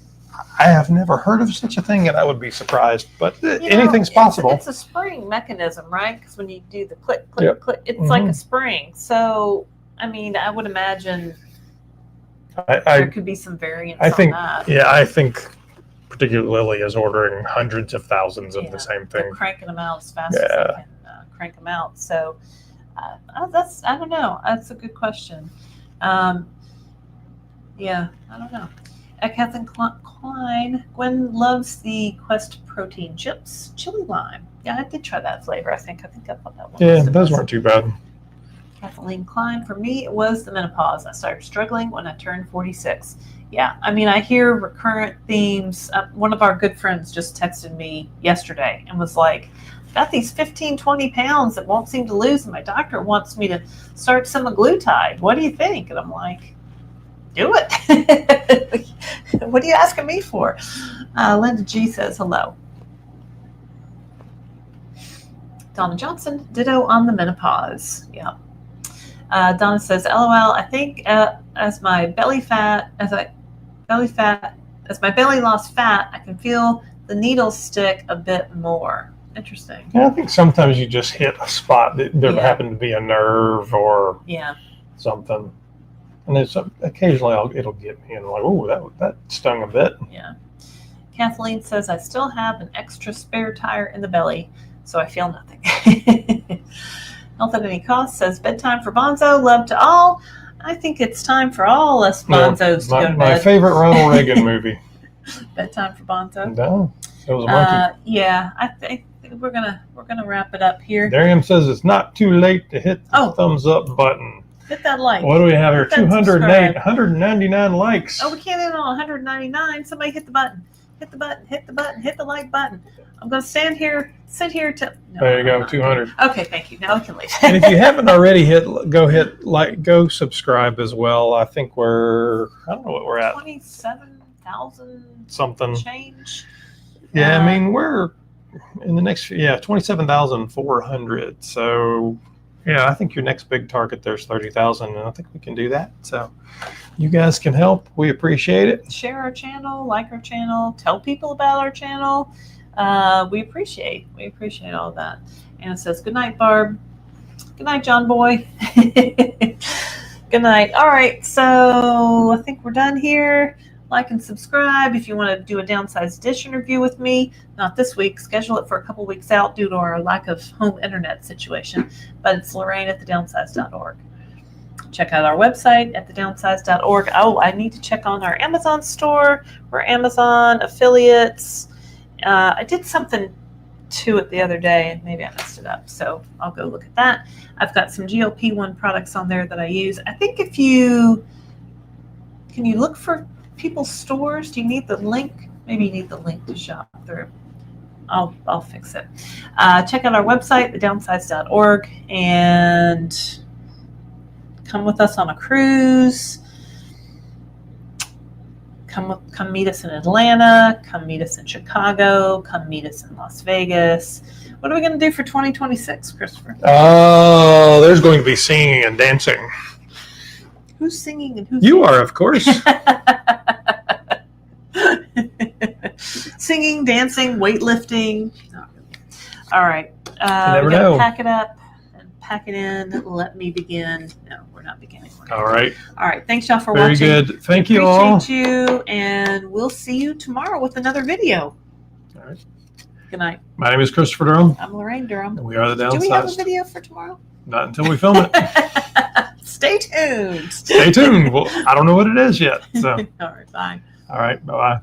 A: I have never heard of such a thing, and I would be surprised, but anything's possible.
B: It's a spring mechanism, right? Because when you do the click, click, click, it's like a spring. So, I mean, I would imagine there could be some variance on that.
A: Yeah, I think particularly Lily is ordering hundreds of thousands of the same thing.
B: They're cranking them out as fast as they can crank them out. So I don't know. That's a good question. I don't know. Kathleen Klein, Gwen loves the Quest protein chips, chili lime. Yeah, I did try that flavor. I think I thought that one.
A: Yeah, those weren't too bad.
B: Kathleen Klein, for me, it was the menopause. I started struggling when I turned 46. Yeah, I mean, I hear recurrent themes. One of our good friends just texted me yesterday and was like, got these 15, 20 pounds that won't seem to lose, and my doctor wants me to start Semaglutide. What do you think? And I'm like, do it. What are you asking me for? Linda G says hello. Donna Johnson, ditto on the menopause. Yeah. Donna says, LOL, I think as my belly lost fat, I can feel the needles stick a bit more. Interesting.
A: Yeah, I think sometimes you just hit a spot that there happened to be a nerve or something. And it's occasionally it'll get me and I'm like, oh, that stung a bit.
B: Yeah. Kathleen says, I still have an extra spare tire in the belly, so I feel nothing. Health at any cost says, bedtime for Bonzo, love to all. I think it's time for all us Bonzos to go to bed.
A: My favorite Ronald Reagan movie.
B: Bedtime for Bonzo.
A: No, it was a monkey.
B: Yeah, I think we're gonna wrap it up here.
A: Darian says it's not too late to hit the thumbs up button.
B: Hit that like.
A: What do we have here? 208, 199 likes.
B: Oh, we can't hit on 199. Somebody hit the button. Hit the button. Hit the button. Hit the like button. I'm going to sit here till. No,
A: there you go, 200.
B: Okay, thank you. Now we can leave.
A: And if you haven't already go subscribe as well. I think I don't know what we're at.
B: 27,000
A: something.
B: Change.
A: Yeah, I mean, we're in the next, 27,400. So, I think your next big target there's 30,000, and I think we can do that. So, you guys can help. We appreciate it.
B: Share our channel, like our channel, tell people about our channel. We appreciate all that. And it says, good night, Barb. Good night, John Boy. Good night. All right, so I think we're done here. Like and subscribe if you want to do a Downsized dish interview with me. Not this week. Schedule it for a couple weeks out due to our lack of home internet situation. But it's Laraine at thedownsized.org. Check out our website at thedownsized.org. Oh, I need to check on our Amazon store. We're Amazon affiliates. I did something to it the other day, and maybe I messed it up. So I'll go look at that. I've got some GLP-1 products on there that I use. I think can you look for people's stores? Do you need the link? Maybe you need the link to shop through. I'll fix it. Check out our website, thedownsized.org, and come with us on a cruise. Come meet us in Atlanta. Come meet us in Chicago. Come meet us in Las Vegas. What are we going to do for 2026, Christopher?
A: Oh, there's going to be singing and dancing.
B: Who's singing and who's
A: You are, of course.
B: Singing, dancing, weightlifting. Not really. All right.
A: You never
B: we got
A: know.
B: to pack it up and pack it in. Let me begin. No, we're not beginning.
A: All right.
B: All right. Thanks, y'all, for
A: Very
B: watching.
A: good. Thank you all.
B: Appreciate you, and we'll see you tomorrow with another video.
A: All right.
B: Good night.
A: My name is Christopher Durham.
B: I'm Laraine Durham.
A: And we are the Downsized.
B: Do we have a video for tomorrow?
A: Not until we film it.
B: Stay tuned.
A: Stay tuned. Well, I don't know what it is yet. So.
B: All right. Bye.
A: All right. Bye-bye.